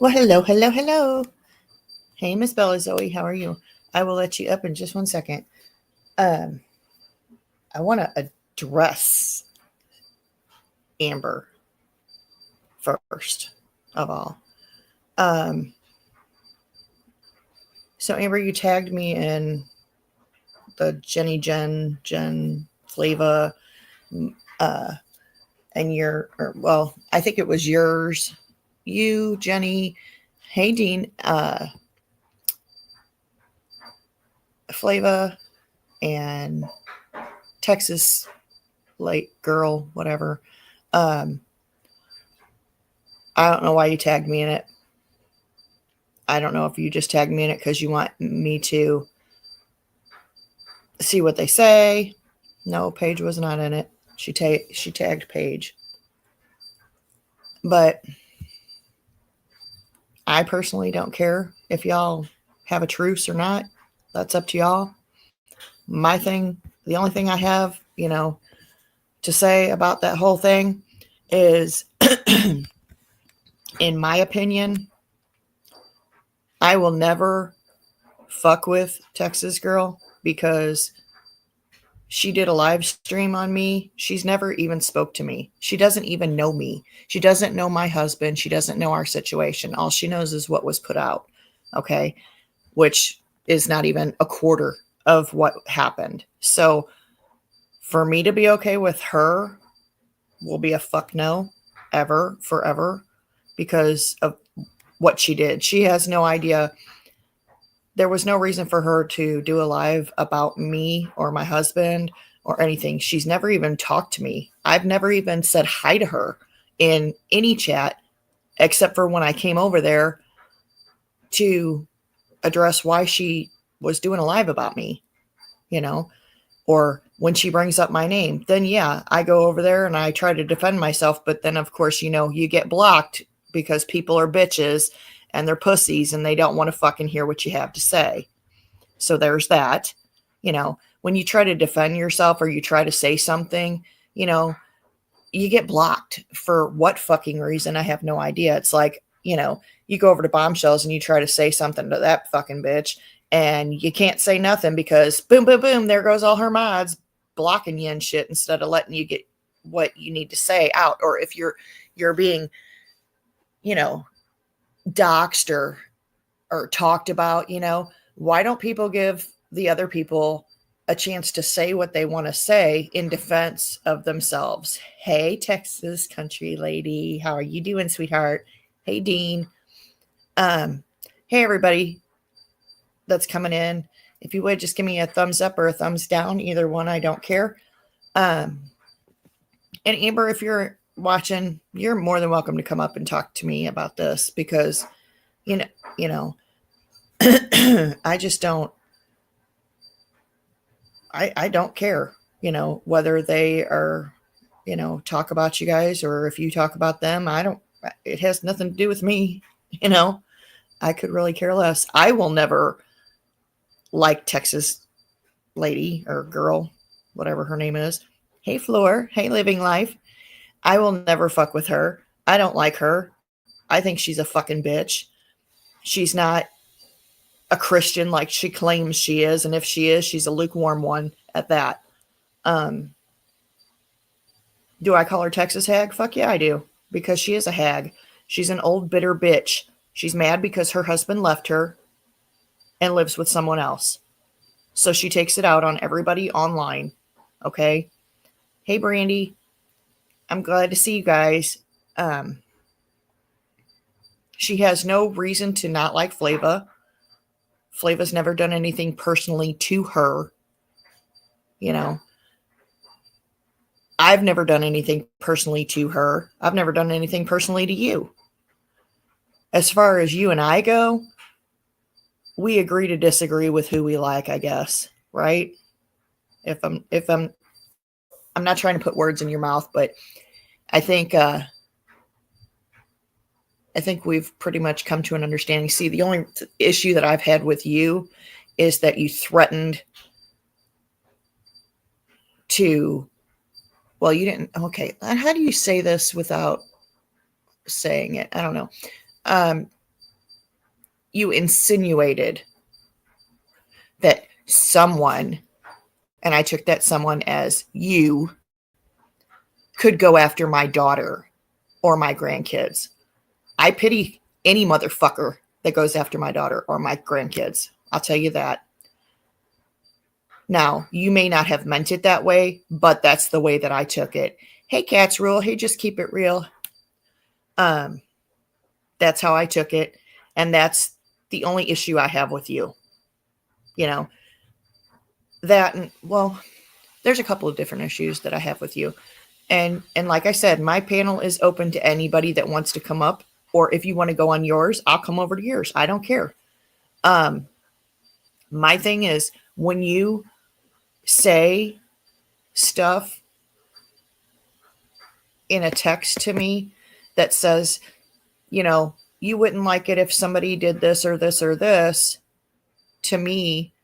Well, hello, hello, hello. Hey, Miss Bella Zoe, how are you? I will let you up in just 1 second. Um, I want to address Amber first of all. Um, so Amber, you tagged me in the Jen Flava, uh, and I think it was yours, you, Jenny, hey Dean, Flava, and Texas Light Girl, whatever. Um, I don't know why you tagged me in it. I don't know if you just tagged me in it because you want me to see what they say. No, Paige was not in it. She tagged Paige. But I personally don't care if y'all have a truce or not. That's up to y'all. My thing, the only thing I have, to say about that whole thing is, in my opinion, I will never fuck with Texas Girl because she did a live stream on me. She's never even spoke to me. She doesn't even know me. She doesn't know my husband. She doesn't know our situation. All she knows is what was put out. Okay. Which is not even a quarter of what happened. So for me to be okay with her will be a fuck no ever, forever, because of what she did. She has no idea. There was no reason for her to do a live about me or my husband or anything. She's never even talked to me. I've never even said hi to her in any chat except for when I came over there to address why she was doing a live about me, you know, or when she brings up my name. Then, yeah, I go over there and I try to defend myself. But then, of course, you get blocked because people are bitches and they're pussies and they don't want to fucking hear what you have to say. So there's that. When you try to defend yourself or you try to say something, you get blocked for what fucking reason? I have no idea. It's like, you go over to Bombshells and you try to say something to that fucking bitch and you can't say nothing because boom, boom, boom, there goes all her mods blocking you and shit instead of letting you get what you need to say out. Or if you're being, you know, doxed or talked about, why don't people give the other people a chance to say what they want to say in defense of themselves? Hey, Texas country lady, how are you doing, sweetheart? Hey, Dean. Hey, everybody that's coming in. If you would just give me a thumbs up or a thumbs down, either one, I don't care. And Amber, if you're watching, you're more than welcome to come up and talk to me about this because, you know, I just don't. I don't care, whether they are, talk about you guys or if you talk about them. It has nothing to do with me, I could really care less. I will never like Texas lady or girl, whatever her name is. Hey, Floor. Hey, Living Life. I will never fuck with her. I don't like her. I think she's a fucking bitch. She's not a Christian like she claims she is. And if she is, she's a lukewarm one at that. Um, Do I call her Texas hag? Fuck yeah, I do. Because she is a hag. She's an old, bitter bitch. She's mad because her husband left her and lives with someone else. So she takes it out on everybody online. Okay? Hey, Brandy. I'm glad to see you guys. Um, she has no reason to not like Flava. Flava's never done anything personally to her. You know, I've never done anything personally to her. I've never done anything personally to you. As far as you and I go, we agree to disagree with who we like, I guess, right? I'm not trying to put words in your mouth, but I think I think we've pretty much come to an understanding. See, the only issue that I've had with you is that you threatened to, well, you didn't. Okay, how do you say this without saying it? I don't know. you insinuated that someone, and I took that someone as you, could go after my daughter or my grandkids. I pity any motherfucker that goes after my daughter or my grandkids. I'll tell you that. Now, you may not have meant it that way, but that's the way that I took it. Hey, Cats Rule. Hey, just keep it real. That's how I took it. And that's the only issue I have with you. You know, that, and well, there's a couple of different issues that I have with you. And like I said, my panel is open to anybody that wants to come up, or if you want to go on yours, I'll come over to yours. I don't care. My thing is, when you say stuff in a text to me that says, you know, you wouldn't like it if somebody did this or this or this, to me,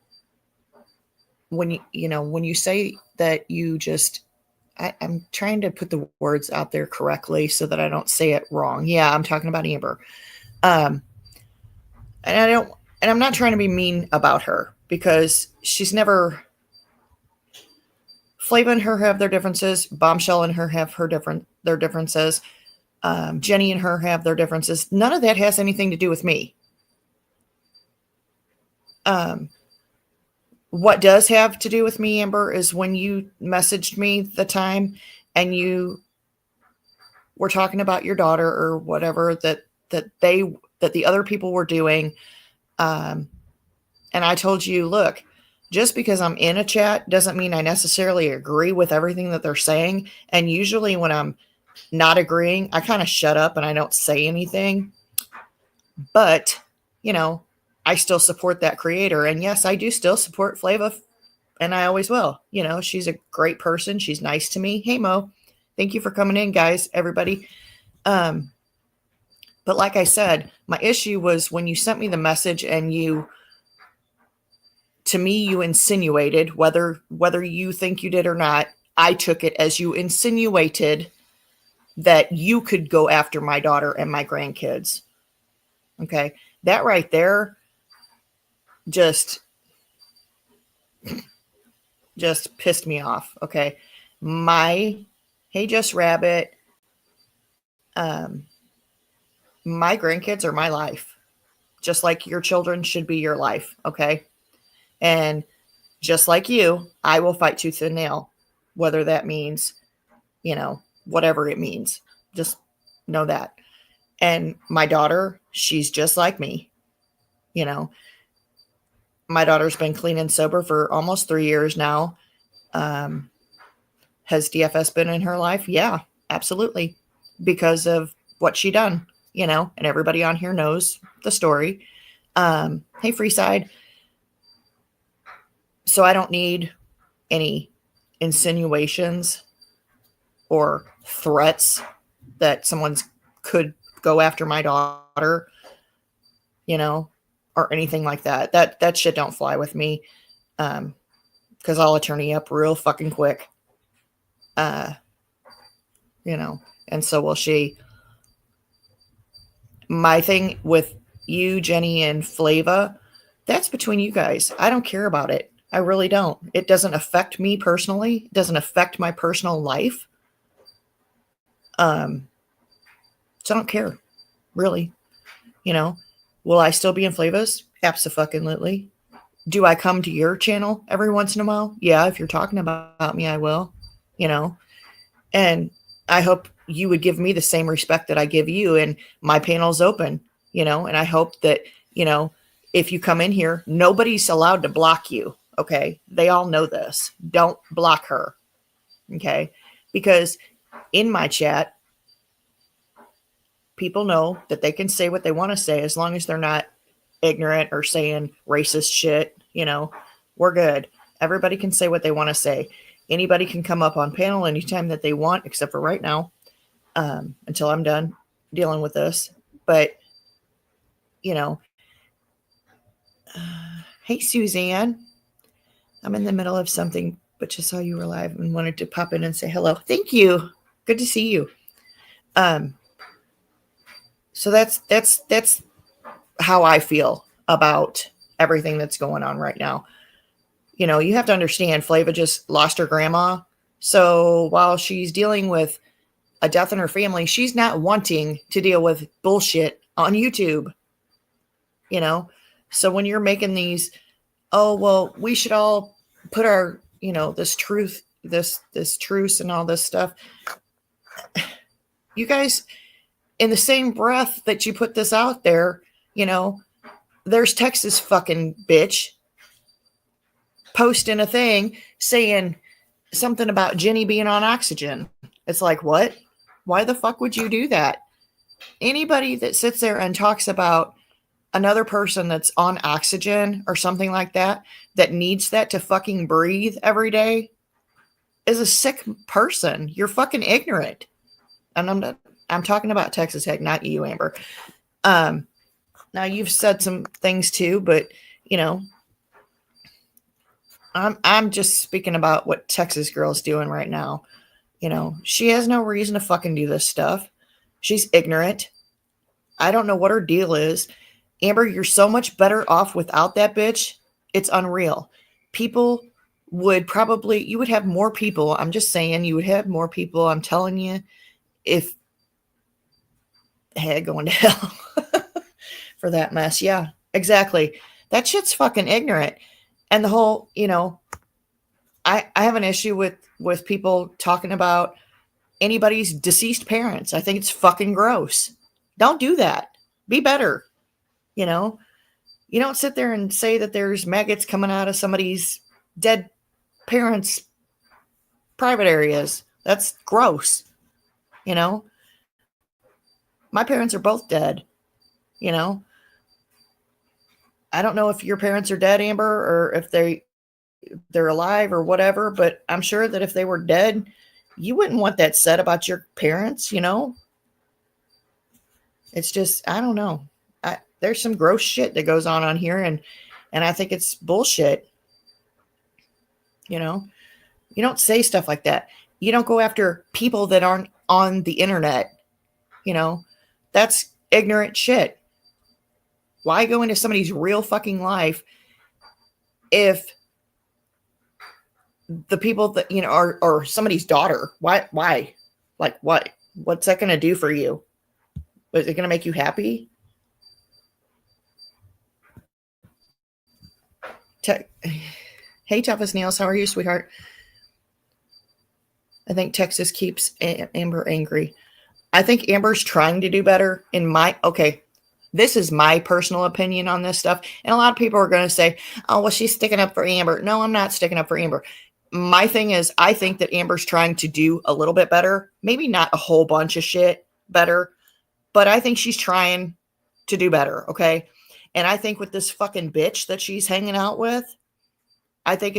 when you say that, you just, I'm trying to put the words out there correctly so that I don't say it wrong. Yeah, I'm talking about Amber. And I'm not trying to be mean about her, because she's never, Flava and her have their differences. Bombshell and her have their differences. Jenny and her have their differences. None of that has anything to do with me. What does have to do with me, Amber, is when you messaged me the time and you were talking about your daughter or whatever that the other people were doing. And I told you, look, just because I'm in a chat doesn't mean I necessarily agree with everything that they're saying. And usually when I'm not agreeing, I kind of shut up and I don't say anything. But, you know, I still support that creator. And yes, I do still support Flava, and I always will. You know, she's a great person. She's nice to me. Hey, Mo, thank you for coming in, guys, everybody. But like I said, my issue was when you sent me the message and you insinuated, whether you think you did or not, I took it as you insinuated that you could go after my daughter and my grandkids. Okay. That right there just pissed me off. Okay. Hey, Just Rabbit, my grandkids are my life, just like your children should be your life. Okay. And just like you, I will fight tooth and nail, whether that means, you know, whatever it means. Just know that. And my daughter, she's just like me. You know, my daughter's been clean and sober for almost 3 years now. Has DFS been in her life? Yeah, absolutely. Because of what she done, you know, and everybody on here knows the story. Hey, Freeside. So I don't need any insinuations or threats that someone's could go after my daughter, you know, or anything like that. That shit don't fly with me. Because I'll attorney up real fucking quick. You know, and so will she. My thing with you, Jenny, and Flava, that's between you guys. I don't care about it. I really don't. It doesn't affect me personally. It doesn't affect my personal life. So I don't care, really. You know, will I still be in Flava's? Abso-fucking-lutely. Do I come to your channel every once in a while? Yeah, if you're talking about me, I will. You know, and I hope you would give me the same respect that I give you, and my panel's open, you know, and I hope that, you know, if you come in here, nobody's allowed to block you. Okay. They all know this. Don't block her. Okay. Because in my chat, people know that they can say what they want to say as long as they're not ignorant or saying racist shit. You know, we're good. Everybody can say what they want to say. Anybody can come up on panel anytime that they want, except for right now, until I'm done dealing with this. But, you know, hey, Suzanne, I'm in the middle of something, but just saw you were live and wanted to pop in and say hello. Thank you. Good to see you. So that's how I feel about everything that's going on right now. You know, you have to understand Flava just lost her grandma. So while she's dealing with a death in her family, she's not wanting to deal with bullshit on YouTube. You know, so when you're making these, oh, well, we should all put our, you know, this truth, this truce and all this stuff. You guys, in the same breath that you put this out there, you know, there's Texas fucking bitch posting a thing saying something about Jenny being on oxygen. It's like, what? Why the fuck would you do that? Anybody that sits there and talks about another person that's on oxygen or something like that, that needs that to fucking breathe every day, is a sick person. You're fucking ignorant. And I'm talking about Texas Heck, not you, Amber. Now you've said some things too, but you know, I'm just speaking about what Texas Girl's doing right now. You know, she has no reason to fucking do this stuff. She's ignorant. I don't know what her deal is. Amber, you're so much better off without that bitch. It's unreal. People would probably, you would have more people. I'm just saying, you would have more people. I'm telling you, if hey, going to hell for that mess. Yeah, exactly. That shit's fucking ignorant. And the whole, you know, I have an issue with people talking about anybody's deceased parents. I think it's fucking gross. Don't do that. Be better. You know, you don't sit there and say that there's maggots coming out of somebody's dead parents' private areas. That's gross. You know, my parents are both dead. You know, I don't know if your parents are dead, Amber, or if they're alive or whatever, but I'm sure that if they were dead, you wouldn't want that said about your parents, you know? It's just, I don't know. There's some gross shit that goes on here, and I think it's bullshit. You know? You don't say stuff like that. You don't go after people that aren't on the internet. You know? That's ignorant shit. Why go into somebody's real fucking life if the people that, you know, are somebody's daughter? Why? Like, what? What's that going to do for you? Is it going to make you happy? Hey, toughest nails. How are you, sweetheart? I think Texas keeps Amber angry. I think Amber's trying to do better okay. This is my personal opinion on this stuff. And a lot of people are going to say, oh, well, she's sticking up for Amber. No, I'm not sticking up for Amber. My thing is, I think that Amber's trying to do a little bit better. Maybe not a whole bunch of shit better, but I think she's trying to do better. Okay. And I think with this fucking bitch that she's hanging out with, I think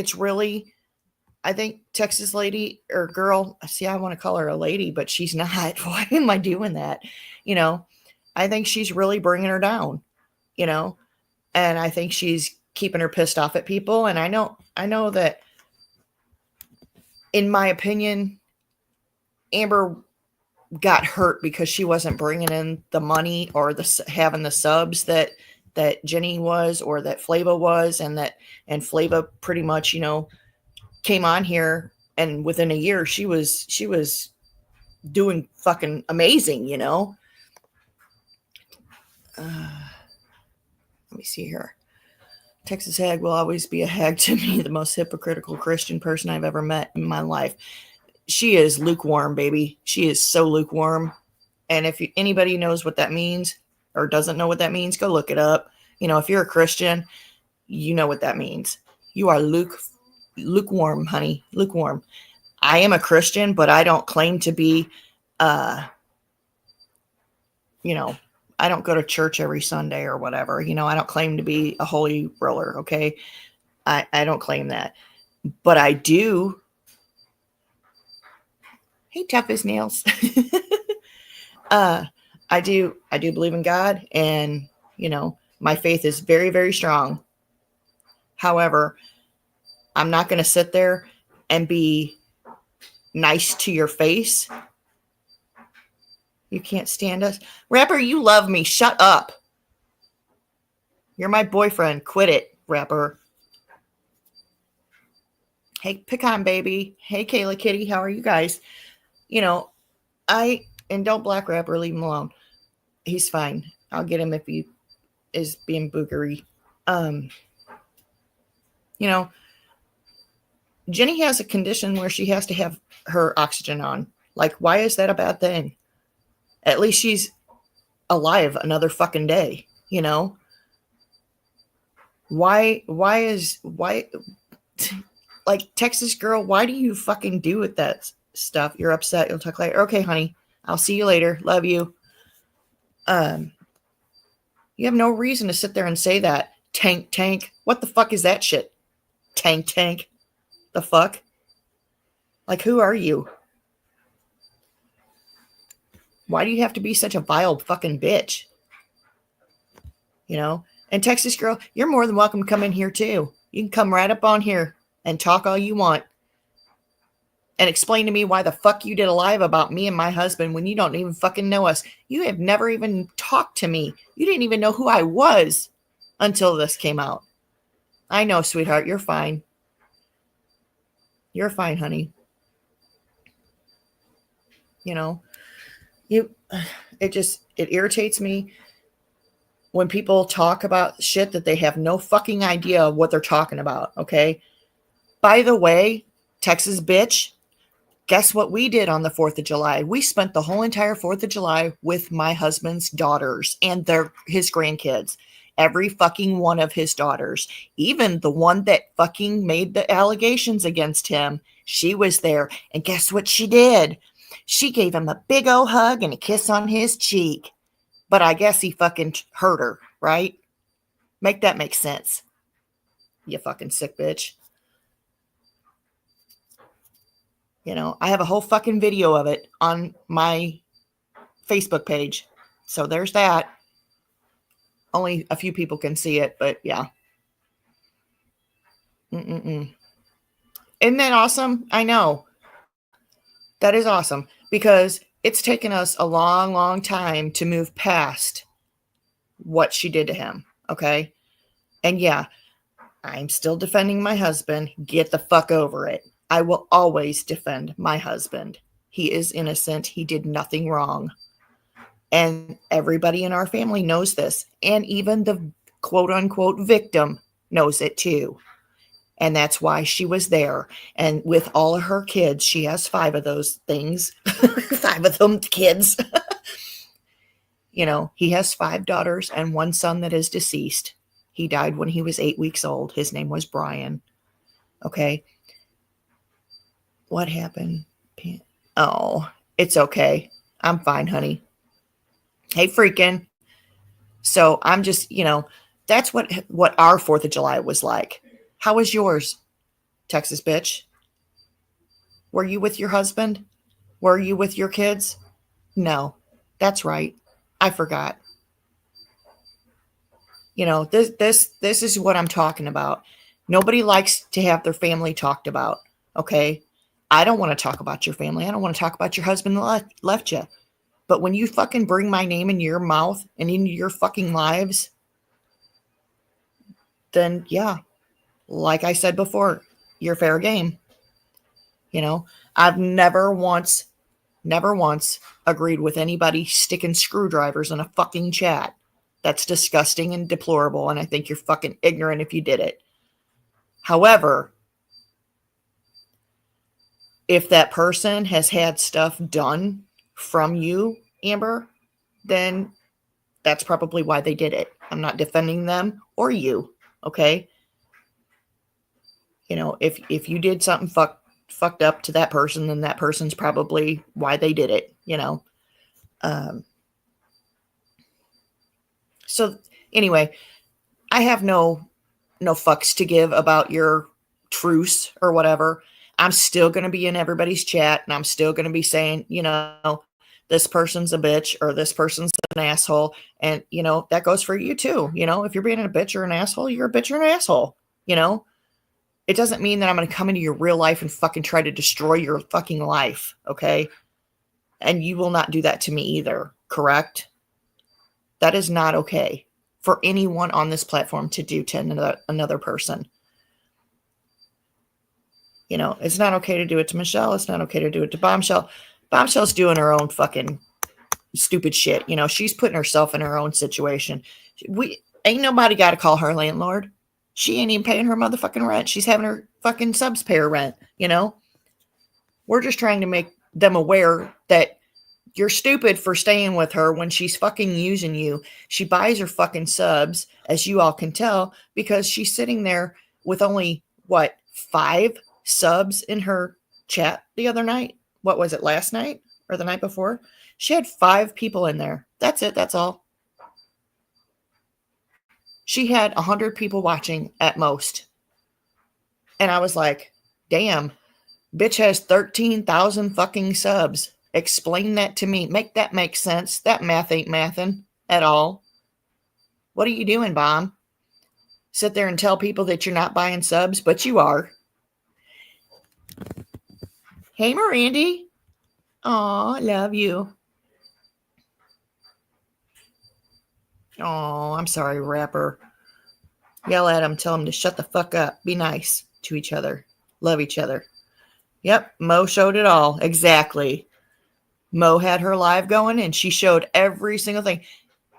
Texas lady or girl, see, I want to call her a lady, but she's not. Why am I doing that? You know, I think she's really bringing her down, you know, and I think she's keeping her pissed off at people. And I know that, in my opinion, Amber got hurt because she wasn't bringing in the money or having the subs that Jenny was, or that Flava was, and Flava pretty much, you know, came on here, and within a year she was doing fucking amazing, you know. Let me see here. Texas Hag will always be a hag to me, the most hypocritical Christian person I've ever met in my life. She is lukewarm, baby. She is so lukewarm. And if anybody knows what that means or doesn't know what that means, go look it up. You know, if you're a Christian, you know what that means. You are lukewarm, honey. Lukewarm. I am a Christian, but I don't claim to be, you know, I don't go to church every Sunday or whatever. You know, I don't claim to be a holy roller. Okay. I don't claim that, but I do. Hey, tough as nails. I do believe in God, and, you know, my faith is very, very strong. However, I'm not going to sit there and be nice to your face. You can't stand us. Rapper, you love me. Shut up. You're my boyfriend. Quit it, rapper. Hey, Pecan Baby. Hey, Kayla Kitty. How are you guys? You know, and don't black rapper, leave him alone. He's fine. I'll get him if he is being boogery. You know, Jenny has a condition where she has to have her oxygen on. Like, why is that a bad thing? At least she's alive another fucking day, you know? Why like, Texas girl, why do you fucking do with that stuff? You're upset. You'll talk later. Okay, honey. I'll see you later. Love you. You have no reason to sit there and say that. Tank. What the fuck is that shit? Tank. The fuck? Like, who are you? Why do you have to be such a vile fucking bitch? You know? And Texas girl, you're more than welcome to come in here too. You can come right up on here and talk all you want. And explain to me why the fuck you did a live about me and my husband when you don't even fucking know us. You have never even talked to me. You didn't even know who I was until this came out. I know, sweetheart. You're fine. You're fine, honey. You know, it irritates me when people talk about shit that they have no fucking idea of what they're talking about. Okay. By the way, Texas bitch, guess what we did on the 4th of July? We spent the whole entire 4th of July with my husband's daughters and his grandkids. Every fucking one of his daughters. Even the one that fucking made the allegations against him. She was there. And guess what she did? She gave him a big old hug and a kiss on his cheek. But I guess he fucking hurt her, right? Make that make sense. You fucking sick bitch. You know, I have a whole fucking video of it on my Facebook page. So there's that. Only a few people can see it, but yeah. Isn't that awesome? I know. That is awesome because it's taken us a long, long time to move past what she did to him. Okay. And yeah, I'm still defending my husband. Get the fuck over it. I will always defend my husband. He is innocent. He did nothing wrong. And everybody in our family knows this. And even the quote unquote victim knows it too. And that's why she was there. And with all of her kids, she has 5 of those things. 5 of them kids. You know, he has 5 daughters and 1 son that is deceased. He died when he was 8 weeks old. His name was Brian. Okay. What happened? Oh, it's okay. I'm fine, honey. Hey, freaking. So I'm just, that's what our 4th of July was like. How was yours, Texas bitch? Were you with your husband? Were you with your kids? No, that's right. I forgot. This is what I'm talking about. Nobody likes to have their family talked about. Okay. I don't want to talk about your family. I don't want to talk about your husband that left you. But when you fucking bring my name in your mouth and into your fucking lives, then yeah, like I said before, you're fair game. I've never once agreed with anybody sticking screwdrivers in a fucking chat. That's disgusting and deplorable, and I think you're fucking ignorant if you did it. However, if that person has had stuff done from you, Amber, then that's probably why they did it. I'm not defending them or you, okay? If you did something fucked up to that person, then that person's probably why they did it, So anyway, I have no fucks to give about your truce or whatever. I'm still going to be in everybody's chat and I'm still going to be saying, this person's a bitch or this person's an asshole. And, that goes for you too. If you're being a bitch or an asshole, you're a bitch or an asshole. It doesn't mean that I'm going to come into your real life and fucking try to destroy your fucking life. Okay. And you will not do that to me either. Correct? That is not okay. for anyone on this platform to do to another person. You know, it's not okay to do it to Michelle. It's not okay to do it to Bombshell. Bombshell's doing her own fucking stupid shit. You know, she's putting herself in her own situation. We ain't nobody got to call her landlord. She ain't even paying her motherfucking rent. She's having her fucking subs pay her rent. You know, we're just trying to make them aware that you're stupid for staying with her when she's fucking using you. She buys her fucking subs, as you all can tell, because she's sitting there with only, what, 5 subs in her chat the other night? What was it, last night or the night before? She had 5 people in there. That's it. That's all. She had 100 people watching at most. And I was like, damn, bitch has 13,000 fucking subs. Explain that to me. Make that make sense. That math ain't mathin' at all. What are you doing, Bomb? Sit there and tell people that you're not buying subs, but you are. Hey, Mirandy. Aw, love you. Oh, I'm sorry, rapper. Yell at him. Tell him to shut the fuck up. Be nice to each other. Love each other. Yep, Mo showed it all. Exactly. Mo had her live going and she showed every single thing.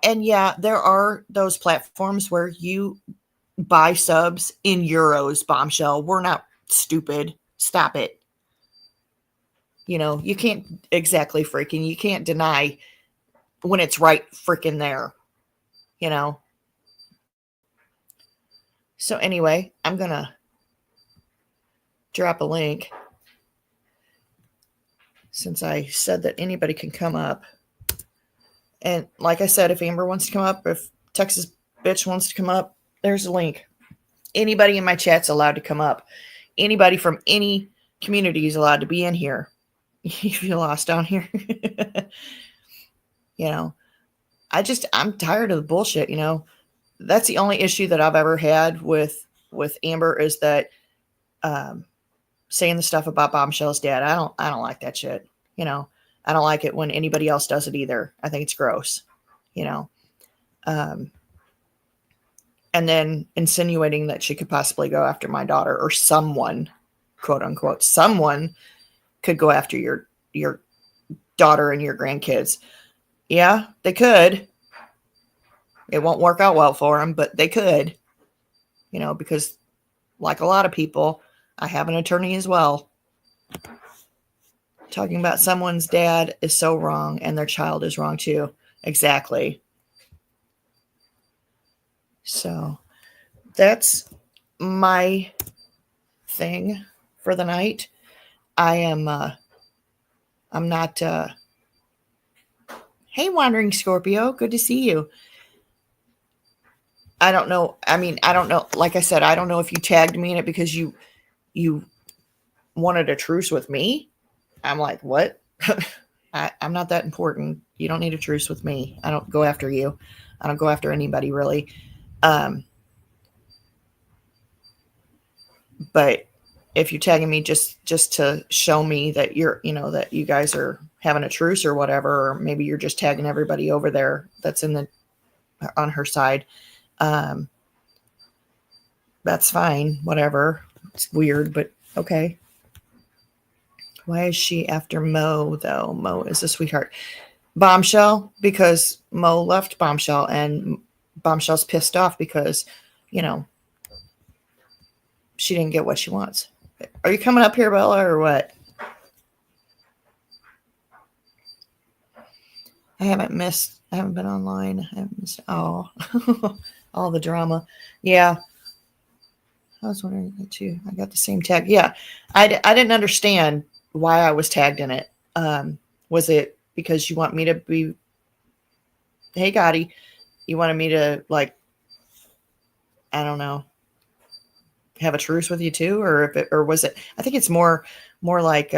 And yeah, there are those platforms where you buy subs in euros, Bombshell. We're not stupid. Stop it. You know, you can't exactly freaking, you can't deny when it's right freaking there, you know. So anyway, I'm going to drop a link since I said that anybody can come up. And like I said, if Amber wants to come up, if Texas bitch wants to come up, there's a link. Anybody in my chat's allowed to come up. Anybody from any community is allowed to be in here. If you're lost down here. You know, I'm tired of the bullshit, you know. That's the only issue that I've ever had with Amber is that saying the stuff about Bombshell's dad. I don't like that shit. You know, I don't like it when anybody else does it either. I think it's gross, you know. And then insinuating that she could possibly go after my daughter or someone, quote unquote, someone could go after your daughter and your grandkids. Yeah, they could. It won't work out well for them, but they could, you know, because like a lot of people, I have an attorney as well. Talking about someone's dad is so wrong and their child is wrong too. Exactly. So that's my thing for the night. I'm not, hey, Wandering Scorpio, good to see you. I don't know. I mean, I don't know. Like I said, I don't know if you tagged me in it because you wanted a truce with me. I'm like, what? I'm not that important. You don't need a truce with me. I don't go after you. I don't go after anybody really. But if you're tagging me just to show me that that you guys are having a truce or whatever, or maybe you're just tagging everybody over there that's on her side, that's fine. Whatever. It's weird, but okay. Why is she after Mo though? Mo is a sweetheart. Bombshell, because Mo left Bombshell and Bombshell's pissed off because, she didn't get what she wants. Are you coming up here, Bella, or what? I haven't been online. I haven't missed all the drama. Yeah. I was wondering that too. I got the same tag. Yeah. I didn't understand why I was tagged in it. Was it because you want me to be, hey, Gotti, you wanted me to, like, I don't know, have a truce with you too? Or was it, I think it's more like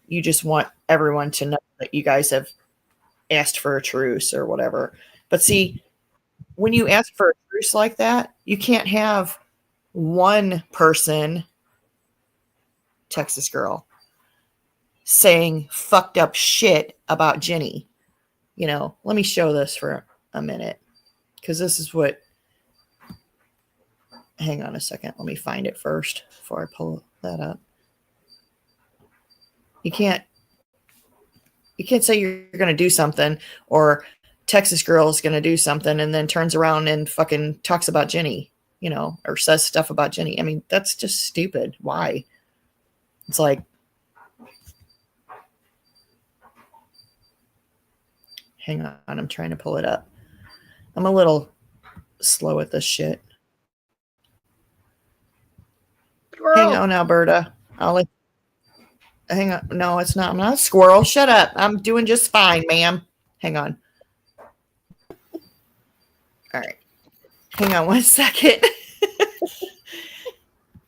you just want everyone to know that you guys have asked for a truce or whatever. But see, when you ask for a truce like that, you can't have one person, Texas girl, saying fucked up shit about Jenny. Let me show this for a minute because this is what. Hang on a second. Let me find it first before I pull that up. You can't say you're going to do something, or Texas girl is going to do something and then turns around and fucking talks about Jenny, or says stuff about Jenny. I mean, that's just stupid. Why? It's like, hang on, I'm trying to pull it up. I'm a little slow at this shit. Squirrel. Hang on, Alberta. Hang on. No, it's not. I'm not a squirrel. Shut up. I'm doing just fine, ma'am. Hang on. All right. Hang on one second.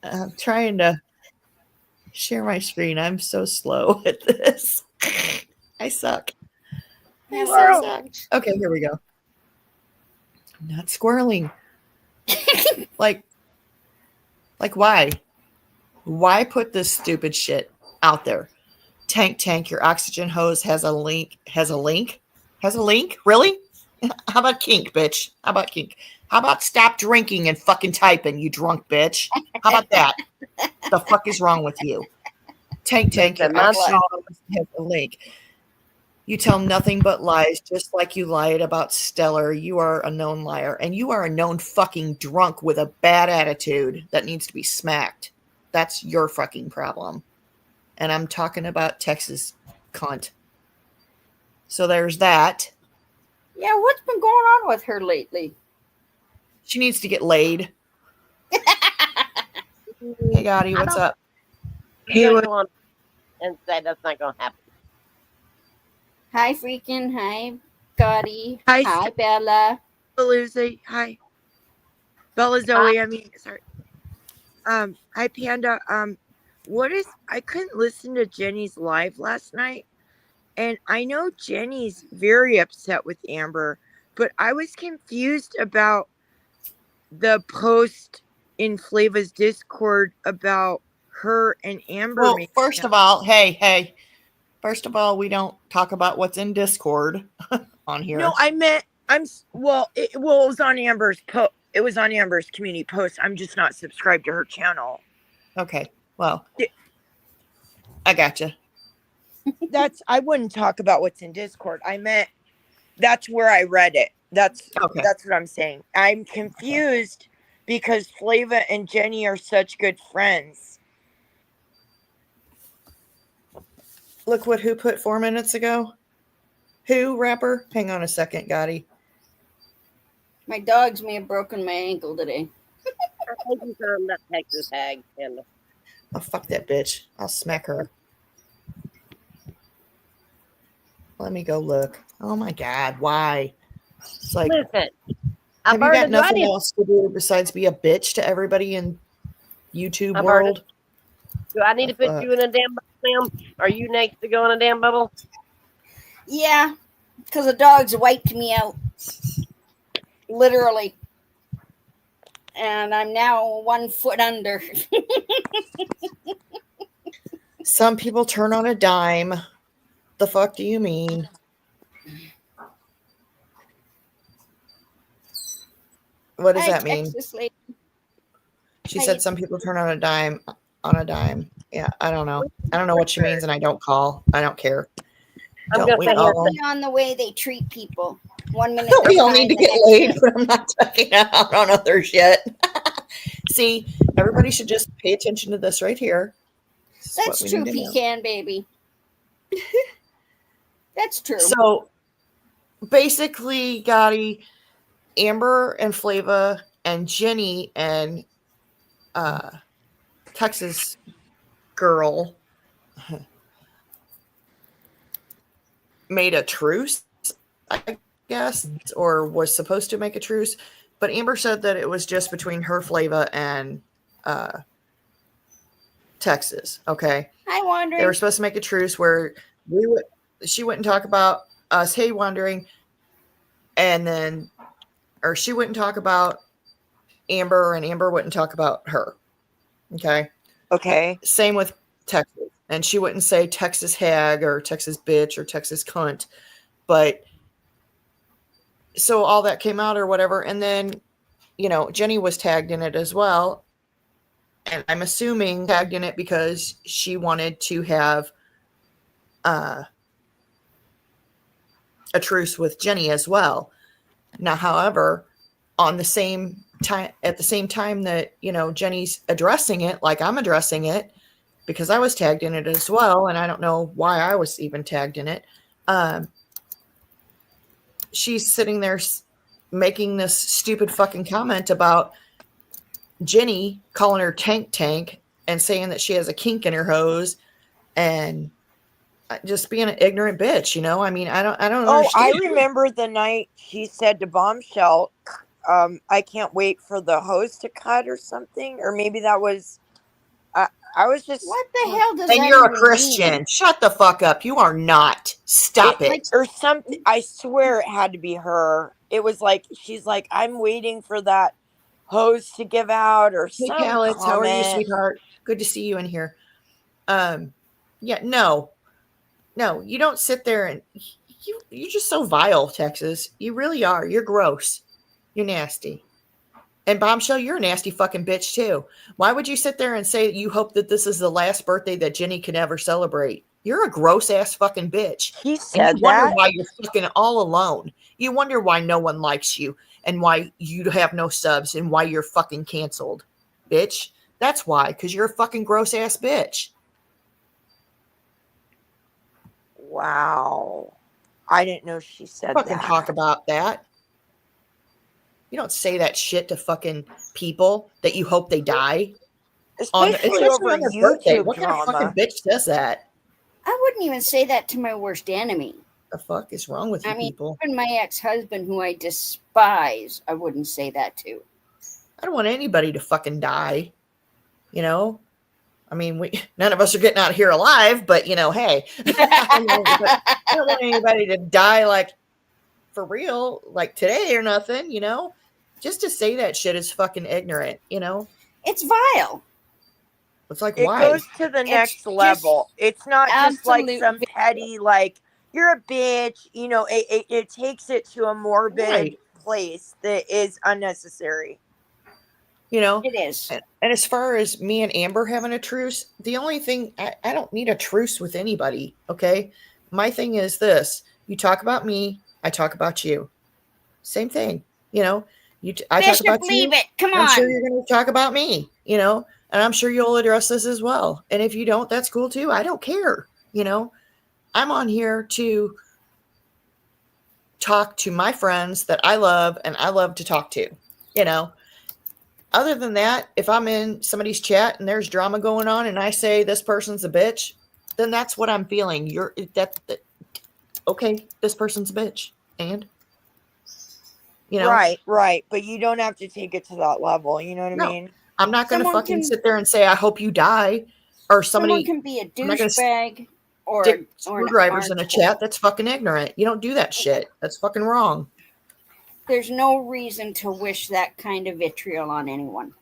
I'm trying to share my screen. I'm so slow at this. I suck. I so suck. Okay, here we go. I'm not squirreling. Like why? Why put this stupid shit out there? Tank, your oxygen hose has a link. Has a link? Really? How about kink, bitch? How about kink? How about stop drinking and fucking typing, you drunk bitch? How about that? The fuck is wrong with you? Tank, your oxygen hose has a link. You tell nothing but lies, just like you lied about Stellar. You are a known liar, and you are a known fucking drunk with a bad attitude that needs to be smacked. That's your fucking problem. And I'm talking about Texas cunt. So there's that. Yeah, what's been going on with her lately? She needs to get laid. Hey, Gotti, what's up? Hey, what? And say that's not going to happen. Hi, Freaking. Hi, Gotti. Hi, Hi, Bella. Lucy. Hi. Bella Zoe, I mean, sorry. Hi, Panda. I couldn't listen to Jenny's live last night. And I know Jenny's very upset with Amber, but I was confused about the post in Flava's Discord about her and Amber. Well, first of all, hey. First of all, we don't talk about what's in Discord on here. No, I meant it was on Amber's post. It was on Amber's community post. I'm just not subscribed to her channel. Okay. Well, I gotcha. I wouldn't talk about what's in Discord. I meant that's where I read it. That's what I'm saying. I'm confused because Flava and Jenny are such good friends. Look who put 4 minutes ago. Who, rapper? Hang on a second, Gotti. My dogs may have broken my ankle today. That Texas hag. Oh, fuck that bitch. I'll smack her. Let me go look. Oh my God, why? It's like, listen, have you got nothing else to do besides be a bitch to everybody in YouTube world? Do I need to put you in a damn bubble, ma'am? Are you next to go in a damn bubble? Yeah, because the dogs wiped me out. Literally. And I'm now 1 foot under. Some people turn on a dime. The fuck do you mean? What does that mean? She said some people turn on a dime. Yeah, I don't know. I don't know what she means, and I don't call. I don't care. Don't we all? On the way they treat people. 1 minute. We all need to get laid, but I'm not talking out on others yet. See, everybody should just pay attention to this right here. That's true, pecan baby. That's true. So basically, Gotti, Amber and Flava and Jenny and Texas girl made a truce, I guess, or was supposed to make a truce. But Amber said that it was just between her, Flava, and Texas. Okay. Hi, Wandering. They were supposed to make a truce where she wouldn't talk about us, hey, Wandering, or she wouldn't talk about Amber, and Amber wouldn't talk about her. Okay. Okay. Same with Texas. And she wouldn't say Texas hag or Texas bitch or Texas cunt. But so all that came out or whatever. And then, Jenny was tagged in it as well. And I'm assuming tagged in it because she wanted to have a truce with Jenny as well. Now, however, at the same time that, Jenny's addressing it, like I'm addressing it, because I was tagged in it as well. And I don't know why I was even tagged in it. She's sitting there making this stupid fucking comment about Jenny calling her tank and saying that she has a kink in her hose and just being an ignorant bitch, I mean, I don't I understand. remember the night she said to Bombshell, I can't wait for the hose to cut or something. Or maybe that was, I was just. What the hell does And that you're a even Christian. mean? Shut the fuck up. You are not. Stop it. Or something. I swear it had to be her. It was like, she's like, I'm waiting for that hose to give out or Hey, some Pallets, how are you, comment. sweetheart? Good to see you in here. Yeah, no, you don't sit there and you're just so vile, Texas. You really are. You're gross. You're nasty. And Bombshell, you're a nasty fucking bitch too. Why would you sit there and say that you hope that this is the last birthday that Jenny can ever celebrate? You're a gross ass fucking bitch. He And said you wonder that. why you're fucking all alone. You wonder why no one likes you and why you have no subs and why you're fucking canceled, bitch. That's why, because you're a fucking gross ass bitch. Wow. I didn't know she said Fucking that. talk about that. You don't say that shit to fucking people that you hope they die. Especially over on their birthday. YouTube What kind of fucking drama. bitch says that? I wouldn't even say that to my worst enemy. The fuck is wrong with you I mean, people? even my ex-husband, who I despise, I wouldn't say that to. I don't want anybody to fucking die. I mean, none of us are getting out of here alive, but hey, I don't want anybody to die like for real, like today or nothing. Just to say that shit is fucking ignorant. It's vile. It's like, It why? goes to the next level. It's not just like absolute some petty, like, you're a bitch. It takes it to a morbid Right. place that is unnecessary. It is. And as far as me and Amber having a truce, the only thing, I don't need a truce with anybody. Okay. My thing is this: you talk about me, I talk about you. Same thing. I talk Bishop, about leave you. it. Come I'm sure on. you're going to talk about me, and I'm sure you'll address this as well. And if you don't, that's cool too. I don't care. I'm on here to talk to my friends that I love and I love to talk to. Other than that, if I'm in somebody's chat and there's drama going on and I say this person's a bitch, then that's what I'm feeling. Okay, this person's a bitch. And Right. But you don't have to take it to that level. You know what I no, mean? I'm not going to fucking sit there and say, I hope you die. Or Someone somebody, can be a I'm not going to douchebag or stick an screwdrivers in a arsehole. chat. That's fucking ignorant. You don't do that shit. That's fucking wrong. There's no reason to wish that kind of vitriol on anyone.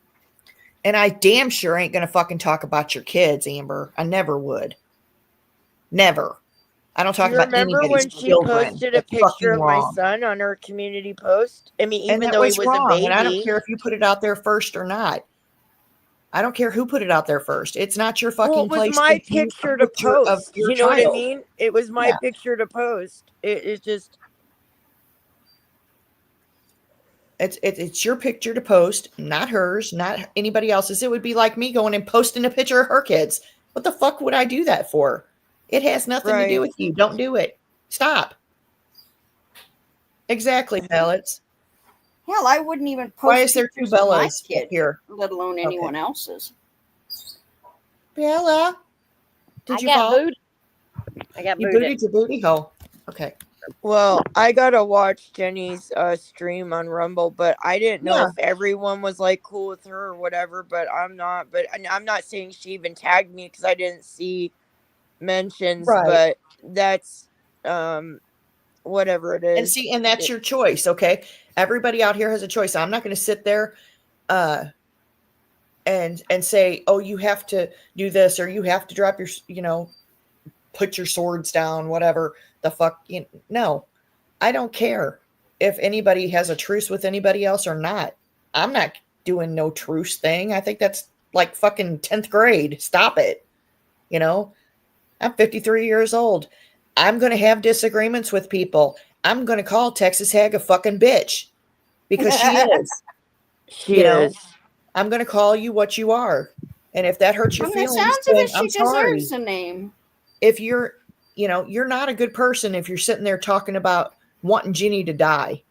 And I damn sure ain't going to fucking talk about your kids, Amber. I never would. Never. I don't talk Do you about remember anybody's when she children. posted a That's picture fucking of my wrong. son on her community post? I mean, And even that though he was was a wrong. And I don't baby. care if you put it out there first or not. I don't care who put it out there first. It's not your Well, fucking it was place my to view a picture to picture of post. your You know what I child. mean? It was my Yeah. picture to post. It's just. It's your picture to post, not hers, not anybody else's. It would be like me going and posting a picture of her kids. What the fuck would I do that for? It has nothing to do with you. Don't do it. Stop. Exactly, Pellets. Hell, I wouldn't even post Why is there two pictures of my Bellas kid, here? let alone anyone else's. Bella, did you got fall? booted. I got You booted. booted your booty hole. Okay. Well, I gotta watch Jenny's stream on Rumble, but I didn't know Yeah. if everyone was like cool with her or whatever. But I'm not. But I'm not saying she even tagged me because I didn't see mentions. Right. But that's whatever it is. And see, and that's your choice, okay? Everybody out here has a choice. I'm not going to sit there and say, "Oh, you have to do this or you have to drop your, put your swords down, whatever the fuck." No. I don't care. if anybody has a truce with anybody else or not. I'm not doing no truce thing. I think that's like fucking 10th grade. Stop it. You know, I'm 53 years old. I'm going to have disagreements with people. I'm going to call Texas Hag a fucking bitch because she is. She You know, is. I'm going to call you what you are. And if that hurts your From the feelings, sounds of then it, she I'm sorry. deserves a name. If you're, you're not a good person if you're sitting there talking about wanting Ginny to die.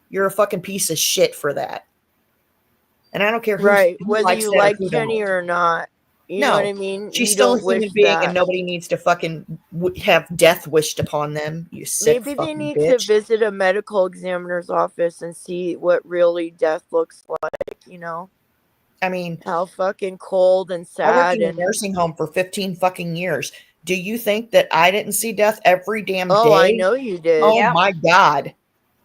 You're a fucking piece of shit for that. And I don't care who Right. Whether likes you that or like who Jenny don't. or not. You know what No, I mean? she's You still a don't human wish being and that. nobody needs to fucking have death wished upon them, you sick Maybe they fucking need to bitch. visit a medical examiner's office and see what really death looks like, you know? I mean, How fucking cold and I worked sad in a and nursing home for 15 fucking years. Do you think that I didn't see death every damn oh, I day? know you did. Oh Yep. my God.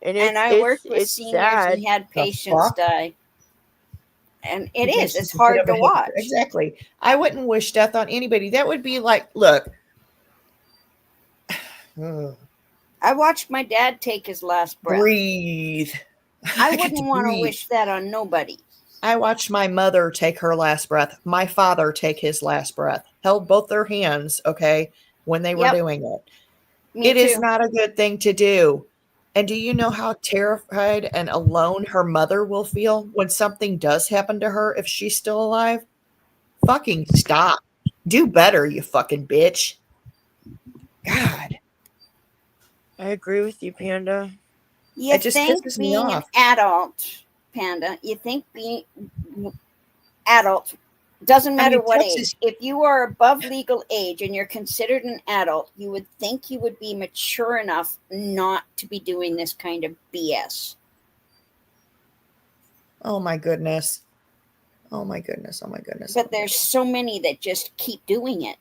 And And it's I it's worked with it's seniors and sad. had The patients fuck? die. And it Because is. she's It's a bit hard of a to hypocrite. watch. Exactly. I wouldn't wish death on anybody. That would be like, look. I watched my dad take his last breath. Breathe. I I get to wouldn't want to breathe. wish that on nobody. I watched my mother take her last breath, my father take his last breath, held both their hands, okay, when they were Yep. doing it. Me It is too. not a good thing to do. And do you know how terrified and alone her mother will feel when something does happen to her if she's still alive? Fucking stop. Do better, you fucking bitch. God, I agree with you, Panda. You it just think pisses me being an off adult, Panda, you think being adult doesn't I matter mean, what Texas, age. If you are above legal age and you're considered an adult, you would think you would be mature enough not to be doing this kind of BS. oh my goodness. Oh my goodness. Oh my goodness. Oh But my there's goodness. so many that just keep doing it.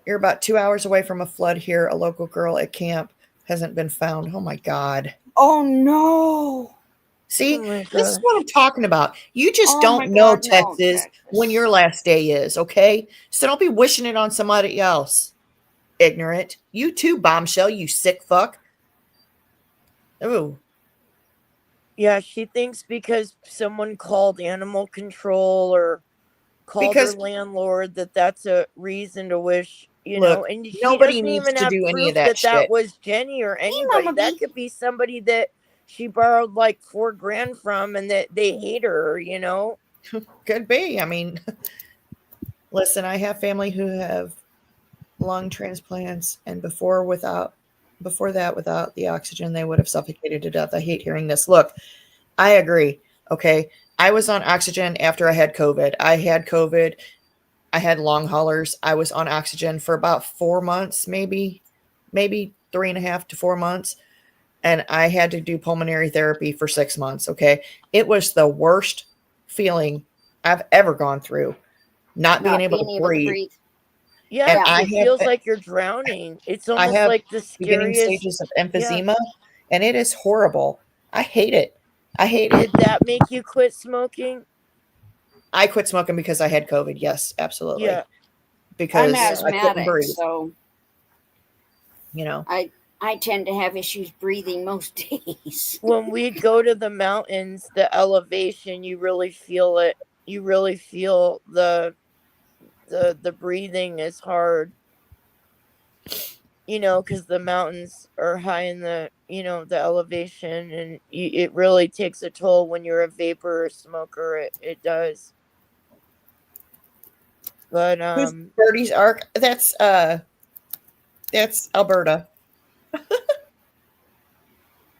You're about 2 hours away from a flood here. A local girl at camp hasn't been found. Oh my God. Oh no. See, Oh my this is gosh. what I'm talking about. You just Oh my don't know God, no, Texas when Texas. your last day is, okay? So don't be wishing it on somebody else. Ignorant. You too, bombshell, you sick fuck. Ooh. Yeah, she thinks because someone called animal control or called her Because landlord that that's a reason to wish, you know, look, and she nobody doesn't needs even to have do any of proof that that that shit. was Jenny or Hey, anybody. Mama That B. could be somebody that she borrowed like 4 grand from and that they hate her, you know. Could be. I mean, listen, I have family who have lung transplants and before that without the oxygen they would have suffocated to death. I hate hearing this. Look, I agree. Okay. I was on oxygen after I had COVID. I had COVID. I had long haulers. I was on oxygen for about 4 months, maybe 3.5 to 4 months. And I had to do pulmonary therapy for 6 months. Okay. It was the worst feeling I've ever gone through, not being Not able to being able to breathe. breathe. And Yes, Yeah. it feels like you're drowning. It's I almost have like the beginning scariest. stages of Yeah. emphysema, and it is horrible. I hate it. I hate it. Did that make you quit smoking? I quit smoking because I had COVID. Yes, absolutely. Yeah. I'm Because Yeah. I couldn't asthmatic, breathe. so You know, I tend to have issues breathing most days. When we go to the mountains, the elevation, you really feel it. You really feel the breathing is hard, you know, because the mountains are high in the, you know, the elevation, and it really takes a toll when you're a vapor or smoker. It does. But who's Birdie's Ark? That's Alberta. That's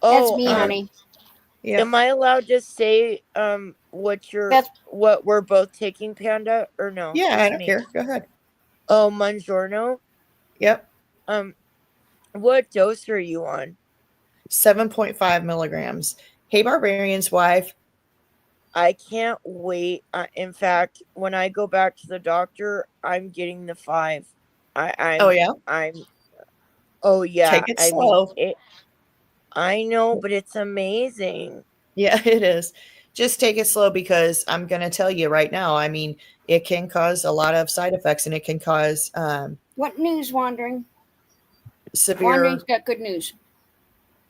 oh, me, honey. Yeah, am I allowed to say That's what we're both taking, Panda, or no? yeah. I Just don't me. care. Go ahead. Oh, Mongiorno. Yep, Um, what dose are you on? 7.5 milligrams. Hey, Barbarian's wife. I can't wait. In fact, when I go back to the doctor, I'm getting the 5. I, Oh I'm, yeah, I'm. Oh take yeah. it I mean slow. it. I know, but it's amazing. Yeah, it is. Just take it slow because I'm going to tell you right now. I mean, it can cause a lot of side effects and it can cause what news, Wandering? severe. Wandering's got good news.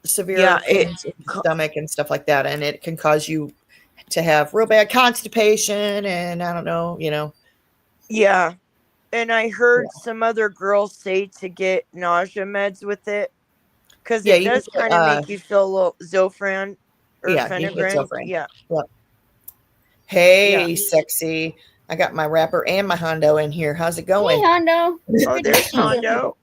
severe pains in the stomach and stuff like that, and it can cause you to have real bad constipation, and I don't know, Yeah. And I heard Yeah. some other girls say to get nausea meds with it because Yeah, it you can does get, kind of make you feel a little Zofran or yeah, you can get Phenergan. Zofran. Yeah. Yep. Yeah. Hey, sexy. I got my rapper and my Hondo in here. How's it Hey, going? Hondo. Oh, Good to there's see you. Hondo.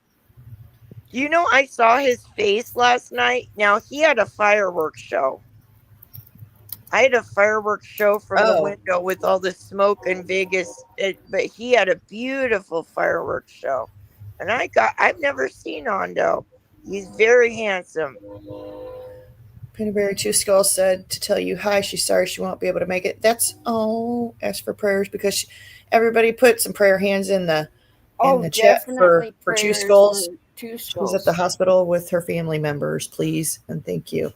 You know, I saw his face last night. Now, he had a fireworks show. I had a fireworks show from the Oh, window with all the smoke in Vegas, but he had a beautiful fireworks show. And I've never seen Hondo. He's very handsome. Pennyberry Two Skulls said to tell you hi. She's sorry she won't be able to make it. Ask for prayers because everybody put some prayer hands in the Oh, chat for definitely Two prayers Skulls. for Two She's at Skulls. the hospital with her family members, please and thank you.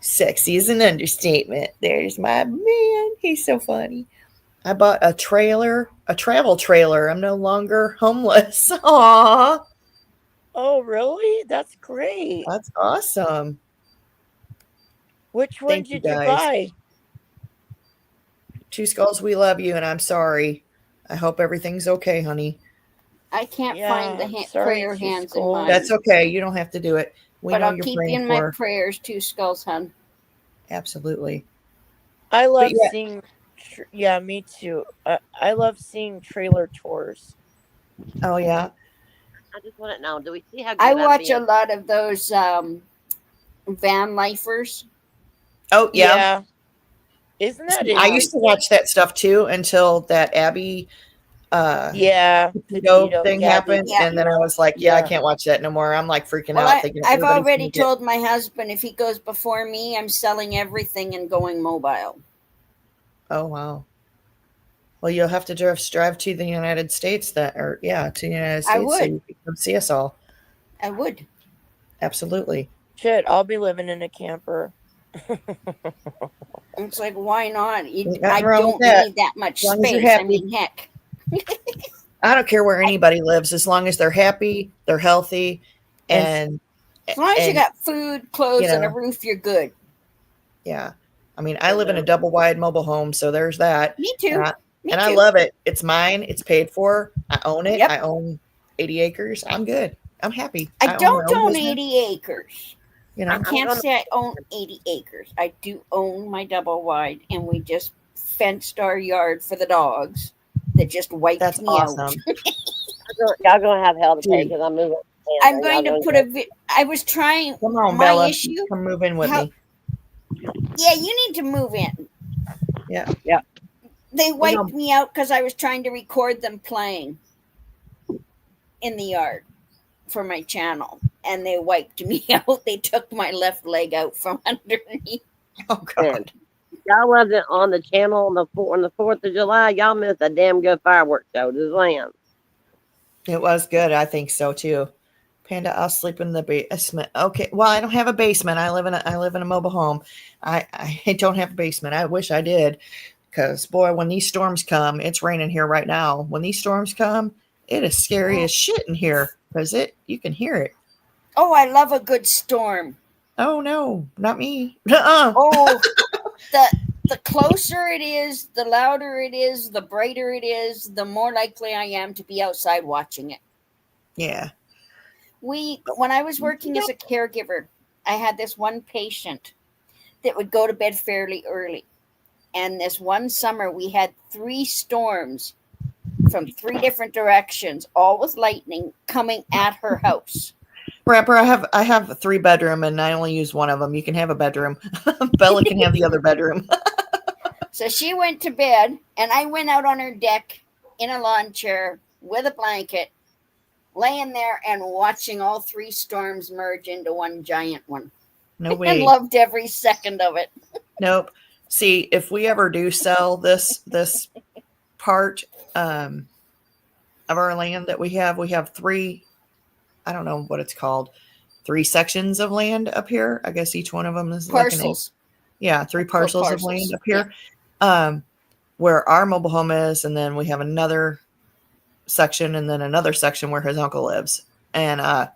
Sexy is an understatement. There's my man. He's so funny. I bought a travel trailer. I'm no longer homeless. Aw, Oh, really? That's great. that's awesome. Which one Thank you did you guys. buy? Two Skulls, we love you, and I'm sorry. I hope everything's okay, honey. I can't Yeah, find the I'm sorry, prayer Two hands in Skulls. mine. That's okay. You don't have to do it. We But know I'll you're keep you praying in for my her. prayers, Two Skulls, hun. Absolutely. I But love yeah, seeing. Yeah, me too. I love seeing trailer tours. oh yeah. I just want to know, do we see how I good I'm watch a being? lot of those van lifers. Oh yeah. Yeah. Isn't that I used to interesting? watch that stuff too until that Abby Yeah, Petito thing Gabby happened, Yeah. and then I Petito. was like, yeah, I Yeah. can't watch that no more. I'm like freaking Well, out, thinking I've everybody's already gonna get. told my husband if he goes before me, I'm selling everything and going mobile. Oh wow. Well, you'll have to drive to the United States to the United I States so would. you can come see us all. I would. Absolutely. Shit, I'll be living in a camper. It's like, why not? Ain't I nothing wrong with don't that. need that much As long as you're space. I happy. mean, heck. I don't care where anybody lives, as long as they're happy, they're healthy, and As long as you got food, clothes, you and a know, roof, you're good. yeah. I mean, I live in a double wide mobile home, so there's that. Me too. Me And I too. love it. It's mine. It's paid for. I own it. Yep. I own 80 acres. I'm good. I'm happy. I own my don't own own business. 80 acres. You I know, can't say I own 80 acres. I do own my double wide, and we just fenced our yard for the dogs that just wiped that's me awesome. out. Y'all gonna have hell to pay Dude. because I'm moving. I'm going to put I was trying. Come on, my Bella. issue. Come move in with How- me. Yeah, you need to move in. Yeah. They know- wiped me out because I was trying to record them playing in the yard for my channel, and they wiped me out. They took my left leg out from underneath. Oh God. Y'all wasn't on the channel on the 4th of July. Y'all missed a damn good fireworks show. Just saying. It was good. I think so too. Panda, I'll sleep in the basement. Okay. Well, I don't have a basement. I live in a mobile home. I don't have a basement. I wish I did. Because boy, when these storms come, it's raining here right now. When these storms come, it is scary as shit in here. Because you can hear it. Oh, I love a good storm. Oh no, not me. Uh-uh. Oh, the closer it is, the louder it is, the brighter it is, the more likely I am to be outside watching it. Yeah. When I was working as a caregiver, I had this one patient that would go to bed fairly early. And this one summer, we had 3 storms from 3 different directions, all with lightning coming at her house. Rapper, I have a 3-bedroom and I only use one of them. You can have a bedroom. Bella can have the other bedroom. So she went to bed, and I went out on her deck in a lawn chair with a blanket, laying there and watching all 3 storms merge into one giant one. No way. And loved every second of it. Nope. See, if we ever do sell this part of our land that we have 3, I don't know what it's called, 3 sections of land up here. I guess each one of them is Parcels. 3 parcels of parcels, land up here. Where our mobile home is, and then we have another section, and then another section where his uncle lives. And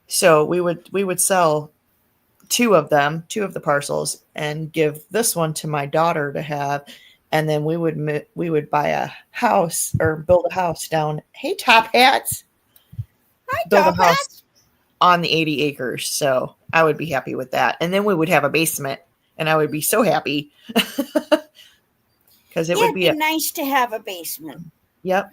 so we would sell two of the parcels, and give this one to my daughter to have. And then we would buy a house or build a house down. Hey, Top Hats. Hi, Build a Top house Hats. on the 80 acres. So I would be happy with that. And then we would have a basement, and I would be so happy because it would It'd be be nice to have a basement. Yep.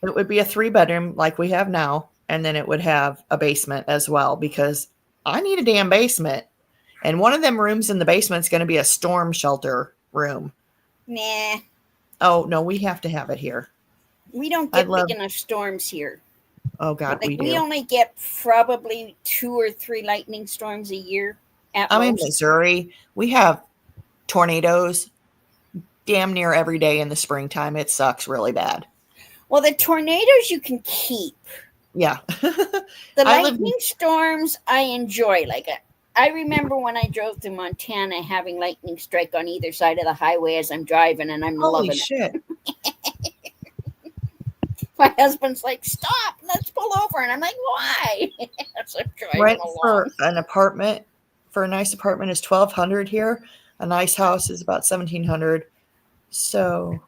It would be a 3-bedroom like we have now. And then it would have a basement as well, because I need a damn basement. And one of them rooms in the basement is going to be a storm shelter room. Nah, Oh, no, we have to have it here. we don't I'd get love- big enough storms here. Oh, God, Like we we do. only get probably 2 or 3 lightning storms a year. At I'm in most. Missouri. We have tornadoes damn near every day in the springtime. It sucks really bad. Well, the tornadoes you can keep. Yeah. The I live lightning storms I enjoy. Like I remember when I drove through Montana having lightning strike on either side of the highway as I'm driving, and I'm Holy loving shit. it. My husband's like, "Stop! Let's pull over," and I'm like, "Why?" As I'm driving Rent along. for an apartment, for a nice apartment, is $1,200 here. A nice house is about $1,700. So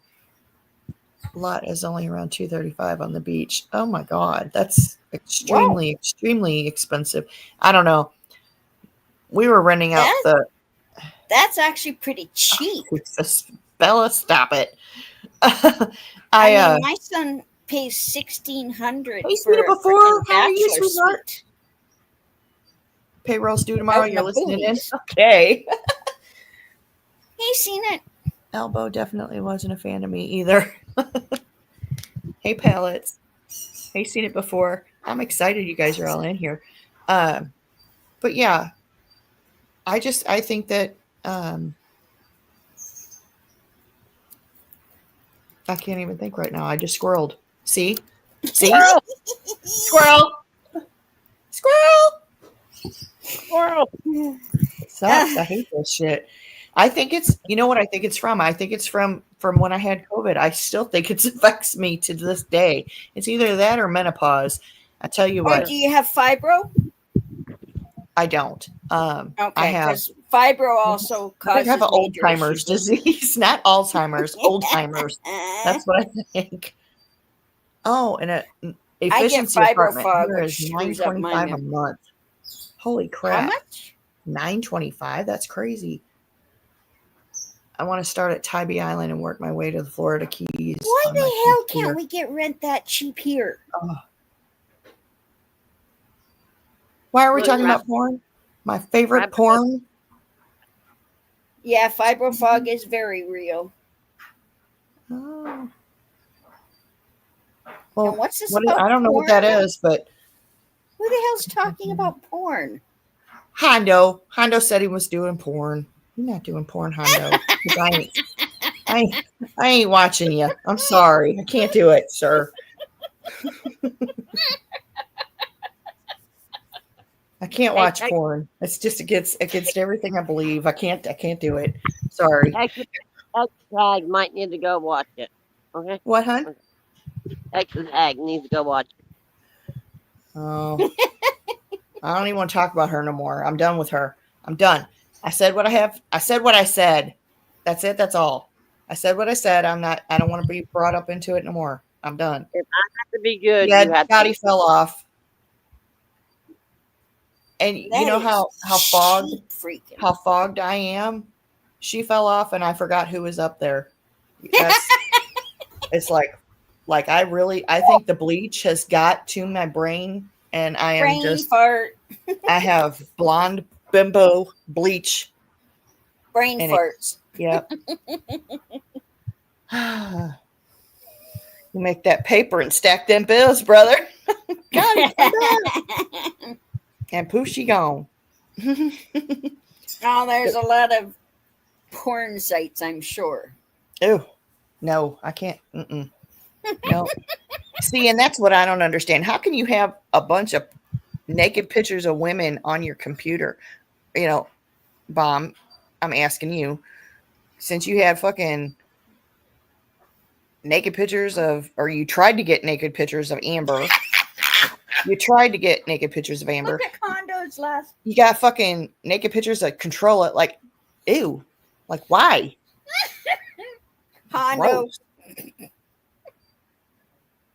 lot is only around $235 on the beach. Oh my God, that's extremely expensive. I don't know. We were renting out That's actually pretty cheap. Bella, stop it. I mean, my son pays $1,600 Hey, for seen it a before? freaking How are you, bachelor sweetheart? suite. Payroll's due tomorrow. Out in You're the listening in? boonies. Okay. He's seen it. Elbow definitely wasn't a fan of me either. Hey, pallets. Hey, seen it before. I'm excited you guys are all in here. But yeah, I think that I can't even think right now. I just squirreled. See? Squirrel! Squirrel! Squirrel! It sucks. I hate this shit. I think it's, you know what I think it's from? I think it's from when I had COVID. I still think it affects me to this day. It's either that or menopause. I tell you Or what, do you have fibro? I don't. I Okay, have. because fibro also I causes have an major Alzheimer's issues. disease, not Alzheimer's, Alzheimer's. That's what I think. Oh, and efficiency fibro apartment fog, here which is screws up my $925 a month. Holy How crap! much? $925. That's crazy. I want to start at Tybee Island and work my way to the Florida Keys. Why on the my hell computer. can't we get rent that cheap here? Oh. Why are we Look, talking my- about porn? My favorite My- porn. Yeah, fibro fog is very real. Oh. And Well, what's this what is, about I don't know what porn? that is, but Who the hell's talking about porn? Hondo said he was doing porn. You're not doing porn, Hondo. 'Cause I ain't watching you. I'm sorry. I can't do it, sir. I can't watch porn. It's just against everything I believe. I can't do it. Sorry. Texas Tag might need to go watch it. Okay? What, hun? Texas Tag needs to go watch it. Oh. I don't even want to talk about her no more. I'm done with her. I'm done. I said what I have. I said what I said. That's it. That's all. I said what I said. I don't want to be brought up into it no more. I'm done. If I have to be good, Yeah, you have Scotty to. fell off. And you know how fogged I am? She fell off and I forgot who was up there. It's like I think the bleach has got to my brain and I am Brain just fart. I have blonde bimbo bleach. Brain and farts. Yep. You make that paper and stack them bills, brother. Got it. And poof, she gone. Oh, there's a lot of porn sites, I'm sure. Oh, no, I can't. No. See, and that's what I don't understand. How can you have a bunch of naked pictures of women on your computer? You know, Bomb, I'm asking you, since you had fucking naked pictures of, or you tried to get naked pictures of Amber. You tried to get naked pictures of Amber. Look at words last. You got fucking naked pictures that control it. Like, ew. Like, why? Hondo. Gross.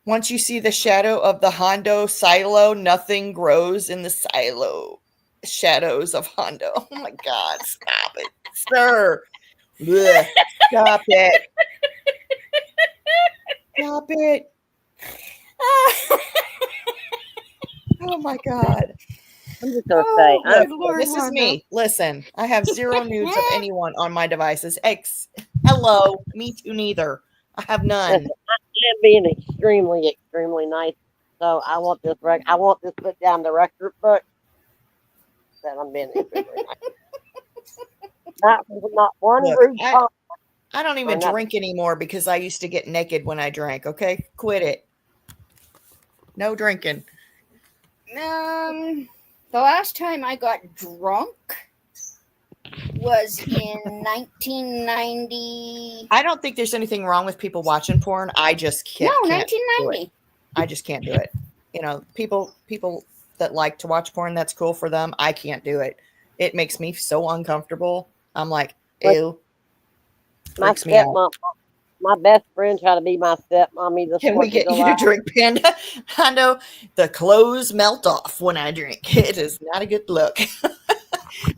Once you see the shadow of the Hondo silo, nothing grows in the silo. Shadows of Hondo. Oh my God. Stop it, sir. Blech. Stop it. Stop it. Oh my God. I'm just gonna say, Oh, good Look, Lord, this is Hondo. me. Listen, I have zero nudes of anyone on my devices. Hello. Me too, neither. I have none. I'm being extremely, extremely nice. So I want this I want this put down the record book that I'm being extremely nice. Not one Look, rude comment. I don't even drink anymore because I used to get naked when I drank. Okay, quit it. No drinking. The last time I got drunk was in 1990. I don't think there's anything wrong with people watching porn. I just No, can't. 1990. I just can't do it. You know, people that like to watch porn, that's cool for them. I can't do it. It makes me so uncomfortable. I'm like, ew. My Freaks me out. stepmom, my best friend tried to be my stepmommy this Can we 4th of get you July. to drink Panda? I know the clothes melt off when I drink. It is not a good look.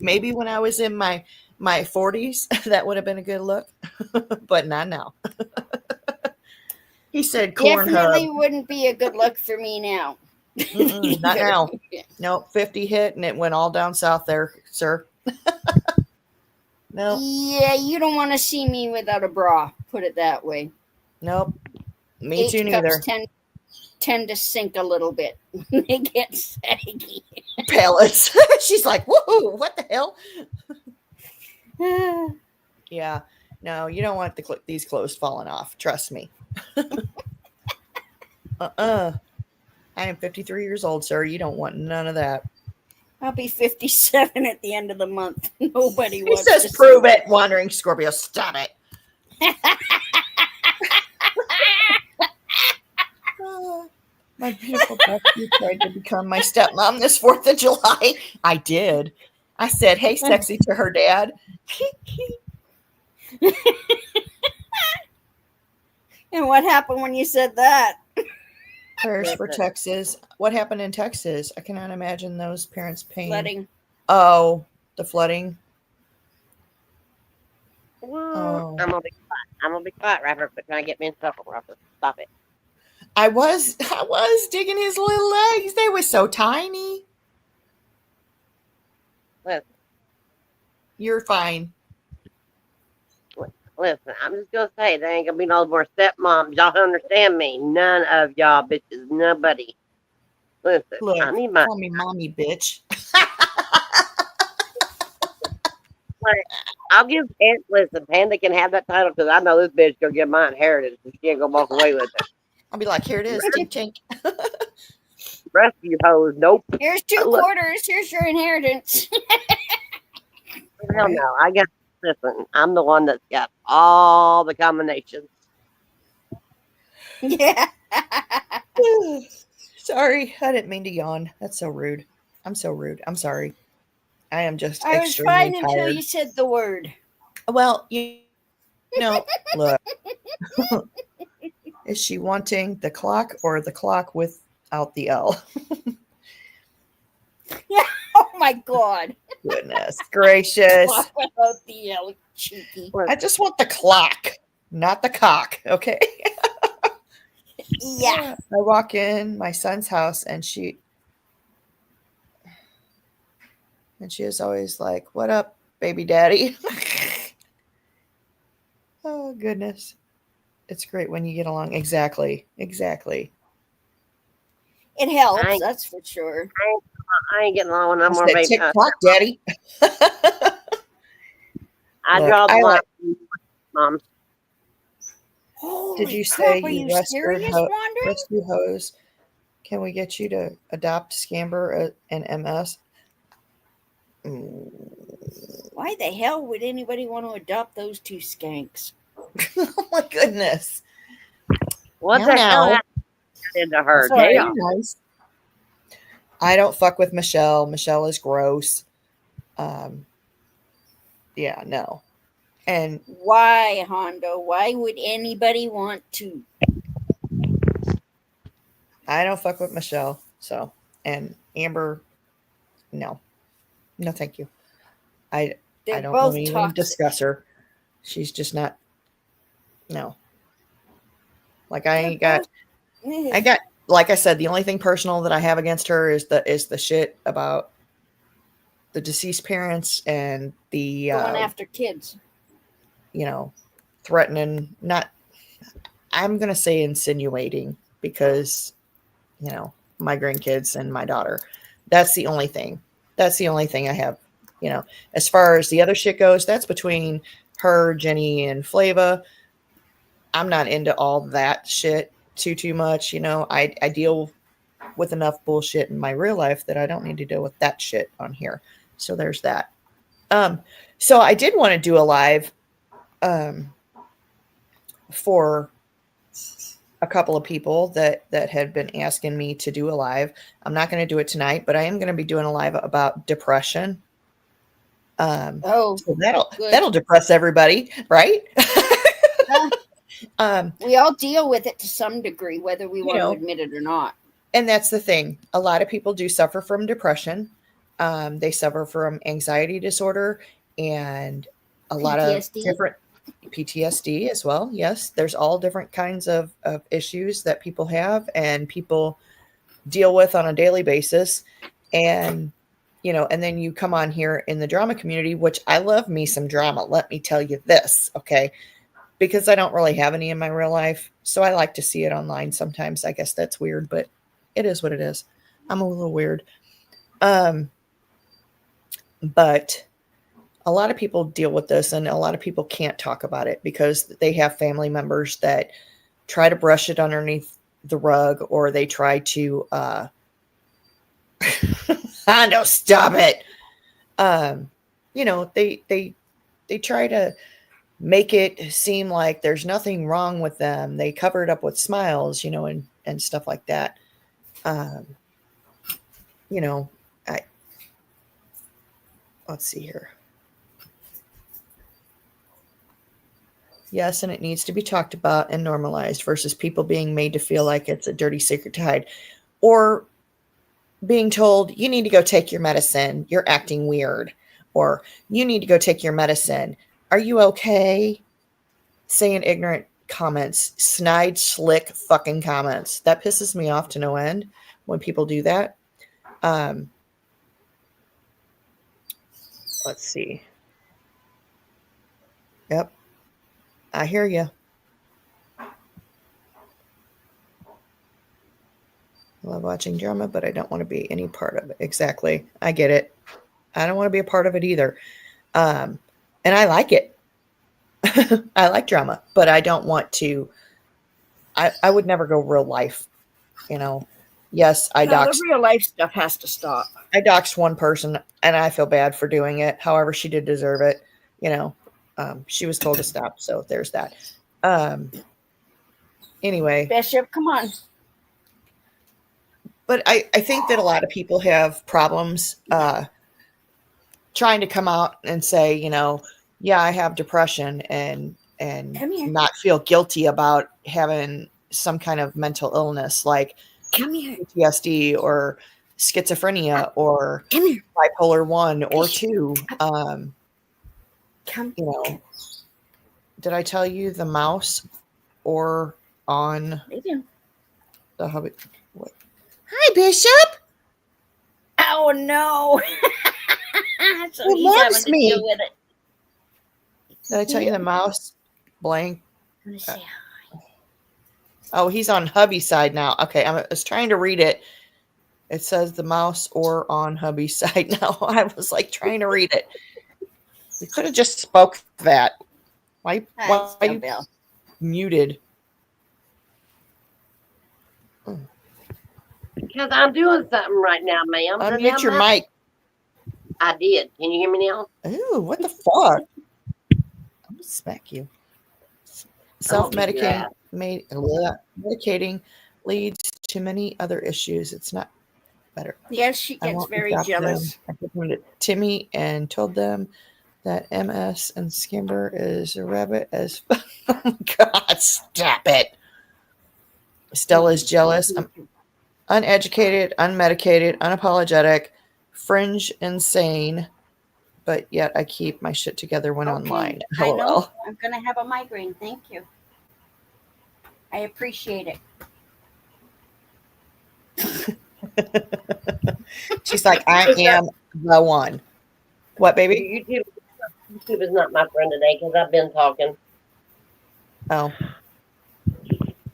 Maybe when I was in my 40s, that would have been a good look, but not now. He said corn Definitely hub. wouldn't be a good look for me now. Not now. Nope, 50 hit and it went all down south there, sir. Nope. Yeah, you don't want to see me without a bra. Put it that way. Nope. Me too, H neither. cups tend to sink a little bit. They get saggy. Pellets. She's like, woohoo, what the hell? Yeah. No, you don't want these clothes falling off. Trust me. I am 53 years old, sir. You don't want none of that. I'll be 57 at the end of the month. Nobody He wants says, to prove it, Wandering Scorpio. Stop it. My beautiful bestie tried to become my stepmom this 4th of July. I did. I said, hey, sexy to her dad. And what happened when you said that? Prayers for Texas. What happened in Texas? I cannot imagine those parents' pain. Flooding. Oh, the flooding. Oh. I'm gonna be quiet. I'm gonna be quiet, Rapper, but trying to get me in trouble, Rapper. Stop it. I was digging his little legs. They were so tiny. Listen. You're fine. Listen, I'm just gonna say there ain't gonna be no more stepmoms. Y'all understand me? None of y'all bitches. Nobody. Listen, Look, I need my. call me mommy, bitch. I'll give listen, Panda can have that title because I know this bitch gonna get my inheritance and she ain't gonna walk away with it. I'll be like, here it is, tink tink. Rest of you hoes, nope. Here's 2 quarters. Here's your inheritance. Hell no. I guess listen, I'm the one that's got all the combinations. Yeah. Sorry, I didn't mean to yawn. That's so rude. I'm so rude. I'm sorry. I am just I was extremely fine tired. until you said the word. Well, you know, look. Is she wanting the clock or the clock without the L? Yeah. Oh my God. Goodness gracious. Talk about the L, cheeky. I just want the clock, not the cock, okay? Yeah. I walk in my son's house and she is always like, what up, baby daddy? Oh, goodness. It's great when you get along. Exactly. It helps, that's for sure. I ain't getting along with no more said, baby. tick tock, daddy. I Look, draw the line, Mom. Holy did you crap, say are you you serious, Wandering? rescue hose? Can we get you to adopt Scamber and MS? Why the hell would anybody want to adopt those 2 skanks? Oh my goodness. What the hell happened to her? Sorry, Damn. nice. I don't fuck with Michelle. Michelle is gross. Um, yeah, no. And Why, Hondo? Why would anybody want to? I don't fuck with Michelle. So, and Amber, no, no, thank you. I They're I don't want both to even toxic. discuss her. She's just not. No, like I They're ain't got. both. Ugh, I got. Like I said, the only thing personal that I have against her is the shit about the deceased parents and the going after kids. you know, threatening. Not. I'm gonna say insinuating because my grandkids and my daughter. That's the only thing. That's the only thing I have. As far as the other shit goes, that's between her, Jenny, and Flava. I'm not into all that shit too much. I deal with enough bullshit in my real life that I don't need to deal with that shit on here. So there's that. Um, so I did want to do a live um for a couple of people that had been asking me to do a live. I'm not going to do it tonight, but I am going to be doing a live about depression. Oh, So that'll good. that'll depress everybody, right? Uh, um, we all deal with it to some degree, whether we you want to know, admit it or not. and that's the thing. A lot of people do suffer from depression. They suffer from anxiety disorder and a lot of PTSD. different PTSD as well. Yes, there's all different kinds of issues that people have and people deal with on a daily basis. And, and then you come on here in the drama community, which I love me some drama. Let me tell you this, okay? Because I don't really have any in my real life. So I like to see it online sometimes. I guess that's weird, but it is what it is. I'm a little weird. But a lot of people deal with this and a lot of people can't talk about it because they have family members that try to brush it underneath the rug or they try to I know, stop it. Um, they try to make it seem like there's nothing wrong with them. They cover it up with smiles, and stuff like that. Um, you know, I let's see here. Yes, and it needs to be talked about and normalized versus people being made to feel like it's a dirty secret to hide. Or being told, you need to go take your medicine. You're acting weird. Or you need to go take your medicine. Are you okay? Saying ignorant comments, snide, slick fucking comments. That pisses me off to no end when people do that. Um, let's see. Yep, I hear you. I love watching drama, but I don't want to be any part of it. Exactly. I get it. I don't want to be a part of it either. Um, and I like it. I like drama, but I don't want to. I would never go real life, you know. Yes, No, the real life stuff has to stop. I doxed one person and I feel bad for doing it. However, she did deserve it. She was told to stop. So there's that. Um, anyway, Bishop, come on. but I think that a lot of people have problems trying to come out and say, yeah, I have depression and Come here. not feel guilty about having some kind of mental illness like Come here. PTSD or schizophrenia or Come here. bipolar 1 or 2. Come. Did I tell you the mouse or on They do. the hubby? What? Hi, Bishop. Oh no. So Who he's loves having to me? deal with it. Did I tell you the mouse blank? I'm gonna say Oh, he's on hubby's side now. Okay, I was trying to read it. It says the mouse or on hubby's side now. I was like trying to read it. You could have just spoke that. Why hi, you Bell. muted? Because I'm doing something right now, ma'am. So Unmute your now mic. I did. Can you hear me now? Ooh, what the fuck? I'm gonna smack you. Self-medicating medicating leads to many other issues. It's not better. Yes, she I gets won't very adopt them. jealous. I confronted Timmy and told them that MS and Skimber is a rabbit as oh my God, stop it. Stella's jealous. I'm uneducated, unmedicated, unapologetic, fringe insane, but yet I keep my shit together when Okay, online. I know. LOL. I'm going to have a migraine. Thank you. I appreciate it. She's like, I am the one. What, baby? YouTube is not my friend today because I've been talking. Oh.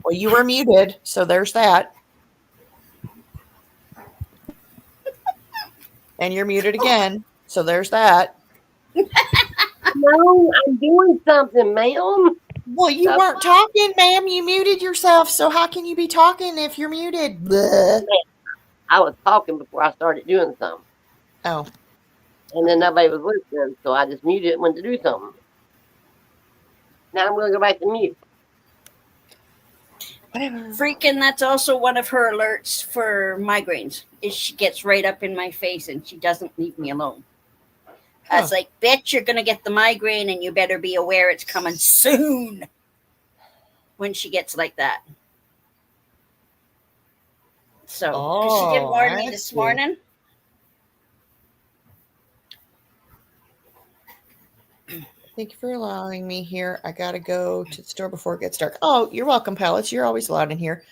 Well, you were muted, so there's that. And you're muted again, so there's that. No, I'm doing something, ma'am. Well, you weren't talking, ma'am. You muted yourself, so how can you be talking if you're muted? Bleh. I was talking before I started doing something. Oh. And then nobody was listening, so I just muted it and went to do something. Now I'm going to go back to mute. Whatever. Freaking, that's also one of her alerts for migraines. Is she gets right up in my face and she doesn't leave me alone. I was like, bitch, you're going to get the migraine and you better be aware it's coming soon. When she gets like that. So, because she did warn me this morning. Thank you for allowing me here. I got to go to the store before it gets dark. Oh, you're welcome, Pallets. You're always allowed in here.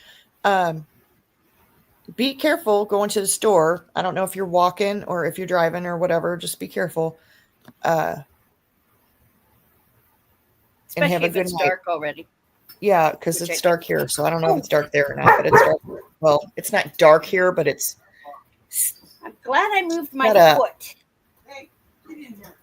Be careful going to the store. I don't know if you're walking or if you're driving or whatever. Just be careful. Especially and have a if good it's night. dark already. Yeah, because it's dark here. So I don't know if it's dark there or not, but it's dark. Well, it's not dark here, but it's. I'm glad I moved my foot. Hey, get in here.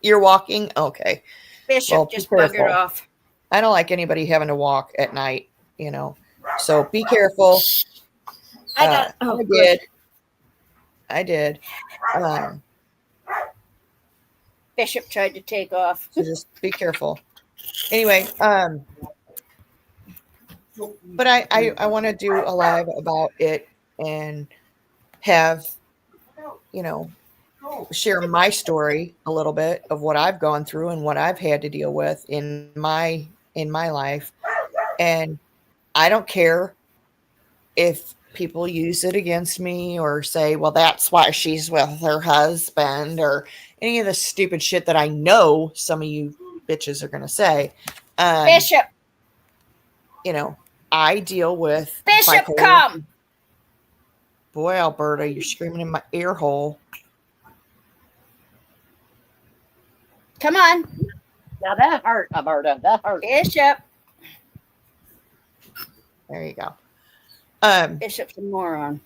You're walking? Okay. Bishop just buggered off. I don't like anybody having to walk at night, you know. So be careful. I did. Bishop tried to take off. So just be careful. Anyway, but I want to do a live about it and have, you know, share my story a little bit of what I've gone through and what I've had to deal with in my life. And I don't care if people use it against me or say, well, that's why she's with her husband or any of the stupid shit that I know some of you bitches are going to say. Bishop. You know, I deal with Bishop, come. Boy, Alberta, you're screaming in my ear hole. Come on. Now that hurt, Alberta. That hurt. Bishop. There you go. Bishop's a moron.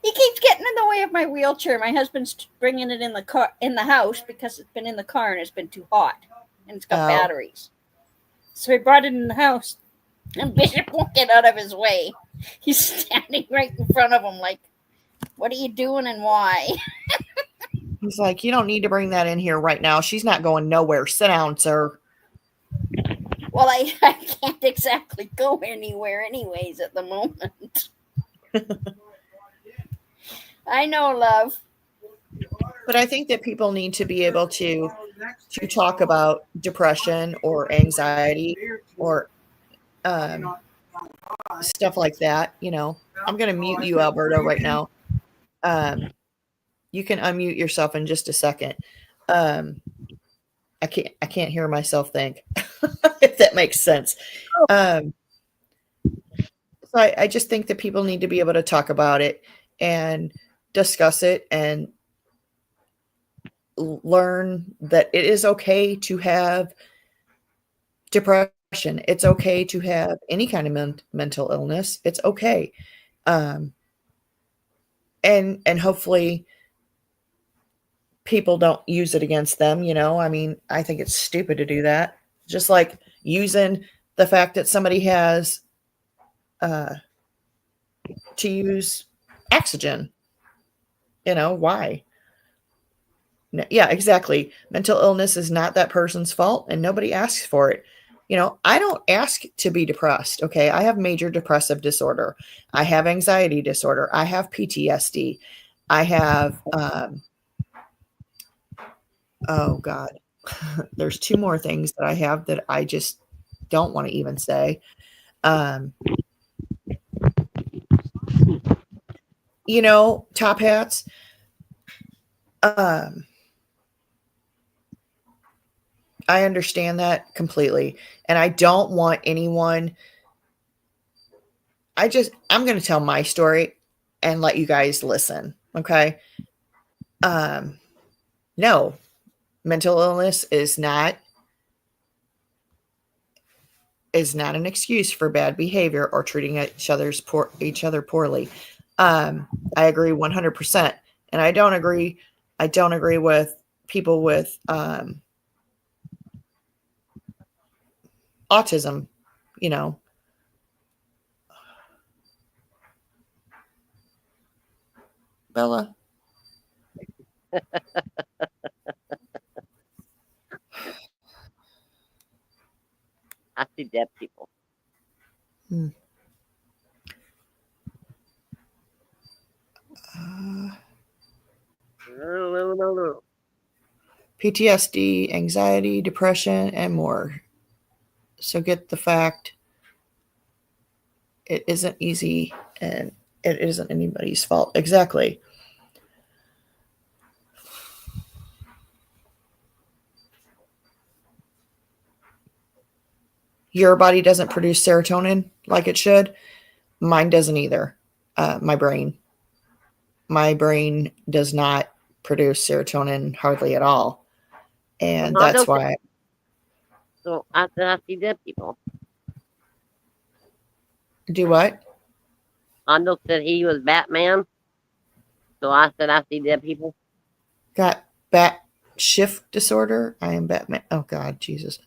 He keeps getting in the way of my wheelchair. My husband's bringing it in the house because it's been in the car and it's been too hot and it's got batteries. So he brought it in the house and Bishop won't get out of his way. He's standing right in front of him like, what are you doing and why? He's like, you don't need to bring that in here right now. She's not going nowhere. Sit down, sir. Well, I can't exactly go anywhere anyways at the moment. I know, love. But I think that people need to be able to talk about depression or anxiety or stuff like that. You know, I'm going to mute you, Alberto, right now. You can unmute yourself in just a second. I can't hear myself think, if that makes sense. So I just think that people need to be able to talk about it and discuss it and learn that it is okay to have depression. It's okay to have any kind of mental illness. It's okay. And hopefully people don't use it against them. You know, I mean, I think it's stupid to do that. Just like using the fact that somebody has to use oxygen. You know, why? Yeah, exactly. Mental illness is not that person's fault and nobody asks for it. I don't ask to be depressed. Okay. I have major depressive disorder. I have anxiety disorder. I have PTSD. I have, oh God, there's two more things that I have that I just don't want to even say. Um, top hats. Um, I understand that completely. And I don't want anyone, I'm going to tell my story and let you guys listen. Okay. No, mental illness is not an excuse for bad behavior or treating each other poorly. I agree 100%. And I don't agree with people with, autism, you know. Bella. I see dead people. Hmm. PTSD, anxiety, depression, and more. So get the fact it isn't easy and it isn't anybody's fault. Exactly. Your body doesn't produce serotonin like it should. Mine doesn't either. My brain does not produce serotonin hardly at all. And that's why. So I said I see dead people. Do what? Hondo said he was Batman. So I said I see dead people. Got bat shift disorder. I am Batman. Oh God, Jesus.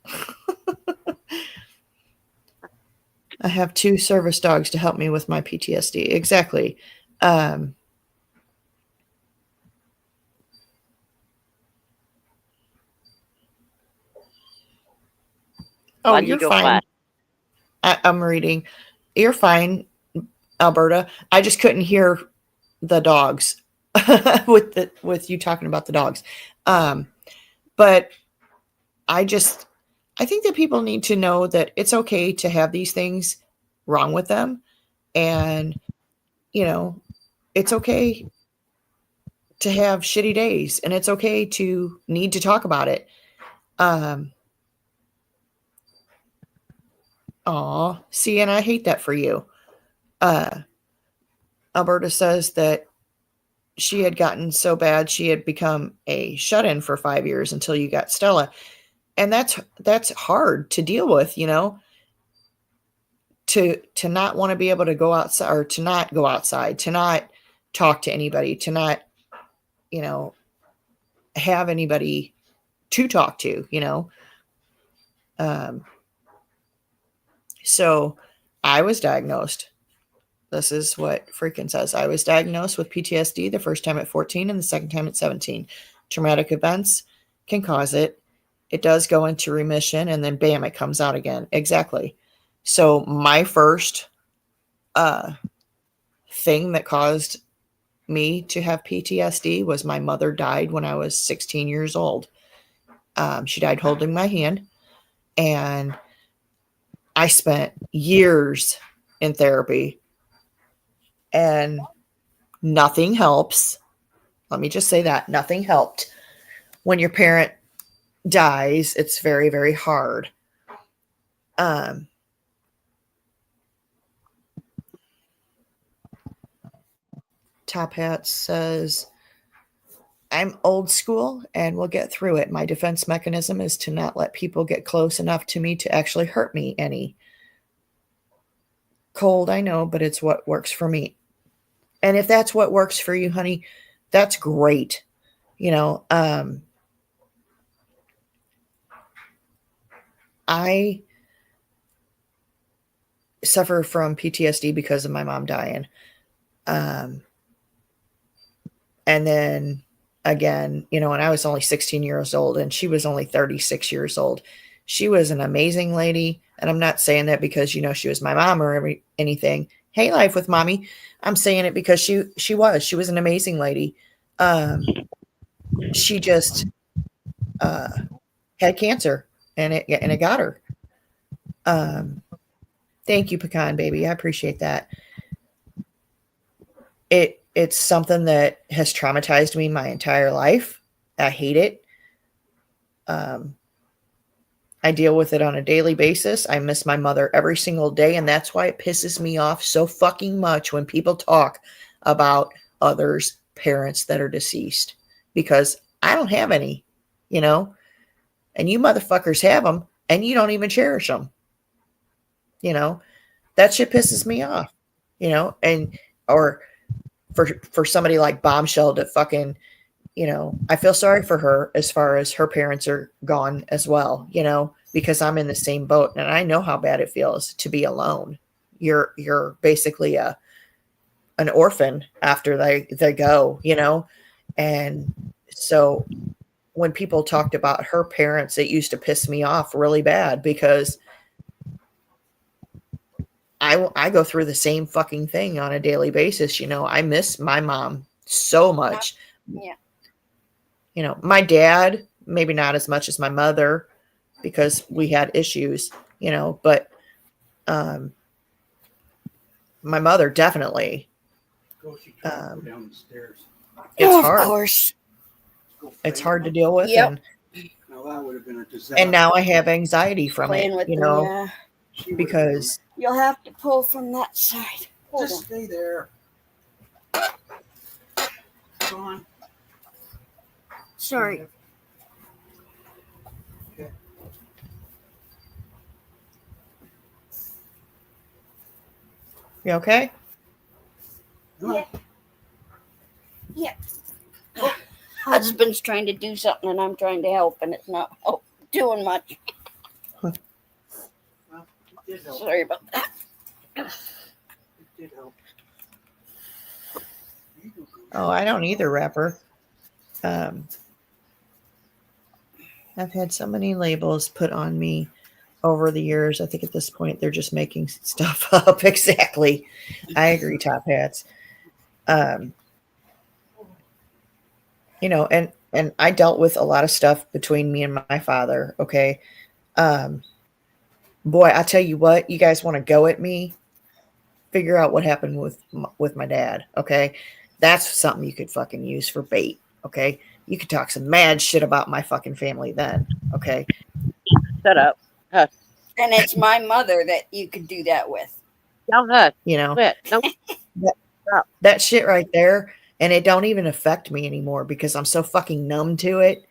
I have 2 service dogs to help me with my PTSD. Exactly. Oh, Why'd you you're go fine. quiet? I'm reading. You're fine, Alberta. I just couldn't hear the dogs with you talking about the dogs. But I think that people need to know that it's okay to have these things wrong with them. And, it's okay to have shitty days and it's okay to need to talk about it. See, and I hate that for you. Alberta says that she had gotten so bad she had become a shut-in for 5 years until you got Stella. And that's hard to deal with, to not want to be able to go outside or to not go outside, to not talk to anybody, to not, have anybody to talk to, So I was diagnosed. This is what freaking says. I was diagnosed with PTSD the first time at 14 and the second time at 17. Traumatic events can cause it. It does go into remission and then bam, it comes out again. Exactly. So my first thing that caused me to have PTSD was my mother died when I was 16 years old. She died holding my hand, and I spent years in therapy and nothing helps. Let me just say that nothing helped. When your parent dies, it's very, very hard. Top Hat says, I'm old school and will get through it. My defense mechanism is to not let people get close enough to me to actually hurt me any. Cold, I know, but it's what works for me. And if that's what works for you, honey, that's great. I suffer from PTSD because of my mom dying. And then again, when I was only 16 years old and she was only 36 years old, She was an amazing lady. And I'm not saying that because, she was my mom or anything. Hey, life with mommy. I'm saying it because she was an amazing lady. She just had cancer and it got her. Thank you, Pecan Baby. I appreciate that. It's something that has traumatized me my entire life. I hate it. I deal with it on a daily basis. I miss my mother every single day, and that's why it pisses me off so fucking much when people talk about others' parents that are deceased, because I don't have any, and you motherfuckers have them, and you don't even cherish them. That shit pisses me off, and or for somebody like Bombshell to fucking, I feel sorry for her as far as her parents are gone as well, because I'm in the same boat and I know how bad it feels to be alone. You're basically an orphan after they go, and so when people talked about her parents, it used to piss me off really bad because I go through the same fucking thing on a daily basis. I miss my mom so much. Yeah. My dad, maybe not as much as my mother because we had issues, but my mother definitely. Down the stairs. It's Of hard. course. It's hard to deal with. Yep. Now that would have been a disaster. And now I have anxiety from Playing it, with them, yeah. because You'll have to pull from that side. Hold Just on. stay there. Come on. Sorry. Okay. you okay? Come on. Yeah. Husband's trying to do something and I'm trying to help and it's not doing much. Well, it did help. Sorry about that. It did help. Oh, I don't either, rapper. I've had so many labels put on me over the years. I think at this point they're just making stuff up. Exactly. I agree, Top Hats. And I dealt with a lot of stuff between me and my father. Okay. Boy, I tell you what, you guys want to go at me, figure out what happened with my dad. Okay. That's something you could fucking use for bait. Okay. You could talk some mad shit about my fucking family then. Okay. Shut up. Hush. And it's my mother that you could do that with. Y'all hush. You know, Quit. No. that shit right there. And it don't even affect me anymore because I'm so fucking numb to it.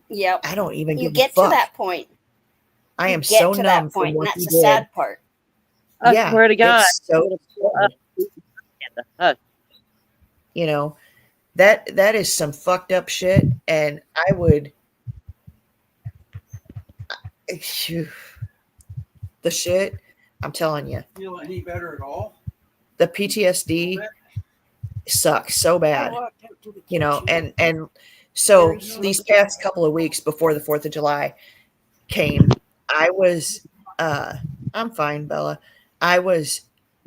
Yep. I don't even You give get a fuck. to that point. I You am get so to numb that from point, and what that's he the did. sad part. I Yeah, swear to God. it's so Hush. that is some fucked up shit, and I would the shit. I'm telling you, Feel any better at all? the PTSD sucks so bad. And so these past couple of weeks before the 4th of July came, I was I'm fine, Bella. I was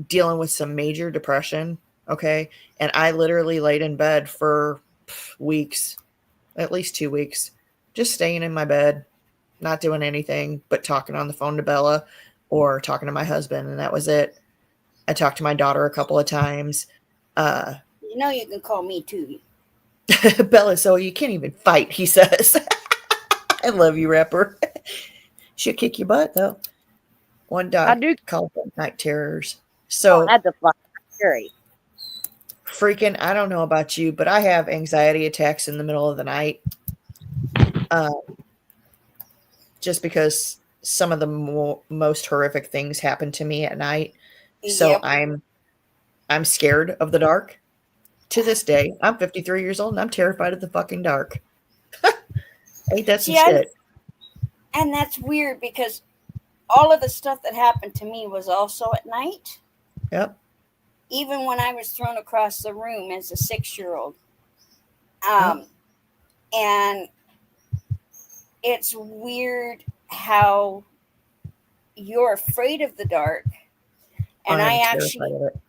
dealing with some major depression, okay? And I literally laid in bed for weeks, at least 2 weeks, just staying in my bed, not doing anything but talking on the phone to Bella or talking to my husband, and that was it. I talked to my daughter a couple of times. You can call me too. Bella, so you can't even fight, he says. I love you, rapper. She'll kick your butt, though. One dog I do. called them night terrors. So, That's a fucking scary. freaking, I don't know about you, but I have anxiety attacks in the middle of the night. Just because some of the most horrific things happen to me at night. So Yep. I'm scared of the dark. To this day, I'm 53 years old and I'm terrified of the fucking dark. Ain't that some shit? And that's weird because all of the stuff that happened to me was also at night. Yep. Even when I was thrown across the room as a 6-year-old. Yep. And it's weird how you're afraid of the dark, and I I am actually terrified of it.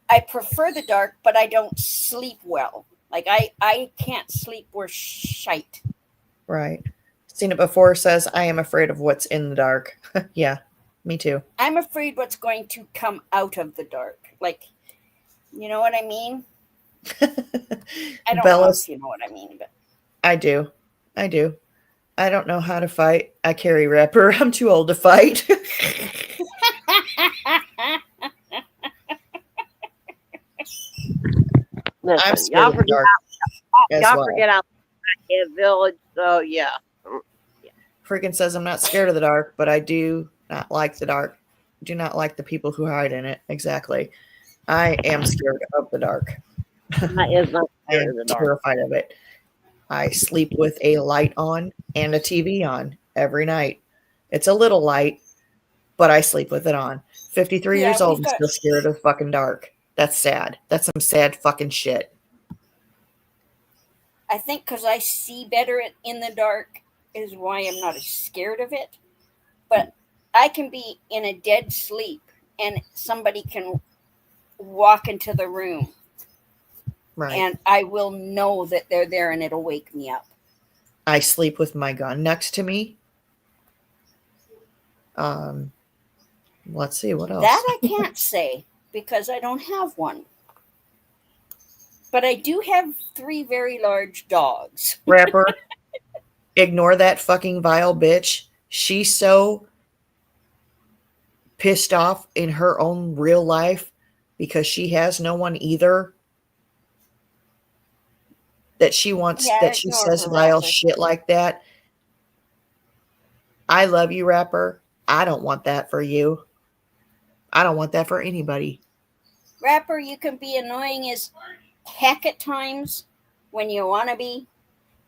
I prefer the dark, but I don't sleep well. Like I can't sleep worth shite. Right. Seen it before says, I am afraid of what's in the dark. Yeah, me too. I'm afraid what's going to come out of the dark. Like, you know what I mean? I don't know Bella's, if you know what I mean, but I do. I do. I don't know how to fight. I carry Rapper. I'm too old to fight. I'm Listen, scared y'all of the forget dark as y'all well. forget out in village. So yeah, Freaking says I'm not scared of the dark, but I do not like the dark. Do not like the people who hide in it. Exactly. I am scared of the dark. that is not I scared am of the dark. terrified of it. I sleep with a light on and a TV on every night. It's a little light, but I sleep with it on. 53 yeah, years old we've and got. still scared of fucking dark. That's sad. That's some sad fucking shit. I think because I see better in the dark is why I'm not as scared of it. But I can be in a dead sleep and somebody can walk into the room Right. and I will know that they're there and it'll wake me up. I sleep with my gun next to me. Let's see what else. That I can't say because I don't have one. But I do have 3 very large dogs. Rapper, ignore that fucking vile bitch. She's so pissed off in her own real life because she has no one either that she wants, Yeah, that she ignore says her, vile Rapper. shit like that. I love you, Rapper. I don't want that for you. I don't want that for anybody. Rapper, you can be annoying as heck at times when you want to be,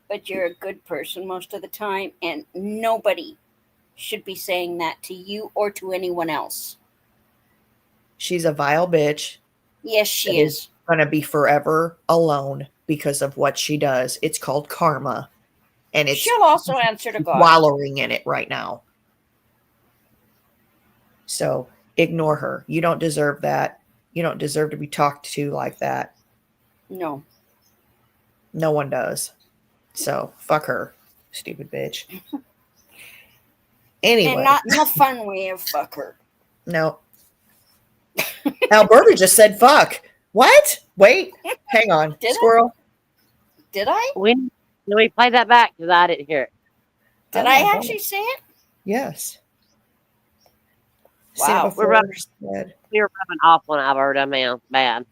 but you're a good person most of the time, and nobody should be saying that to you or to anyone else. She's a vile bitch Yes, that she is is. going to be forever alone because of what she does. It's called karma, and it's She'll also answer to God. wallowing in it right now. So ignore her. You don't deserve that. You don't deserve to be talked to like that. No. No one does. So fuck her, stupid bitch. Anyway, And not in a fun way of fuck her. no. Alberta just said fuck. What? Wait, hang on. Did I? Squirrel. Did I? Can we play that back? Because I didn't hear it. Did Oh I my actually God. say it? Yes. Wow. Seen it We're before. rubbing, Said. we were rubbing off on Alberta, man. Bad.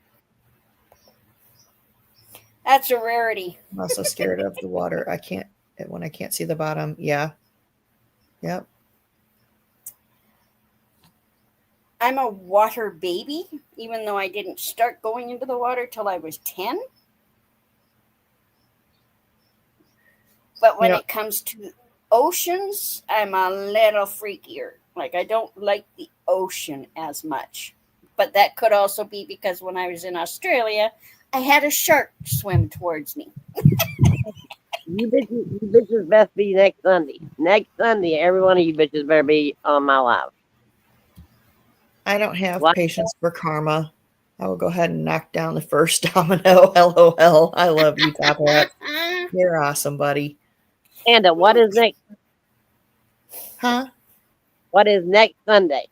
That's a rarity. I'm also scared of the water. I can't when I can't see the bottom. Yeah. Yep. I'm a water baby, even though I didn't start going into the water till I was 10. But when it comes to oceans, I'm a little freakier. Like, I don't like the ocean as much. But that could also be because when I was in Australia, I had a shark swim towards me. You bitches best be next Sunday. Next Sunday, every one of you bitches better be on my live. I don't have What? patience for karma. I will go ahead and knock down the first domino. LOL. I love you, Top Hat. You're awesome, buddy. Panda, what is next? Huh? What is next Sunday?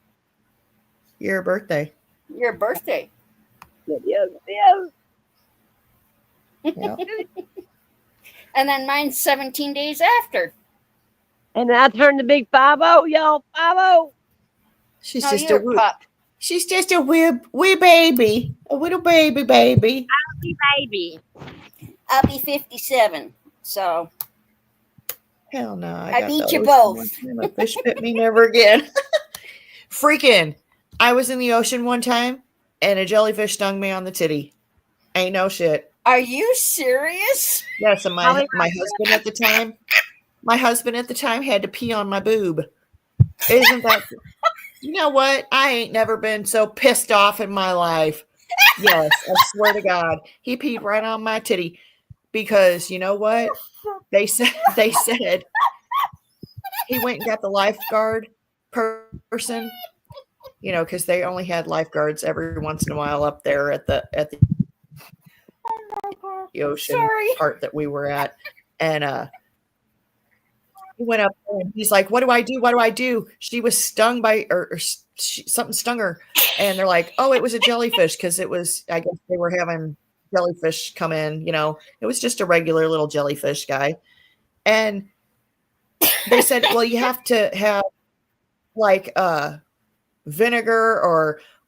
Your birthday. Your birthday. Yes. Yeah. And then mine's 17 days after. And I turned the big 5-0, y'all. 5-0. She's No, just you're a a wee, pup. she's just a wee baby. A little baby. Baby. I'll be 57. So Hell no. I beat the you ocean both. one time. A fish bit me never again. Freaking. I was in the ocean one time and a jellyfish stung me on the titty. Ain't no shit. Are you serious? Yes, and my husband at the time had to pee on my boob. Isn't that you know what? I ain't never been so pissed off in my life. Yes, I swear to God. He peed right on my titty because you know what? They said he went and got the lifeguard person, because they only had lifeguards every once in a while up there at the ocean Sorry. part that we were at. And he went up there and he's like, "What do I do? What do I do?" She was stung by, or something stung her. And they're like, "Oh, it was a jellyfish," because it was, I guess they were having jellyfish come in. It was just a regular little jellyfish guy. And they said, "Well, you have to have like vinegar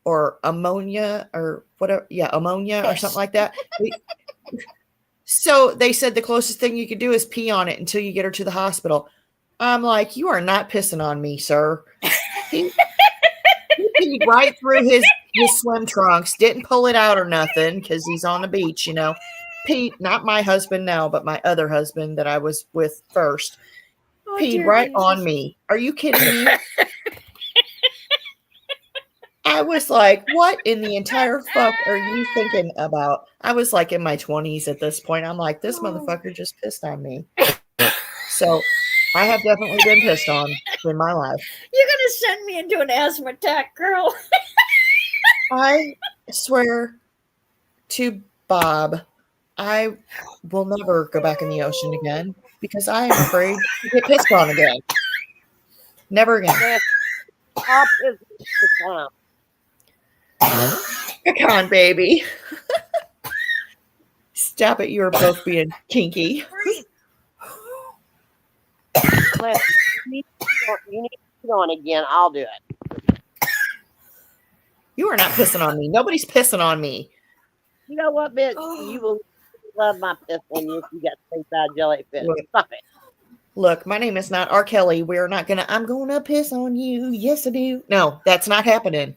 or ammonia or whatever, ammonia or something like that." So they said the closest thing you could do is pee on it until you get her to the hospital. I'm like, "You are not pissing on me, sir." He peed right through his swim trunks, didn't pull it out or nothing because he's on the beach, Pete, not my husband now, but my other husband that I was with first, peed right on me. Are you kidding me? I was like, what in the entire fuck are you thinking about? I was like in my 20s at this point. I'm like, this motherfucker just pissed on me. So I have definitely been pissed on in my life. You're going to send me into an asthma attack, girl. I swear to Bob, I will never go back in the ocean again because I am afraid to get pissed on again. Never again. Man, stop is the clown. Come on, baby. Stop it. You are both being kinky. Cliff, you need to put on again. I'll do it. You are not pissing on me. Nobody's pissing on me. You know what, bitch? You will love my piss on you if you got inside jellyfish. Stop it. Look, my name is not R. Kelly. I'm going to piss on you. Yes, I do. No, that's not happening.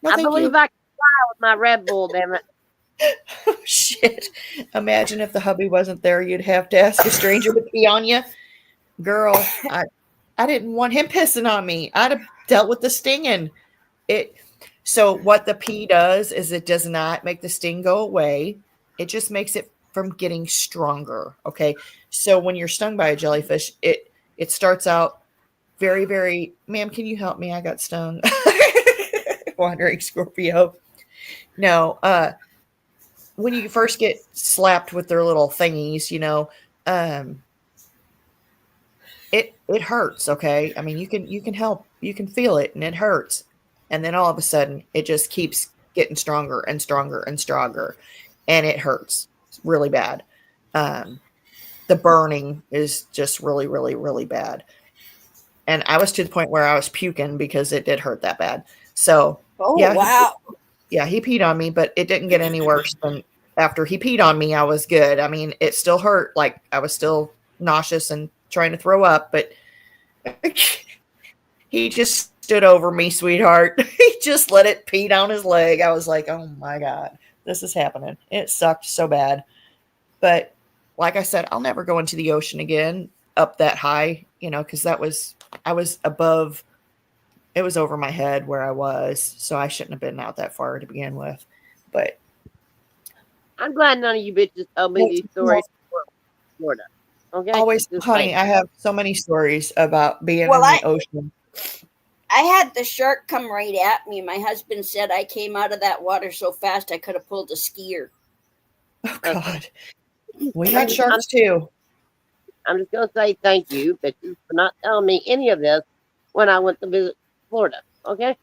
No, I believe I can fly with my Red Bull, damn it. Shit. Imagine if the hubby wasn't there, you'd have to ask a stranger to pee on you. Girl, I didn't want him pissing on me. I'd have dealt with the stinging. So what the pee does is it does not make the sting go away. It just makes it from getting stronger. Okay. So when you're stung by a jellyfish, it starts out very, very, ma'am, can you help me? I got stung. Wandering Scorpio. No, when you first get slapped with their little thingies, it hurts. Okay. I mean, you can help, you can feel it and it hurts. And then all of a sudden it just keeps getting stronger and stronger and stronger. And it hurts really bad. The burning is just really, really, really bad. And I was to the point where I was puking because it did hurt that bad. So, Wow. He peed on me, but it didn't get any worse than after he peed on me. I was good. I mean, it still hurt. Like I was still nauseous and trying to throw up, but he just stood over me, sweetheart. He just let it pee down his leg. I was like, oh my God, this is happening. It sucked so bad. But like I said, I'll never go into the ocean again up that high, because I was above. It was over my head where I was, so I shouldn't have been out that far to begin with. But I'm glad none of you bitches told me these stories from Florida. Okay, always, honey, I have so many stories about being in the ocean. I had the shark come right at me. My husband said I came out of that water so fast I could have pulled a skier. Oh God, we had sharks too. I'm just gonna say thank you, bitches, for not telling me any of this when I went to visit Florida. Okay.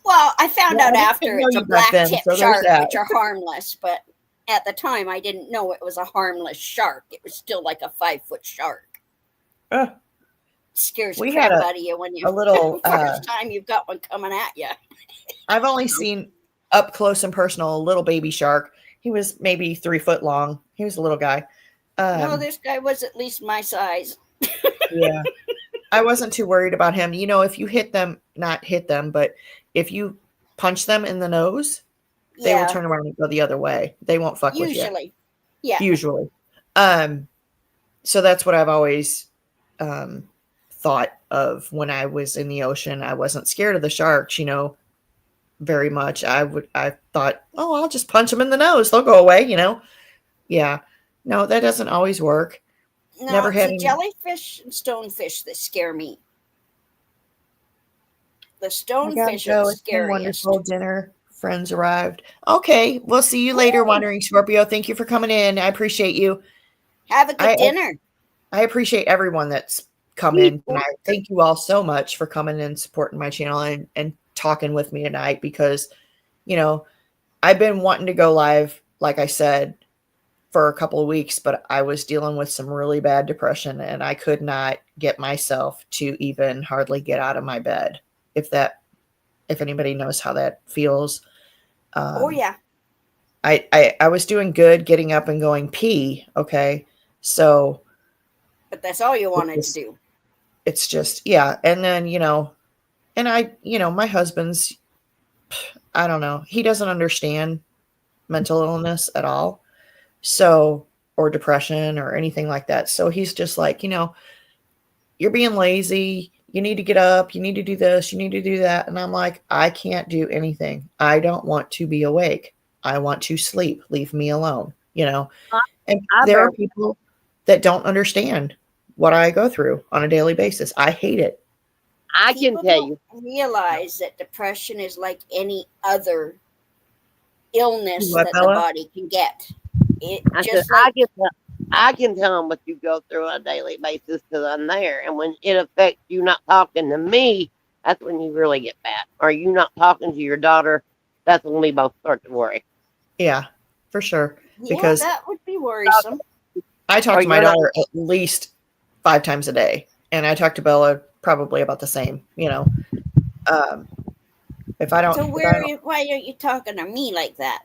Well, I found out after it's a black-tip shark, that. which are harmless, but at the time I didn't know it was a harmless shark. It was still like a 5-foot shark. Scares the crap out of you when you first time you've got one coming at you. I've only seen up close and personal a little baby shark. He was maybe 3 foot long. He was a little guy. No, this guy was at least my size. Yeah. I wasn't too worried about him. If you not hit them, but if you punch them in the nose, they will turn around and go the other way. They won't fuck with you. Usually. Yeah. Usually. So that's what I've always thought of when I was in the ocean. I wasn't scared of the sharks, very much. I thought, oh, I'll just punch them in the nose. They'll go away, Yeah. No, that doesn't always work. No, Never it's had the any. jellyfish and stonefish that scare me. The I gotta stonefish are the go. It's been scariest. wonderful. Dinner. Friends arrived. Okay, we'll see you later, Woo! Wandering Scorpio. Thank you for coming in. I appreciate you. Have a good I dinner. I appreciate everyone that's come in tonight. Thank you all so much for coming and supporting my channel and talking with me tonight because, you know, I've been wanting to go live, like I said, for a couple of weeks, but I was dealing with some really bad depression and I could not get myself to even hardly get out of my bed. If anybody knows how that feels. Oh yeah. I was doing good getting up and going pee. Okay. So But that's all you wanted to it's, do. it's just, yeah. And then, and my husband's, I don't know, he doesn't understand mental illness at all. So, or depression or anything like that. So he's just like, you're being lazy. You need to get up. You need to do this. You need to do that. And I'm like, I can't do anything. I don't want to be awake. I want to sleep. Leave me alone, And I there are barely, people that don't understand what I go through on a daily basis. I hate it. I can People tell don't you. realize that depression is like any other illness What, that the Bella? body can get. It I said, just like I can tell them what you go through on a daily basis because I'm there. And when it affects you not talking to me, that's when you really get bad. Or you not talking to your daughter, that's when we both start to worry. Yeah, for sure. yeah, Because that would be worrisome. I talk Or to my you're not. daughter at least 5 times a day. And I talk to Bella probably about the same, Um, if I don't, So why are you talking to me like that?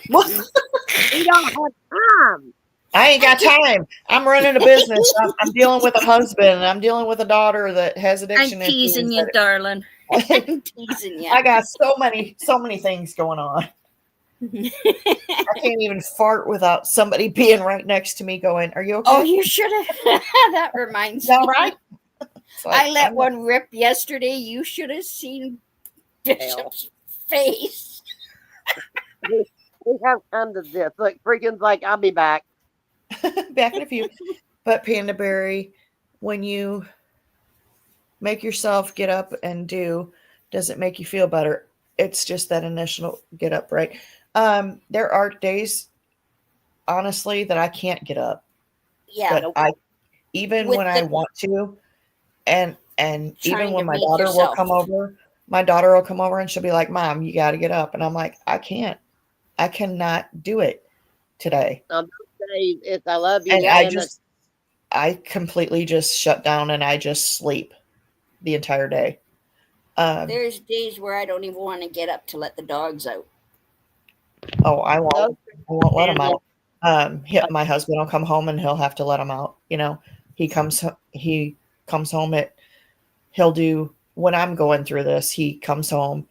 We don't have time. I ain't got time. I'm running a business. I'm dealing with a husband and I'm dealing with a daughter that has I'm addiction teasing issues. you, darling. I'm teasing you. I got so many things going on. I can't even fart without somebody being right next to me going, "Are you okay?" Oh, you should have. That reminds All me. right. I let one rip yesterday. You should have seen Bishop's face. We, we have come to this. Look, freaking's like, I'll be back. back in a few. But Panda Berry, when you make yourself get up and do, does it make you feel better? It's just that initial get up, right? There are days, honestly, that I can't get up. Yeah, But I even with when I the want to, and even trying to when my make daughter will yourself. come over, my daughter will come over and she'll be like, "Mom, you got to get up," and I'm like, I can't. I cannot do it today. I'm say it's I love you, And and I completely just shut down and I just sleep the entire day. There's days where I don't even want to get up to let the dogs out. Oh, I those won't let him and out. My husband will come home and he'll have to let him out. He comes home he'll do when I'm going through this. He comes home.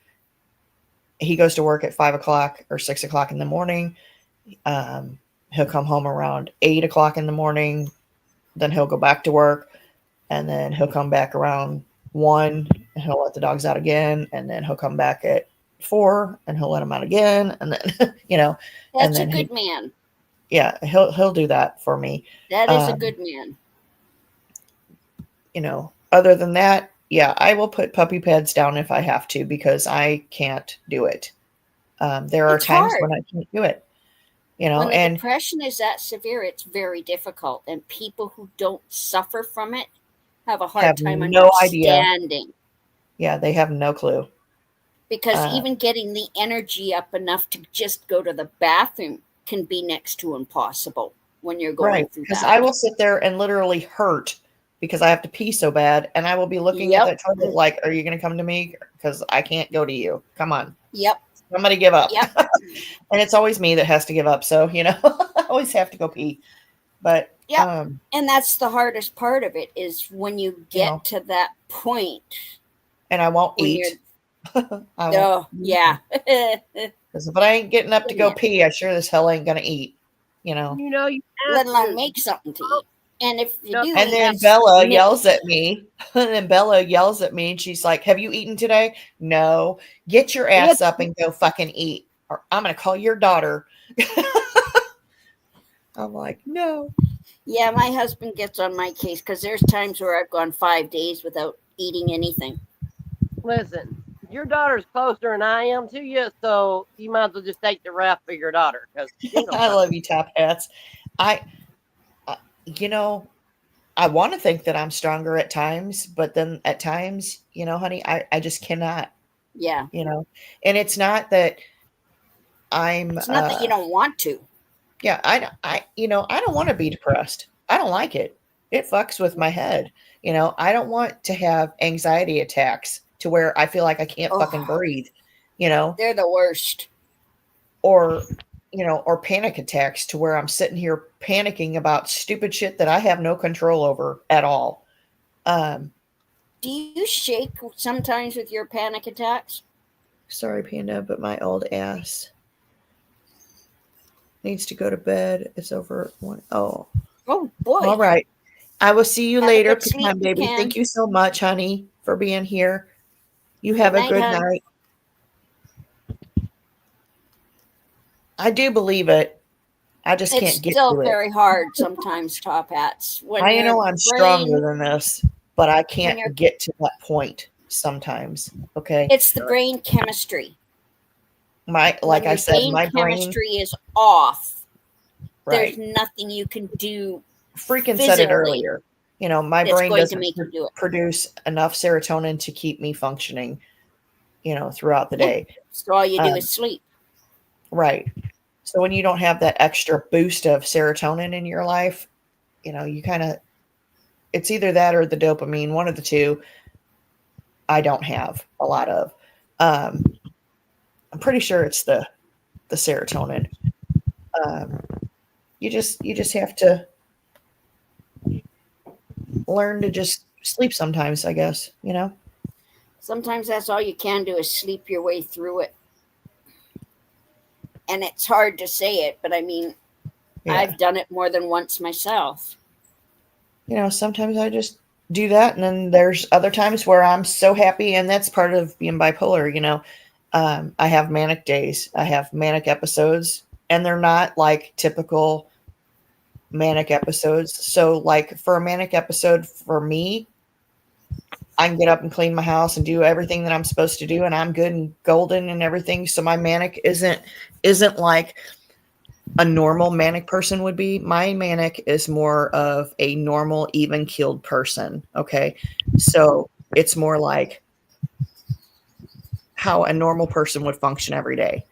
He goes to work at 5 o'clock or 6 o'clock in the morning. He'll come home around 8 o'clock in the morning. Then he'll go back to work, and then he'll come back around 1. And he'll let the dogs out again, and then he'll come back at 4, and he'll let them out again, and then and That's a then good man. he'll do that for me. That is a good man. Other than that, yeah, I will put puppy pads down if I have to because I can't do it. There are It's times hard. when I can't do it, When the and depression is that severe, it's very difficult. And people who don't suffer from it have a hard have time no idea. understanding. Yeah, they have no clue. Because even getting the energy up enough to just go to the bathroom can be next to impossible when you're going Right, through because I that. will sit there and literally hurt because I have to pee so bad, and I will be looking at Yep. that toilet like, "Are you going to come to me? Because I can't go to you. Come on, Yep. somebody give up." Yep. And it's always me that has to give up. So I always have to go pee. But Yep. And that's the hardest part of it is when you get to that point and I won't when eat. you're yeah. Because if I ain't getting up to go Yeah. pee, I sure as hell ain't going to eat. you Let have alone to. make something to eat. And if you No. do And eat, then it's Bella yells minish. at me. And then Bella yells at me and she's like, "Have you eaten today?" "No." "Get your ass up and go fucking eat, or I'm going to call your daughter." I'm like, "No." Yeah, my husband gets on my case because there's times where I've gone 5 days without eating anything. Listen, your daughter's closer than I am to you, so you might as well just take the ref for your daughter because she ain't gonna I come. love you, top hats. I, you know, I want to think that I'm stronger at times, but then at times, honey, I just cannot, Yeah. and it's not that I'm, It's not that you don't want to. yeah, I don't want to be depressed. I don't like it. It fucks with my head. I don't want to have anxiety attacks to where I feel like I can't fucking Oh, breathe, you know, they're the worst. or, or panic attacks to where I'm sitting here panicking about stupid shit that I have no control over at all. Um, Do you shake sometimes with your panic attacks? Sorry, Panda, but my old ass needs to go to bed. It's over one. Oh, Oh boy. all right. I will see you Have a later, good sleep, Pecan Baby. Pecan. Thank you so much, honey, for being here. You Good have a night, good hon. night. I do believe it. I just It's can't get still to it. very hard sometimes, top hats. When I your know I'm stronger brain, than this, but I when your can't get to that point sometimes. Okay. it's the brain chemistry. Like When I your said, brain my brain, chemistry is off, there's right. nothing you can do Freaking said it physically earlier. My that's brain going to doesn't make you do it. produce enough serotonin to keep me functioning, throughout the Yeah. day. So all you do Um, is sleep. right. So when you don't have that extra boost of serotonin in your life, you kind of, it's either that or the dopamine, one of the two. I don't have a lot of. Um, I'm pretty sure it's the serotonin. Um, you just have to learn to just sleep sometimes, I guess. Sometimes that's all you can do is sleep your way through it. And it's hard to say it, but I mean, Yeah. I've done it more than once myself. Sometimes I just do that, and then there's other times where I'm so happy, and that's part of being bipolar. I have manic days, I have manic episodes, and they're not like typical manic episodes. So like for a manic episode for me, I can get up and clean my house and do everything that I'm supposed to do, and I'm good and golden and everything. So my manic isn't like a normal manic person would be. My manic is more of a normal, even keeled person. Okay. So it's more like how a normal person would function every day,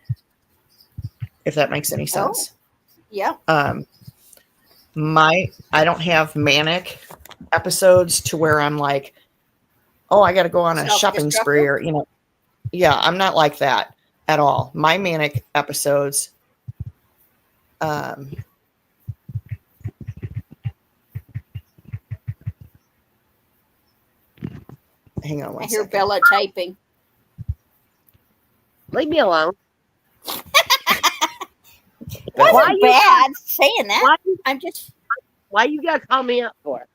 if that makes any Oh, sense. yeah. I don't have manic episodes to where I'm like, oh, I got to go on a shopping spree, Self-destructive. or, yeah, I'm not like that at all. My manic episodes, um, hang on I one hear second. Bella typing. Leave me alone. Bella, Why Wasn't you bad saying that. Why, I'm just, why you gotta call me up for?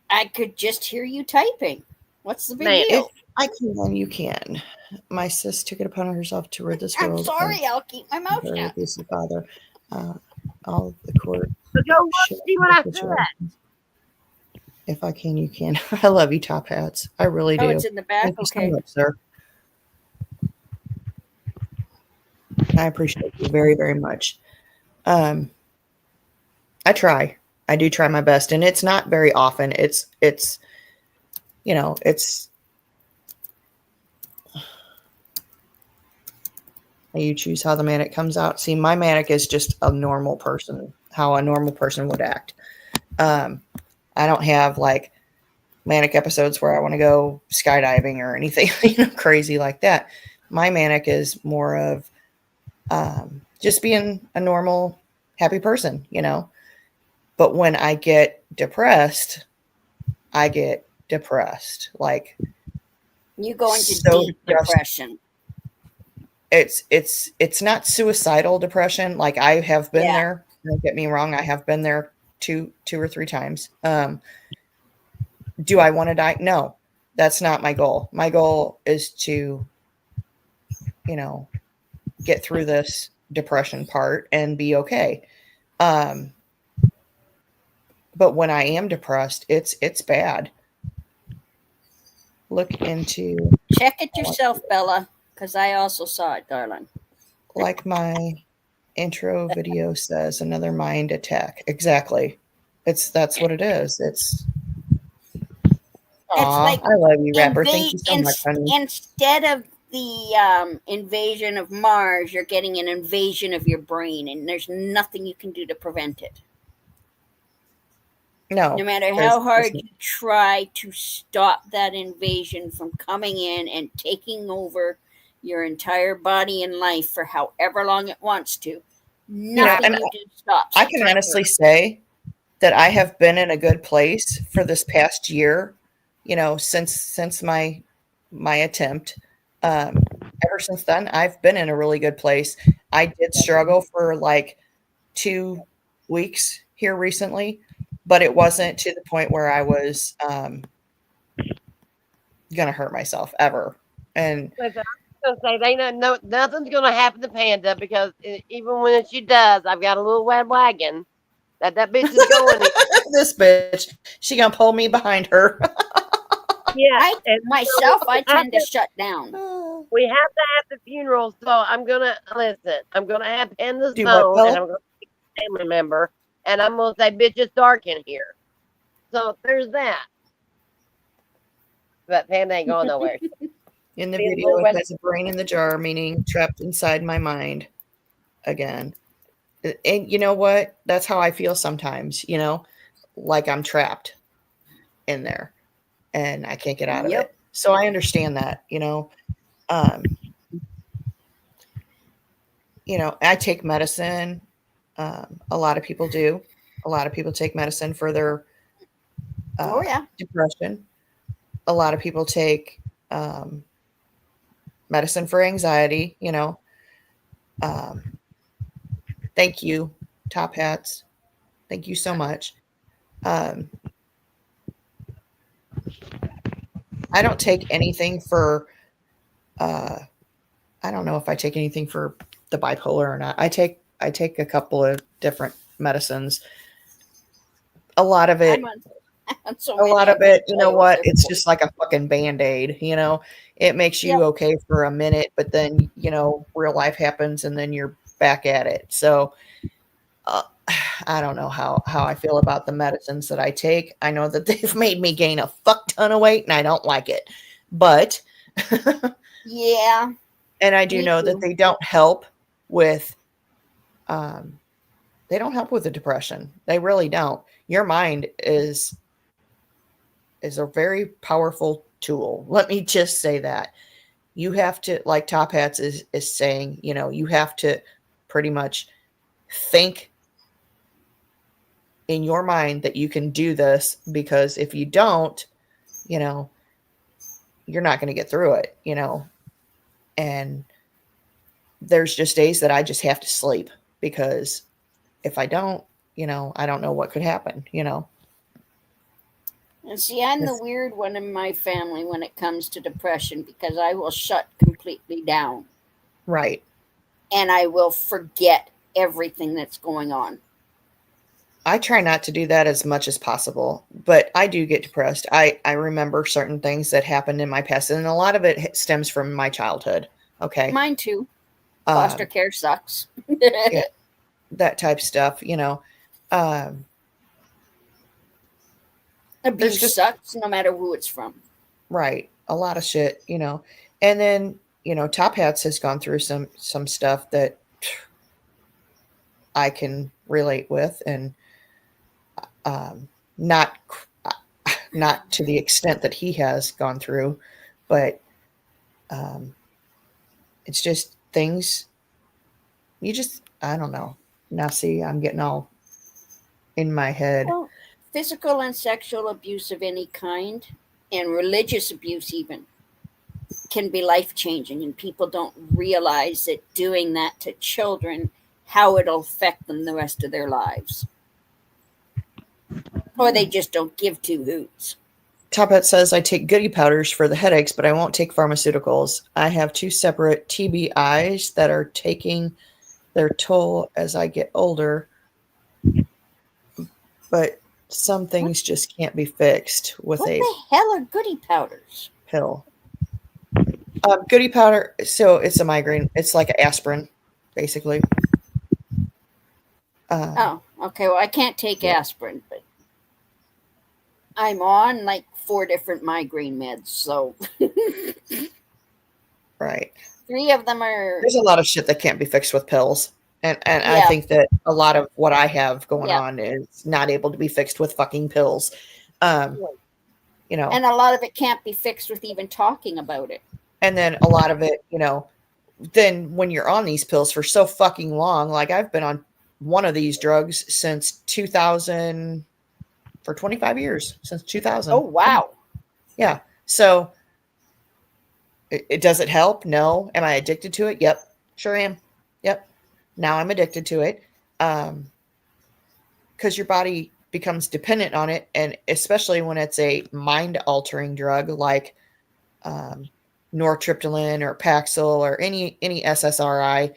I could just hear you typing. What's the big Man, deal? if I can, you can. My sis took it upon herself to rid this I'm world sorry. I'll keep my of mouth her shut. abusive father. All the court So go look, shit see what I said. situations. If I can, you can. I love you, top hats. I really Oh, do. it's in the back. Thank you so Okay. much, sir. I appreciate you very, very much. I try. I do try my best, and it's not very often. It's you choose how the manic comes out. See, my manic is just a normal person, how a normal person would act. I don't have like manic episodes where I want to go skydiving or anything crazy like that. My manic is more of just being a normal, happy person. But when I get depressed, I get depressed. Like You go into so deep depressed. depression. It's not suicidal depression. Like I have been Yeah. there. Don't get me wrong. I have been there two or three times. Do I want to die? No, that's not my goal. My goal is to, get through this depression part and be okay. but when I am depressed, it's bad. Look into Check it yourself, Bella, because I also saw it, darling. like my intro video says, another mind attack. Exactly. That's what it is. It's It's aw, like I love you, Rapper. Thank you so much, honey. instead of the invasion of Mars, you're getting an invasion of your brain, and there's nothing you can do to prevent it. No No, matter how hard you try to stop that invasion from coming in and taking over your entire body and life for however long it wants to, nothing and you do stops I it. can honestly say that I have been in a good place for this past year, since my attempt. Ever since then, I've been in a really good place. I did struggle for like 2 weeks here recently, but it wasn't to the point where I was gonna hurt myself ever. And Listen, I'm gonna say they no nothing's gonna happen to Panda because even when she does, I've got a little red wagon that bitch is going. this bitch, she gonna pull me behind her. Yeah, I and myself, I I tend to shut down. we have to have the funeral, so I'm gonna listen. I'm gonna have Panda's Do what, phone, and Bella? I'm gonna pick a family member, and I'm gonna say, "Bitch, it's dark in here." So there's that. But Panda ain't going nowhere. In the Being a video, little it red. has a brain in the jar, meaning trapped inside my mind again. And you know what? That's how I feel sometimes, like I'm trapped in there and I can't get out of Yep. it. So I understand that, Um, I take medicine. A lot of people do. A lot of people take medicine for their Oh yeah. depression. A lot of people take medicine for anxiety. Um, thank you, Top Hats. Thank you so much. Um, I don't take anything for. I don't know if I take anything for the bipolar or not. I take a couple of different medicines. A lot of I'm it on, I'm on so A many. lot I of it, couldn't you tell know you what what? they're It's for. just like a fucking Band-Aid. It makes you Yep. okay for a minute, but then, real life happens and then you're back at it. So, uh, I don't know how I feel about the medicines that I take. I know that they've made me gain a fuck ton of weight and I don't like it. But Yeah. and I do Me know that too. they don't help with um they don't help with the depression. They really don't. Your mind is a very powerful tool. Let me just say that. You have to, like Top Hats is saying, you have to pretty much think in your mind that you can do this, because if you don't, you know, you're not going to get through it. And there's just days that I just have to sleep, because if I don't, I don't know what could happen. And see, I'm the It's weird one in my family when it comes to depression because I will shut completely down right. and I will forget everything that's going on. I try not to do that as much as possible, but I do get depressed. I remember certain things that happened in my past, and a lot of it stems from my childhood. Okay. Mine too. Foster Um, care sucks. yeah, that type stuff. Um, there's Abuse just sucks no matter who it's from. right a lot of shit. And then Top Hats has gone through some stuff that I can relate with, and um, not not to the extent that he has gone through, but um, it's just things you just I don't know. Now see, I'm getting all in my head. Well, physical and sexual abuse of any kind, and religious abuse even, can be life changing, and people don't realize that doing that to children, how it'll affect them the rest of their lives. Or they just don't give two hoots. Top Hat says I take goody powders for the headaches, but I won't take pharmaceuticals. I have two separate TBIs that are taking their toll as I get older. But some things just can't be fixed with What a the hell are goody powders? pill. Goody powder. So it's a migraine. It's like an aspirin, basically. Oh, okay. Well, I can't take Yeah. aspirin, but I'm on like 4 different migraine meds. So Right. 3 of them are, There's a lot of shit that can't be fixed with pills. And I yeah, think that a lot of what I have going yeah. on is not able to be fixed with fucking pills. You know, And a lot of it can't be fixed with even talking about it. and then a lot of it, you know, then when you're on these pills for so fucking long, like I've been on one of these drugs since 2000 for 25 years, since 2000. Oh, wow. Yeah. So it does it help? No. Am I addicted to it? Yep. Sure am. Yep. Now I'm addicted to it. Because your body becomes dependent on it, and especially when it's a mind altering drug like nortriptyline or Paxil or any SSRI,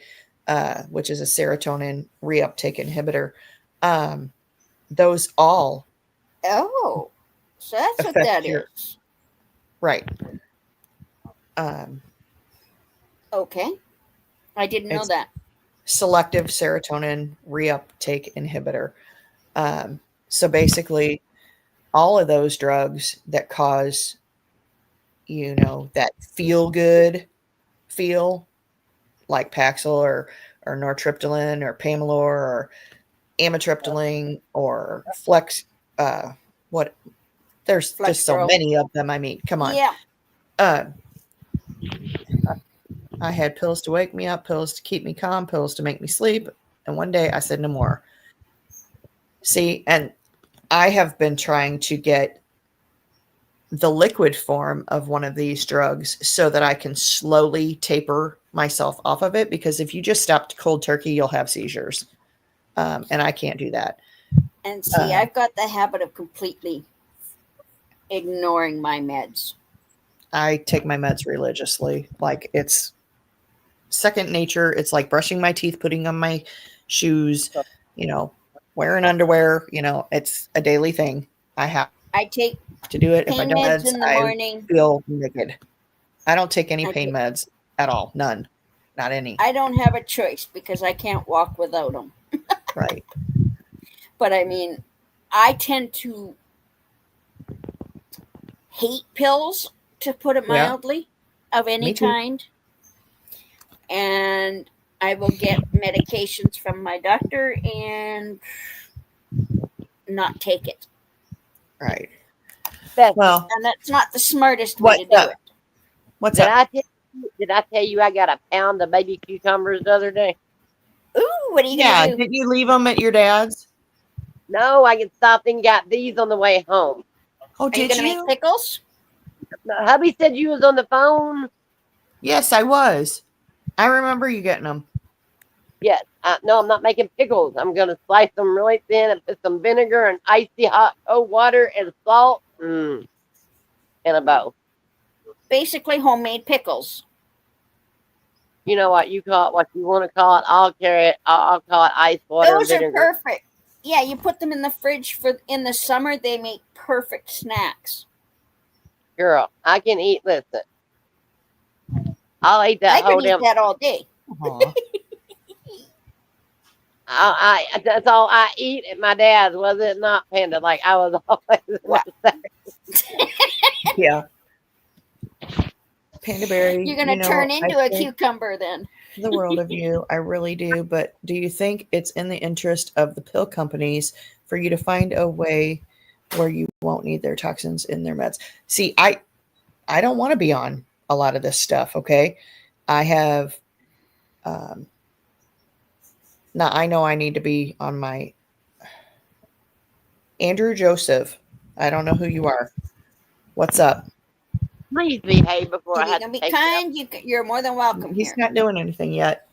which is a serotonin reuptake inhibitor. Those all Oh, so that's what affect that your is. right. Um, Okay. I didn't know it's that. selective serotonin reuptake inhibitor. So basically, all of those drugs that cause, you know, that feel good feel, like Paxil or nortriptyline or Pamelor or amitriptyline or Flex. What? There's just so Flexeril. many of them. I mean, come on. Yeah. Uh, I had pills to wake me up, pills to keep me calm, pills to make me sleep, and one day I said no more. See, and I have been trying to get the liquid form of one of these drugs so that I can slowly taper myself off of it, because if you just stop cold turkey, you'll have seizures. And I can't do that. And see, I've got the habit of completely ignoring my meds. I take my meds religiously. Like it's second nature. It's like brushing my teeth, putting on my shoes, you know, wearing underwear. You know, it's a daily thing. I have I take to do it. If I pain don't meds meds, in the I morning. feel naked. I don't take any I pain take, meds at all. None. Not any. I don't have a choice because I can't walk without them. Right. But I mean, I tend to hate pills, to put it Yeah. mildly, of any Me too. kind. And I will get medications from my doctor and not take it. Right. Beth, Well, And that's not the smartest way what's to do up? it. What's did up? I tell you I got a pound of baby cucumbers the other day? Ooh, what are you Yeah. going to do? Didn't you leave them at your dad's? No, I get stopped and got these on the way home. Oh, Are you did going to make you? pickles? Now, hubby said you was on the phone. Yes, I was. I remember you getting them. Yes. No, I'm not making pickles. I'm going to slice them really thin and put some vinegar and icy hot cold water and salt in a bowl. Basically, homemade pickles. You know what you call it, what you want to call it. I'll carry it. I'll call it ice water and Those are vinegar. perfect. Yeah, you put them in the fridge for in the summer. They make perfect snacks. Girl, I can eat. Listen, I'll eat that I whole could eat damn. that all day. Aw. That's all I eat at my dad's, was it not, Panda? Like I was always in Wow. that. Yeah. Panda Berry, You're going you to know, turn I into a think cucumber then. the world of you. I really do. But do you think it's in the interest of the pill companies for you to find a way where you won't need their toxins in their meds? See, I don't want to be on a lot of this stuff. Okay. I have, now I know I need to be on my Andrew Joseph. I don't know who you are. What's up? Please behave before If I you're have going to to be take it up. kind, you're more than welcome He's here. not doing anything yet.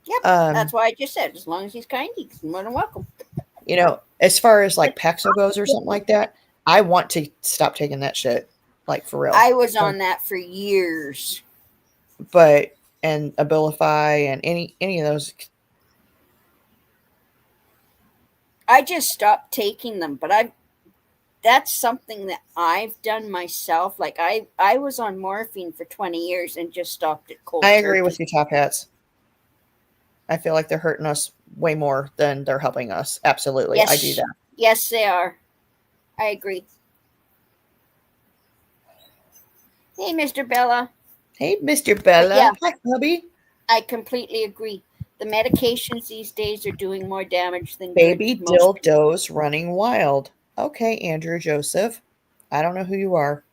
Yep, that's why I just said, as long as he's kind, he's more than welcome. You know, as far as like Paxil goes or something like that, I want to stop taking that shit, like for real. I was on that for years. But and Abilify and any of those. I just stopped taking them, but that's something that I've done myself. Like I was on morphine for 20 years and just stopped at cold I turkey. agree with you, Top Hats. I feel like they're hurting us way more than they're helping us. Absolutely. Yes. I do that. Yes, they are. I agree. Hey, Mr. Bella. Hey, Mr. But Bella. yeah, Hi, hubby. I completely agree. The medications these days are doing more damage than Baby good to most people. dildos running wild. Okay, Andrew Joseph. I don't know who you are.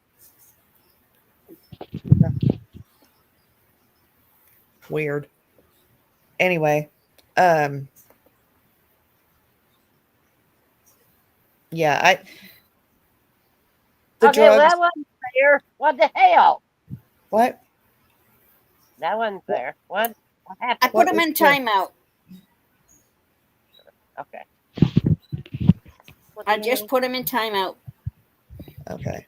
Weird. Anyway, um, yeah, the Okay, well, drugs. that wasn't fair. What the hell? What? That wasn't fair. What I happened? put What them was in fair? timeout. Okay. What I do you just mean? put him in timeout. Okay.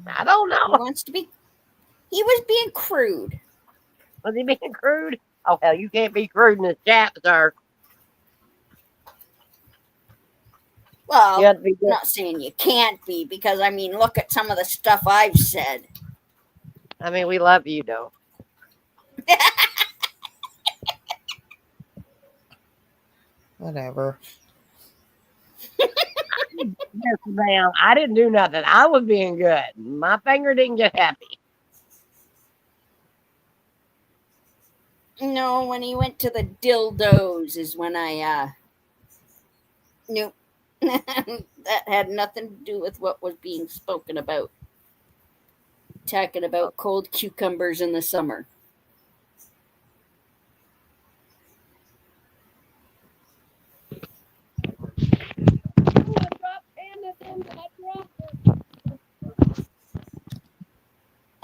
I don't He know. wants to be. He was being crude. Was he being crude? Oh hell, you can't be crude in the chat, sir. You Well, have to be I'm good. not saying you can't be, because I mean, look at some of the stuff I've said. I mean, we love you, though. Whatever. Yes, ma'am. I didn't do nothing. I was being good. My finger didn't get happy. No, when he went to the dildos is when I knew that had nothing to do with what was being spoken about. Talking about cold cucumbers in the summer.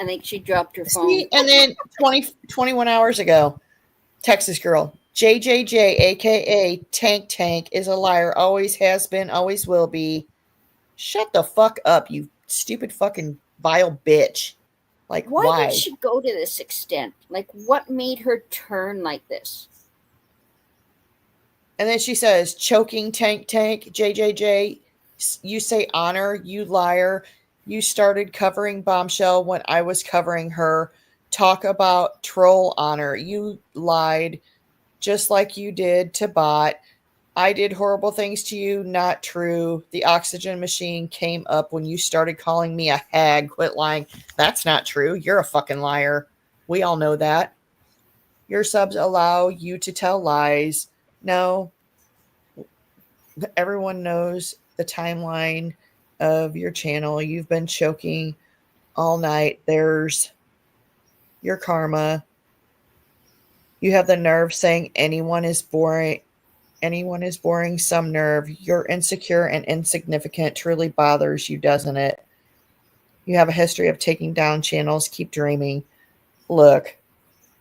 I think she dropped her phone. See, and then 21 hours ago, Texas girl, JJJ, aka Tank Tank, is a liar. Always has been, always will be. Shut the fuck up, you stupid fucking vile bitch. Like, Why did why? she go to this extent? Like, what made her turn like this? And then she says, choking Tank Tank, JJJ, you say honor, you liar. You started covering Bombshell when I was covering her. Talk about troll honor. You lied just like you did to Bot. I did horrible things to you. Not true. The oxygen machine came up when you started calling me a hag. Quit lying. That's not true. You're a fucking liar. We all know that. Your subs allow you to tell lies. No, everyone knows the timeline of your channel. You've been choking all night. There's your karma. You have the nerve saying anyone is boring. Anyone is boring, some nerve. You're insecure and insignificant. Truly bothers you, doesn't it? You have a history of taking down channels. Keep dreaming. Look.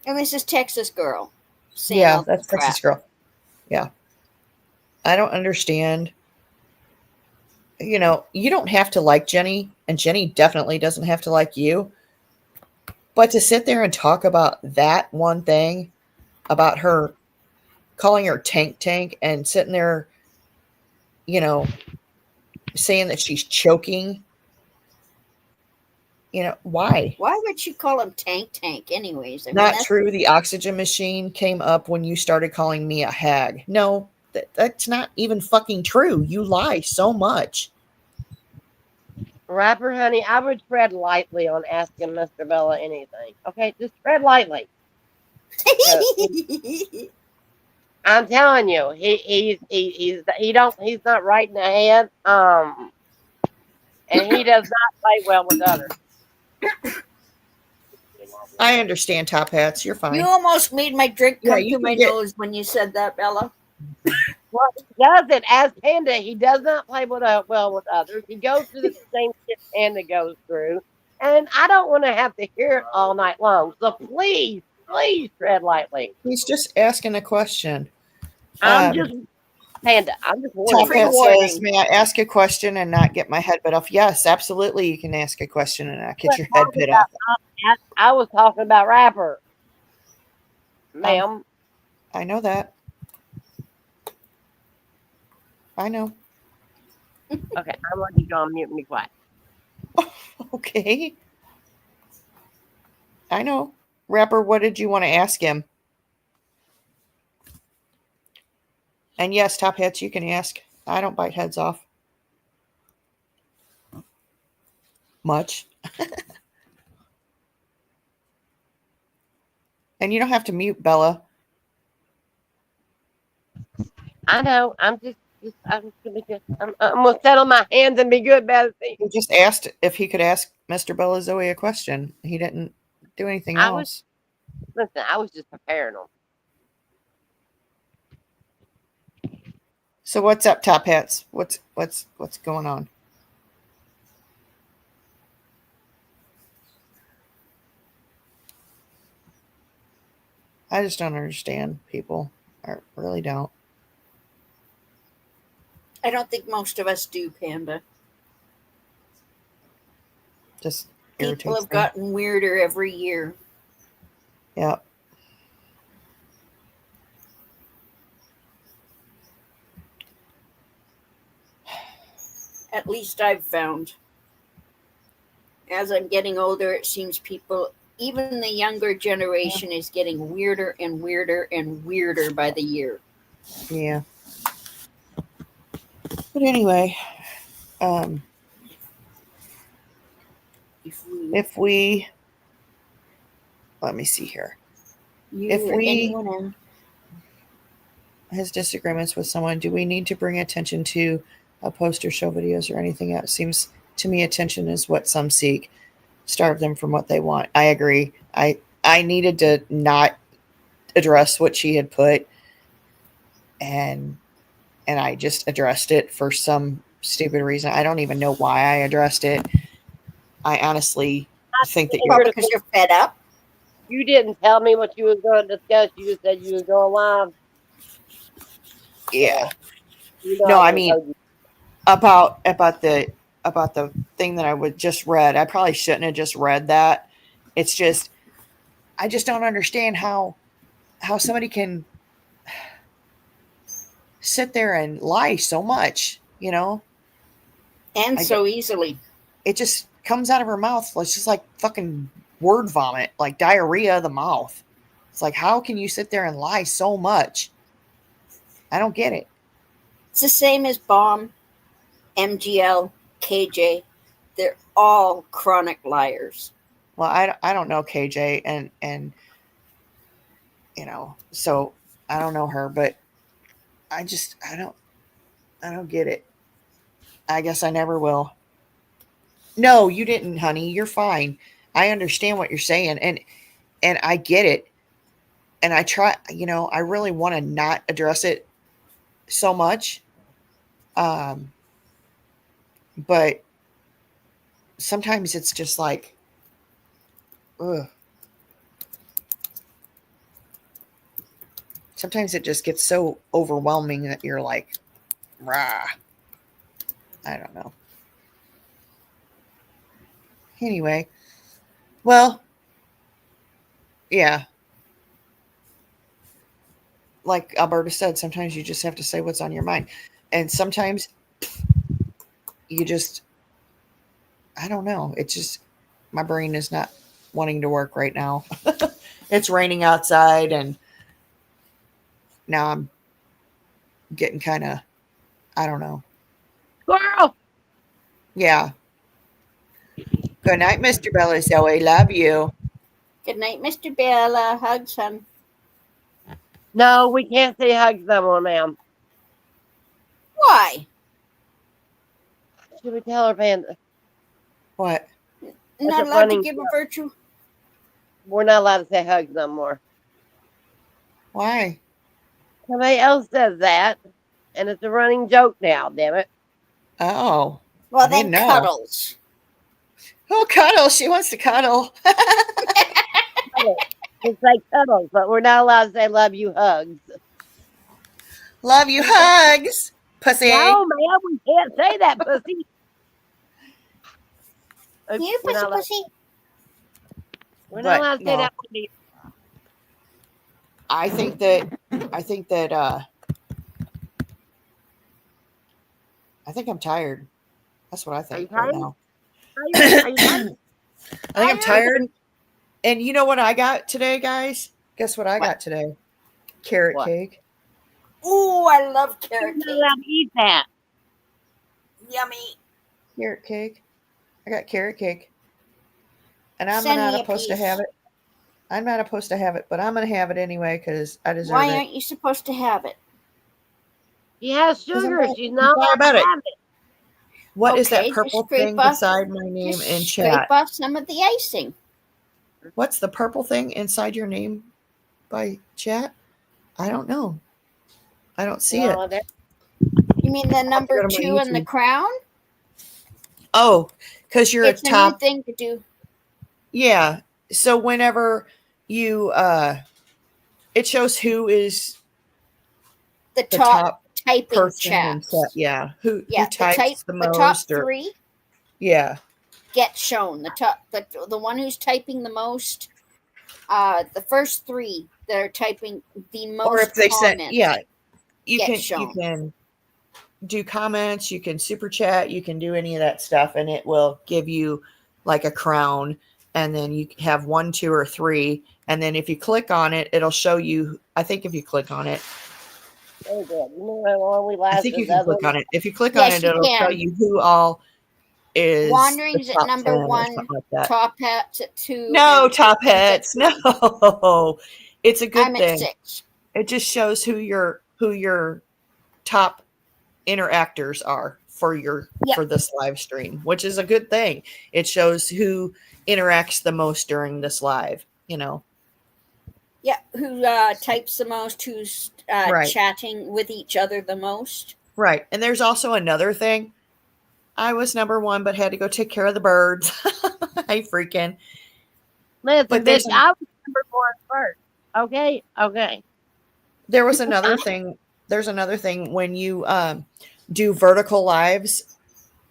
And this is Texas girl saying Yeah, all that's this crap. Texas girl. Yeah. I don't understand. You know, you don't have to like Jenny, and Jenny definitely doesn't have to like you. But to sit there and talk about that one thing, about her calling her Tank Tank and sitting there, you know, saying that she's choking, you know, why? Why would she call him Tank anyways? I mean, Not that's true. The oxygen machine came up when you started calling me a hag. No, that's not even fucking true. You lie so much. Rapper, honey, I would tread lightly on asking Mr. Bella anything. Okay, just tread lightly. 'Cause I'm telling you, he's not right in the head. And he does not play well with others. I understand, Top Hats. You're fine. You almost made my drink Yeah, come you to can my get- nose when you said that, Bella. Well, he doesn't. As Panda, he does not play well with others. He goes through the same shit Panda goes through. And I don't want to have to hear it all night long. So please tread lightly. He's just asking a question. I'm just Panda. I'm just warning Top you. Hat Pre-warning. says, may I ask a question and not get my head bit off? Yes, absolutely. You can ask a question and not get your head bit off. I was talking about Rapper, ma'am. I know that. I know. Okay, I'm going to go on mute and be quiet. Okay. I know. Rapper, what did you want to ask him? And yes, Top Hats, you can ask. I don't bite heads off. Much. And you don't have to mute, Bella. I know. I'm gonna settle my hands and be good about it. He just asked if he could ask Mr. Bella Zoe a question. He didn't do anything else. I was just preparing them. So what's up, Top Hats? What's going on? I just don't understand people. I really don't. I don't think most of us do, Panda. Just People irritates have me. gotten weirder every year. Yeah. At least I've found. As I'm getting older, it seems people, even the younger generation, is getting weirder and weirder and weirder by the year. Yeah. But anyway, if we let me see here. If or we anyone else, has disagreements with someone, do we need to bring attention to a post or show videos or anything else? Seems to me attention is what some seek. Starve them from what they want. I agree. I needed to not address what she had put, and I just addressed it for some stupid reason. I don't even know why I addressed it. I honestly think that probably because you're fed up. You didn't tell me what you was going to discuss. You just said you was going live. yeah. You know No, I would've mean told you. about the thing that I would just read. I probably shouldn't have just read that. It's just I just don't understand how somebody can sit there and lie so much, And so easily. It just comes out of her mouth. It's just like fucking word vomit, like diarrhea of the mouth. It's like, how can you sit there and lie so much? I don't get it. It's the same as Bomb, MGL, KJ. They're all chronic liars. Well, I don't know KJ and so I don't know her, but I don't get it. I guess I never will. No, you didn't, honey. You're fine. I understand what you're saying, and I get it. And I try, I really want to not address it so much. But sometimes it's just like, ugh. Sometimes it just gets so overwhelming that you're like, rah. I don't know. Anyway, well, yeah. Like Alberta said, sometimes you just have to say what's on your mind. And sometimes you just, I don't know. It's just, my brain is not wanting to work right now. It's raining outside, and now I'm getting kind of, I don't know. Squirrel. Yeah. Good night, Mr. Bella Zoe. Love you. Good night, Mr. Bella. Hugs, son. No, we can't say hugs no more, ma'am. Why? Should we tell her, Panda? What? Not allowed to give a virtue. We're not allowed to say hugs no more. Why? Somebody else says that, and it's a running joke now. Damn it! Oh. Well, I didn't then know. cuddles. Oh, cuddle. She wants to cuddle. It's like cuddles, but we're not allowed to say love you hugs. Love you, hugs, pussy. No, ma'am, we can't say that, pussy. You pussy, pussy. We're not allowed to say no. that. I think that I think I'm tired. That's what I Are you think right tired? now. Are you tired? I think I'm tired. And you know what I got today, guys? Guess what I What? got today? Carrot What? cake. Ooh, I love You're carrot not cake. allowed to eat that. Yummy. Carrot cake. I got carrot cake. And I'm Send not me a supposed to piece. have it. I'm not supposed to have it, but I'm going to have it anyway because I deserve Why it. aren't you supposed to have it? She has 'Cause I'm sugar. not- She's not allowed diabetic. to have it. What is that Okay, purple thing beside my name just in scrape chat? off some of the icing. What's the purple thing inside your name by chat? I don't know. I don't see it. No, that, You mean the I'll have to number go to my 2 and the YouTube. crown? Oh, because you're a It's a new top. thing to do. Yeah. So whenever you it shows who is The the top top typing person in chaps. chat. Yeah. Who Yeah, types the the top most or 3 yeah. get shown. The one who's typing the most, the first 3 that are typing the Or if most they sent comments you get can shown. do comments, you can super chat, you can do any of that stuff, and it will give you like a crown. And then you have 1, 2, or 3. And then if you click on it, it'll show you. I think if you click on it, very good. You know how long we I lasted think you the can other click one? on it. If you click on Yes, it, you it'll show can. you who all is Wandering's the at top number 10 or 1, something like that. Top Hats at 2. No, and top Chickens at hats. 3. No, it's a good I'm at thing. 6. It just shows who your top interactors are for Yep. this live stream, which is a good thing. It shows who interacts the most during this live. Yeah, who types the most, who's Right. chatting with each other the most. Right. And there's also another thing. I was number 1, but had to go take care of the birds. I freaking. Listen, But bitch, there's I was number 4 first. Okay? Okay. there was another thing. There's another thing when you do vertical lives.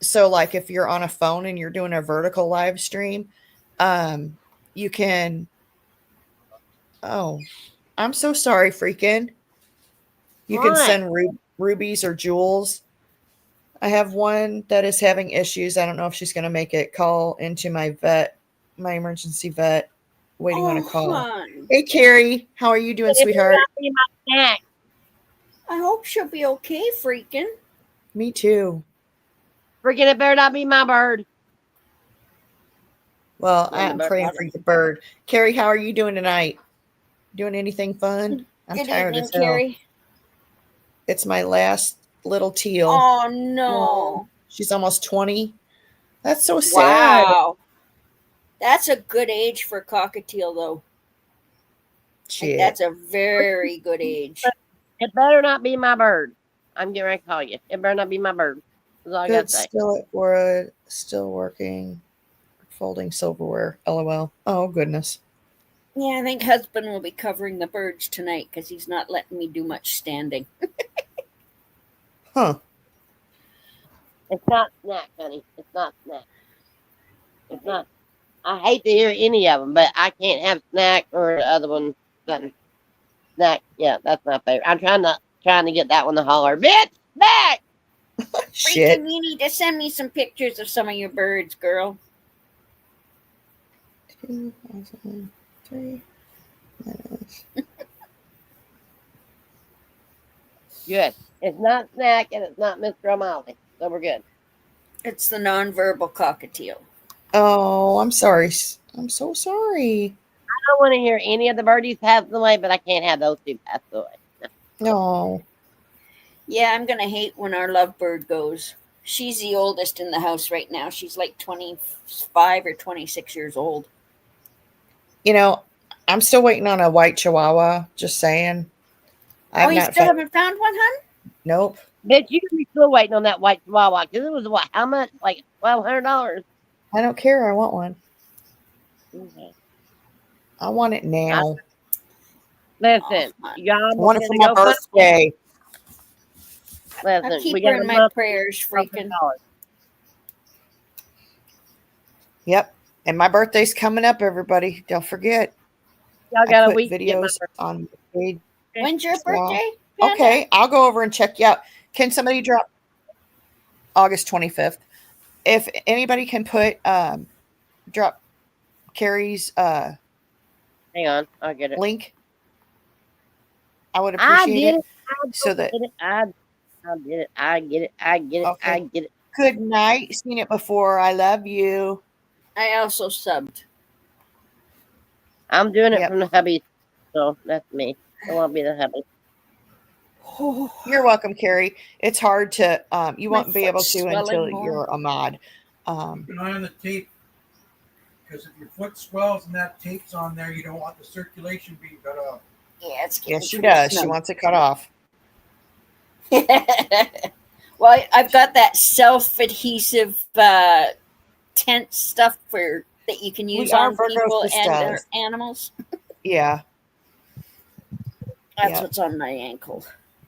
So like if you're on a phone and you're doing a vertical live stream, you can. Oh, I'm so sorry, freaking. You can What? send rubies or jewels. I have one that is having issues. I don't know if she's going to make it. Call into my emergency vet, waiting on a call. Hon. Hey, Carrie, how are you doing, It better sweetheart? not be my snack. I hope she'll be okay, freaking. Me too. Freaking, it better not be my bird. Well, Yeah, I'm the bird praying got for it. your bird. Carrie, how are you doing tonight? Doing anything fun? I'm Good tired evening, as hell. Carrie. It's my last little teal. Oh, no. She's almost 20. That's so sad. Wow. That's a good age for a cockatiel, though. Like, Shit. that's a very good age. It better not be my bird. I'm getting ready to call you. It better not be my bird. That's all I got Good, to say. still at work, still working, folding silverware. LOL. Oh, goodness. Yeah, I think husband will be covering the birds tonight because he's not letting me do much standing. Huh. It's not snack, honey. It's not snack. It's not. I hate to hear any of them, but I can't have snack or the other one. Nothing. Snack. Yeah, that's my favorite. I'm trying to get that one to holler. Bitch, back. Shit. Freaking, you need to send me some pictures of some of your birds, girl. 2003 minus. Good. It's not snack and it's not Mr. O'Malley. So we're good. It's the nonverbal cockatiel. Oh, I'm sorry. I'm so sorry. I don't want to hear any of the birdies pass away, but I can't have those two pass away. No. Yeah, I'm gonna hate when our lovebird goes. She's the oldest in the house right now. She's like 25 or 26 years old. You know, I'm still waiting on a white chihuahua. Just saying. I have you not still found. haven't found one, hun? Nope. Bitch, you can be still waiting on that white chihuahua because it was what? How much? Like $1,200. I don't care. I want one. Okay. I want it now. Listen, Oh, y'all I want it gonna for my go fund- birthday. Listen, I'll keep we her got in a my month. prayers, freaking. Yep. And my birthday's coming up, everybody. Don't forget. Y'all I got a put week to get my videos on my page. When's your as well. birthday, Panda? Okay, I'll go over and check you out. Can somebody drop? August 25th. If anybody can put drop Carrie's Hang on, I'll get it. link, I would I appreciate did it. it. So that Get it. I did it. I get it. I get it. okay. I get it. Good night. Seen it before. I love you. I also subbed. I'm doing it Yep. from the hubby, so that's me. So I'll be the hubby. You're welcome, Carrie. It's hard to you My won't be able foot's to swelling until more. you're a mod. Keep an eye on the tape, because if your foot swells and that tape's on there, you don't want the circulation being cut off. Yeah, it's getting Yes, she pretty does. She snug. wants it cut off. Well, I've got that self-adhesive tent stuff for that you can use are on Virgos people this and does. animals. Yeah. That's Yeah. what's on my ankle.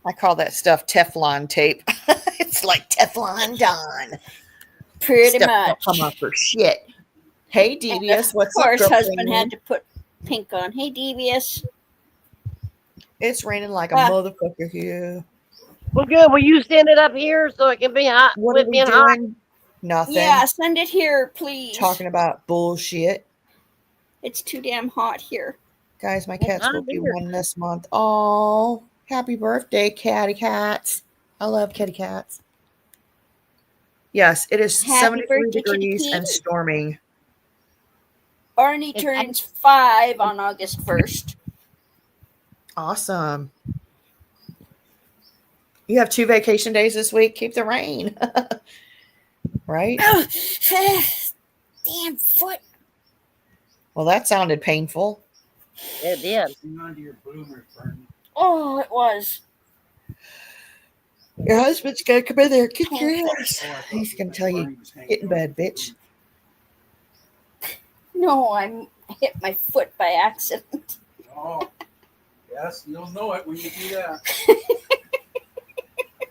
I call that stuff Teflon tape. It's like Teflon Don. Pretty Stuff don't much. come off for shit. Hey, And Devious, of what's up, course, girlfriend? husband had to put pink on. Hey, Devious. It's raining like a Ah. motherfucker here. Well, good. Will you stand it up here so it can be hot? What Quit are we being hot. doing? Nothing. Yeah, send it here, please. Talking about bullshit. It's too damn hot here. Guys, my It's cats hot will be here. 1 this month. Oh, happy birthday, catty cats. I love kitty cats. Yes, it is Happy 73 birthday, kitty degrees and kitty. storming. Arnie It's turns 5 on August 1st. Awesome. You have 2 vacation days this week. Keep the rain. Right? Damn foot. Well, that sounded painful. It did. Hang on to your bloomers, Bernie. Oh, it was. Your husband's going to come in there and kick your Painful. ass. Oh, I thought He's going that to tell you, Bernie was hanging get in on bed, to your bitch. No, I hit my foot by accident. bloomers. Oh, yes, you'll know it when you do that.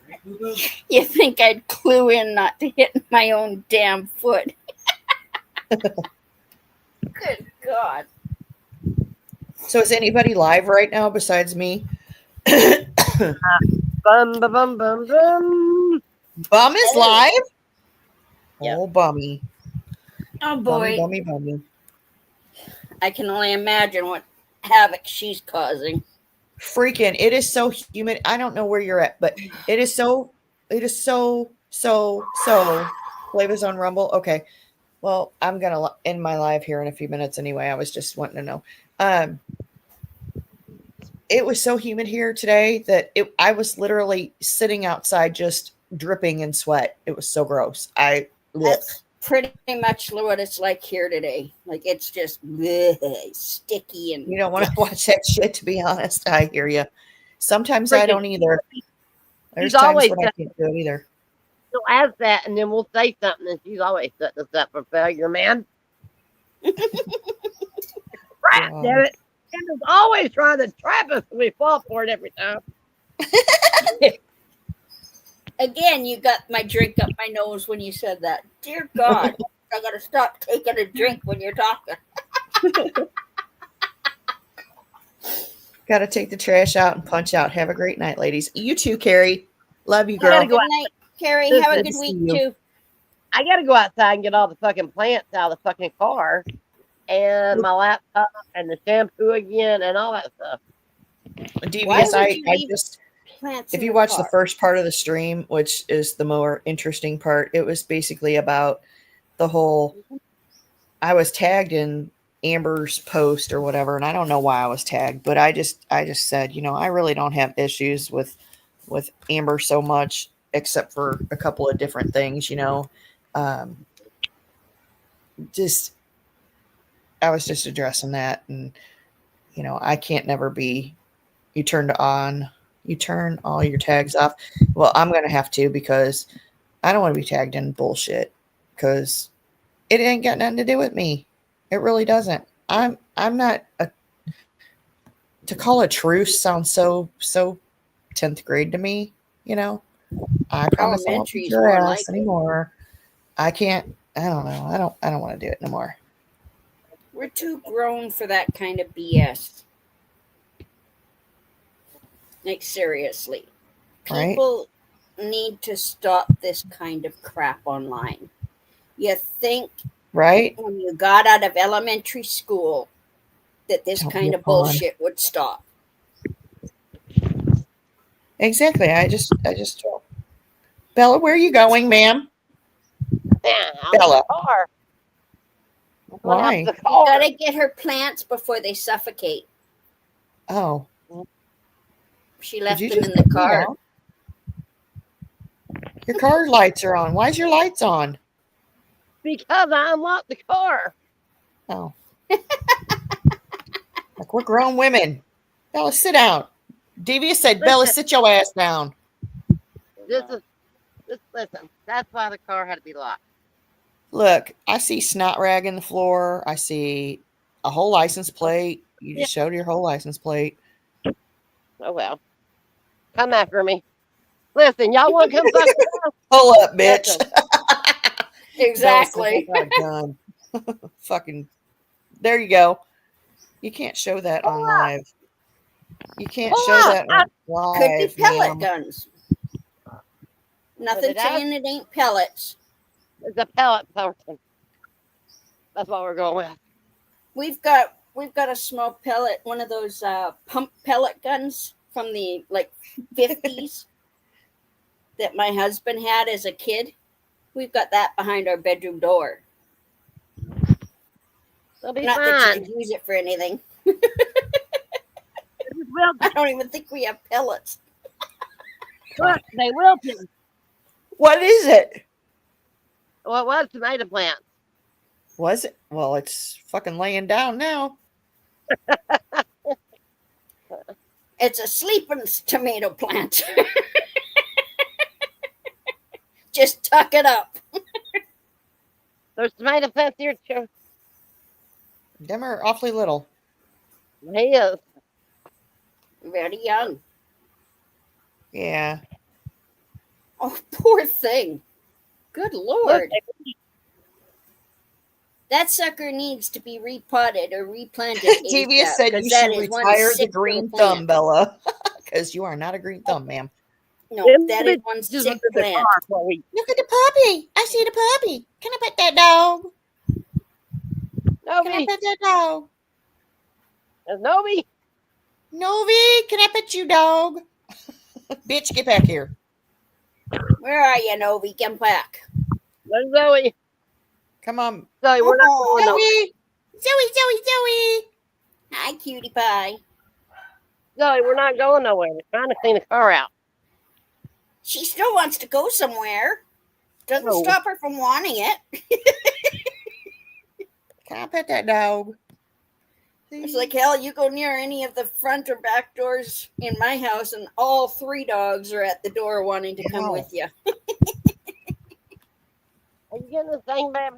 Right, Boo-Boo? You think I'd clue in not to hit my own damn foot? Good God. So is anybody live right now besides me? Bum, bum, bum, bum, bum. Bum is live? Yep. Oh, bummy. Oh Bummy, boy, bummy, bummy. I can only imagine what havoc she's causing. Freaking, it is so humid. I don't know where you're at, but it is so Flavors on Rumble. Okay. Well, I'm going to end my live here in a few minutes anyway. I was just wanting to know. It was so humid here today that I was literally sitting outside just dripping in sweat. It was so gross. That's pretty much what it's like here today. Like it's just bleh, sticky and You don't want to watch that shit, to be honest. I hear you. Sometimes I Freaking- don't either. There's She's times always when I got- can't do it either. She'll ask that, and then we'll say something, and she's always setting us up for failure, man. Crap, Yeah. damn it. Kendall's always trying to trap us, and we fall for it every time. again, you got my drink up my nose when you said that. Dear God, I gotta stop taking a drink when you're talking. Got to take the trash out and punch out. Have a great night, ladies. You too, Carrie. Love you, I gotta girl. go Good night, Carrie. Listen, Have a good good to week see you. too. I gotta go outside and get all the fucking plants out of the fucking car, and my laptop, and the shampoo again, and all that stuff. Devious, would I you leave just Plants if in you the watch the car. first part of the stream, which is the more interesting part, it was basically about the whole I was tagged in Amber's post or whatever, and I don't know why I was tagged, but I just said, I really don't have issues with Amber so much, except for a couple of different things, just I was just addressing that, and I can't never be you turn all your tags off. Well, I'm gonna have to, because I don't want to be tagged in bullshit, because it ain't got nothing to do with me. It really doesn't. I'm not to call a truce sounds so 10th grade to me, I promise I won't Elementary beat is your more ass like it. anymore. I can't. I don't know. I don't want to do it no more. We're too grown for that kind of BS. Like seriously, Right? people need to stop this kind of crap online. You think Right? when you got out of elementary school that this Don't kind be of fun. bullshit would stop. Exactly. I just Bella, where are you going, ma'am? Yeah, out Bella. the car. I'm going out Why? the You car. gotta get her plants before they suffocate. Oh, She did left you them just in the put me car. out? Your car lights are on. Why's your lights on? Because I unlocked the car. Oh. Like we're grown women. Bella, sit down. Devious said, Bella, Listen, sit your ass down. just listen. That's why the car had to be locked. Look, I see snot rag in the floor. I see a whole license plate. You Yeah. just showed your whole license plate. Oh well. Come after me. Listen, y'all want to come fuck around? Pull up, bitch. Listen, Bella said, I Exactly. got a gun. Fucking, there you go. You can't show that pull on up, live. You can't pull show up. that on Could be live, pellet ma'am. guns. But Nothing it has, saying it ain't pellets. it's a pellet something. That's what we're going with. We've got a small pellet, one of those pump pellet guns from the like 50s that my husband had as a kid. We've got that behind our bedroom door. They'll be Not that you fine. could use it for anything. They will. I don't even think we have pellets. Look, they will be. What is it? Well, it was tomato plants. Was it? Well, it's fucking laying down now. It's a sleeping tomato plant. Just tuck it up. There's tomato plants here too. Them are awfully little. He is. Very young. Yeah. Oh, poor thing. Good Look, Lord. That sucker needs to be repotted or replanted Devious ASAP, said you because that should is one retire the sick little green plant. thumb, Bella. Because you are not a green thumb, ma'am. No, them that is bitches one just sick under the plant. car for a week. Look at the puppy. I see the puppy. Can I pet that dog? Can I Novi, pet that dog? there's Novi. Novi, can I pet you, dog? Bitch, get back here. Where are you, Novi? Come back. There's Zoe. Come on. Zoe, we're not Oh, going nowhere. Zoe. hi, cutie pie. Zoe, we're not going nowhere. We're trying to clean the car out. She still wants to go somewhere. Doesn't No. stop her from wanting it. Can I pet that dog? It's like, hell, you go near any of the front or back doors in my house, and all 3 dogs are at the door wanting to come Yeah. with you. Are you getting this thing, babe?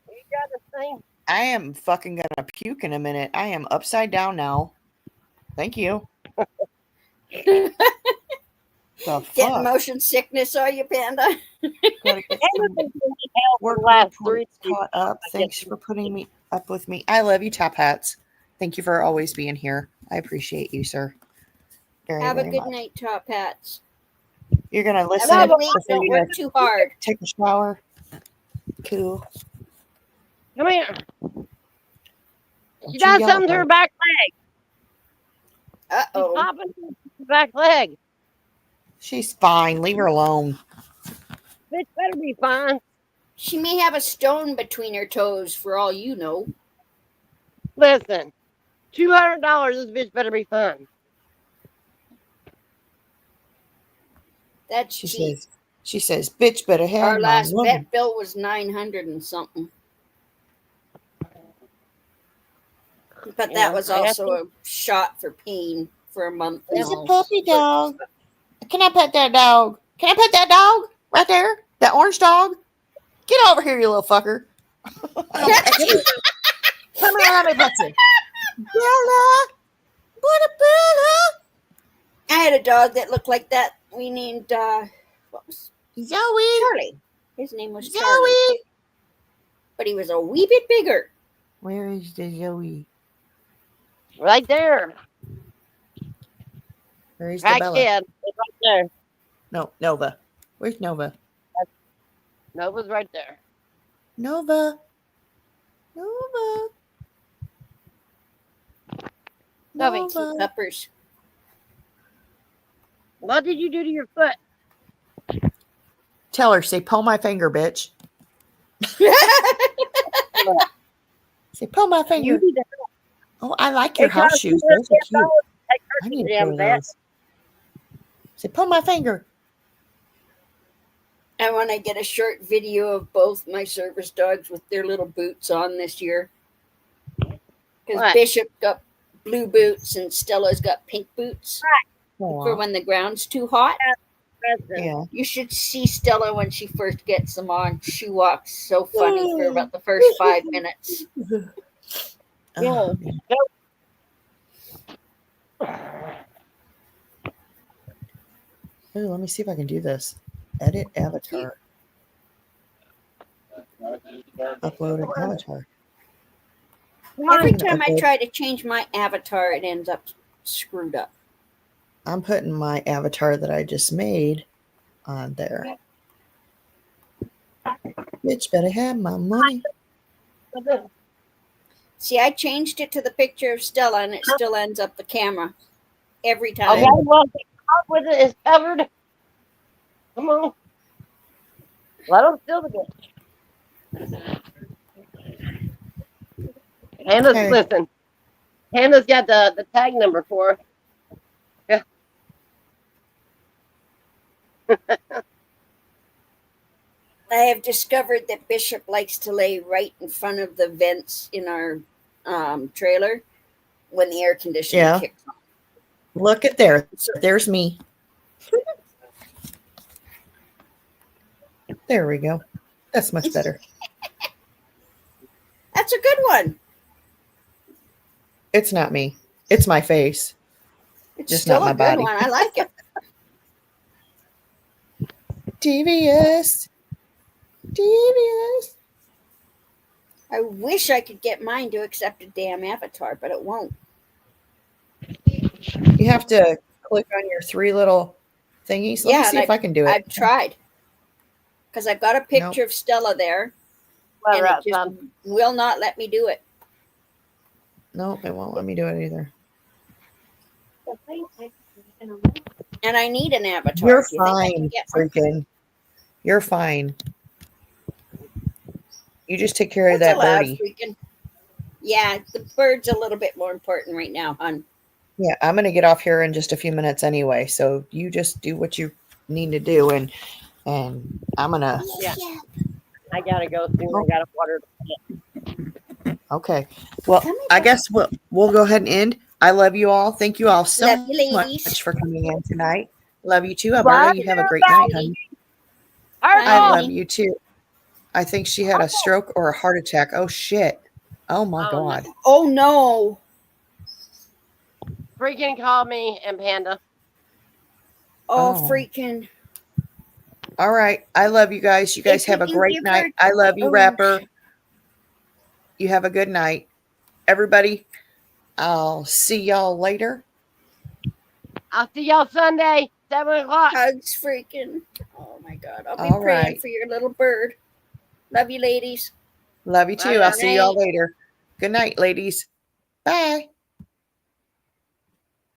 You got this thing? I am fucking gonna puke in a minute. I am upside down now. Thank you. The Getting fuck? motion sickness, are you, Panda? Gotta get some Everything's been held for work the last 3 reports weeks. caught up. Thanks for putting me up with me. I love you, Top Hats. Thank you for always being here. I appreciate you, sir. Very, Have a very good much. night, Top Hats. You're gonna Have listen a good week. before Don't you work too hard. take a shower. Cool. Come here. Don't She you does yell something at to her her. back leg. She's Uh-oh. popping her back leg. She's fine. Leave her alone. Bitch better be fine. She may have a stone between her toes, for all you know. Listen, $200. This bitch better be fine. That's She cheap. says, bitch better have Our my last money. vet bill was 900 and something. But Yeah, that was I also a shot for pain for a month. and He's a all puppy sorts of dog. stuff. Can I pet that dog? Can I pet that dog? Right there? That orange dog? Get over here, you little fucker. I'll pet you. Come here, let me pet you. Bella. What a Bella. I had a dog that looked like that. We named what was Zoe. Charlie. His name was Charlie, Zoe. but he was a wee bit bigger. Where is the Zoe? Right there. Where is the Right Bella? kid. It's right there. No, Nova. Where's Nova? Nova's right there. Nova. Nova. Sophie. Nova. Peppers. What did you do to your foot? Tell her, say, pull my finger, bitch. Say, pull my You finger. need to Oh, I like your Hey, house guys, shoes. you Those are cute. take I her need a damn pair of vet. those. Say, pull my finger. I want to get a short video of both my service dogs with their little boots on this year. Because What? Bishop got blue boots and Stella's got pink boots for Aw. when the ground's too hot. Preston. Yeah. You should see Stella when she first gets them on. She walks so funny for about the first 5 minutes. Oh, Yeah. man. Ooh, let me see if I can do this. Edit avatar. Upload an avatar. Come on. Every I'm gonna time I upload- try to change my avatar, it ends up screwed up. I'm putting my avatar that I just made on there. Bitch better have my money. See, I changed it to the picture of Stella, and it still ends up the camera every time. Okay, well, the top with it is covered. Come on. Let them steal the bitch. Hannah's, Okay. listen. Hannah's got the tag number for her. Yeah. I have discovered that Bishop likes to lay right in front of the vents in our trailer when the air conditioning Yeah. kicks on. Look at there. So, There's me. There we go. That's much better. that's a good one. It's not me. It's my face. It's Just still not a my good body. one. I like it. Devious. Devious. I wish I could get mine to accept a damn avatar, but it won't. You have to click on your three little thingies. Let me Yeah, see and if I can do it. I've tried because I've got a picture of Stella there, Well, and right, it just son. will not let me do it. Nope, it won't let me do it either. And I need an avatar. You're Do you think I can fine, get one? freaking. You're fine. You just take care of That's that allowed, birdie. freaking. Yeah, the bird's a little bit more important right now, hon. Yeah, I'm gonna get off here in just a few minutes anyway. So you just do what you need to do, and I'm gonna. Yeah. I gotta go soon. I gotta water the Okay. Well, Come here, I Papa. guess we'll go ahead and end. I love you all. Thank you all so Love you, ladies. much for coming in tonight. Love you too, Love Alberta. You have a great night, honey. Heart Bye, I off. love you too. I think she had a stroke or a heart attack. Oh shit. Oh my Oh, no. god. Oh no! Freaking call me and Panda. Oh, Oh. freaking! All right. I love you guys. You guys If have you a can great give night. her- I love you, Oh. Rapper. You have a good night. Everybody, I'll see y'all later. I'll see y'all Sunday, 7 o'clock. Hugs, freaking! Oh my God! I'll be All praying right. for your little bird. Love you, ladies. Love you too. Bye, I'll see y'all night. later. Good night, ladies. Bye.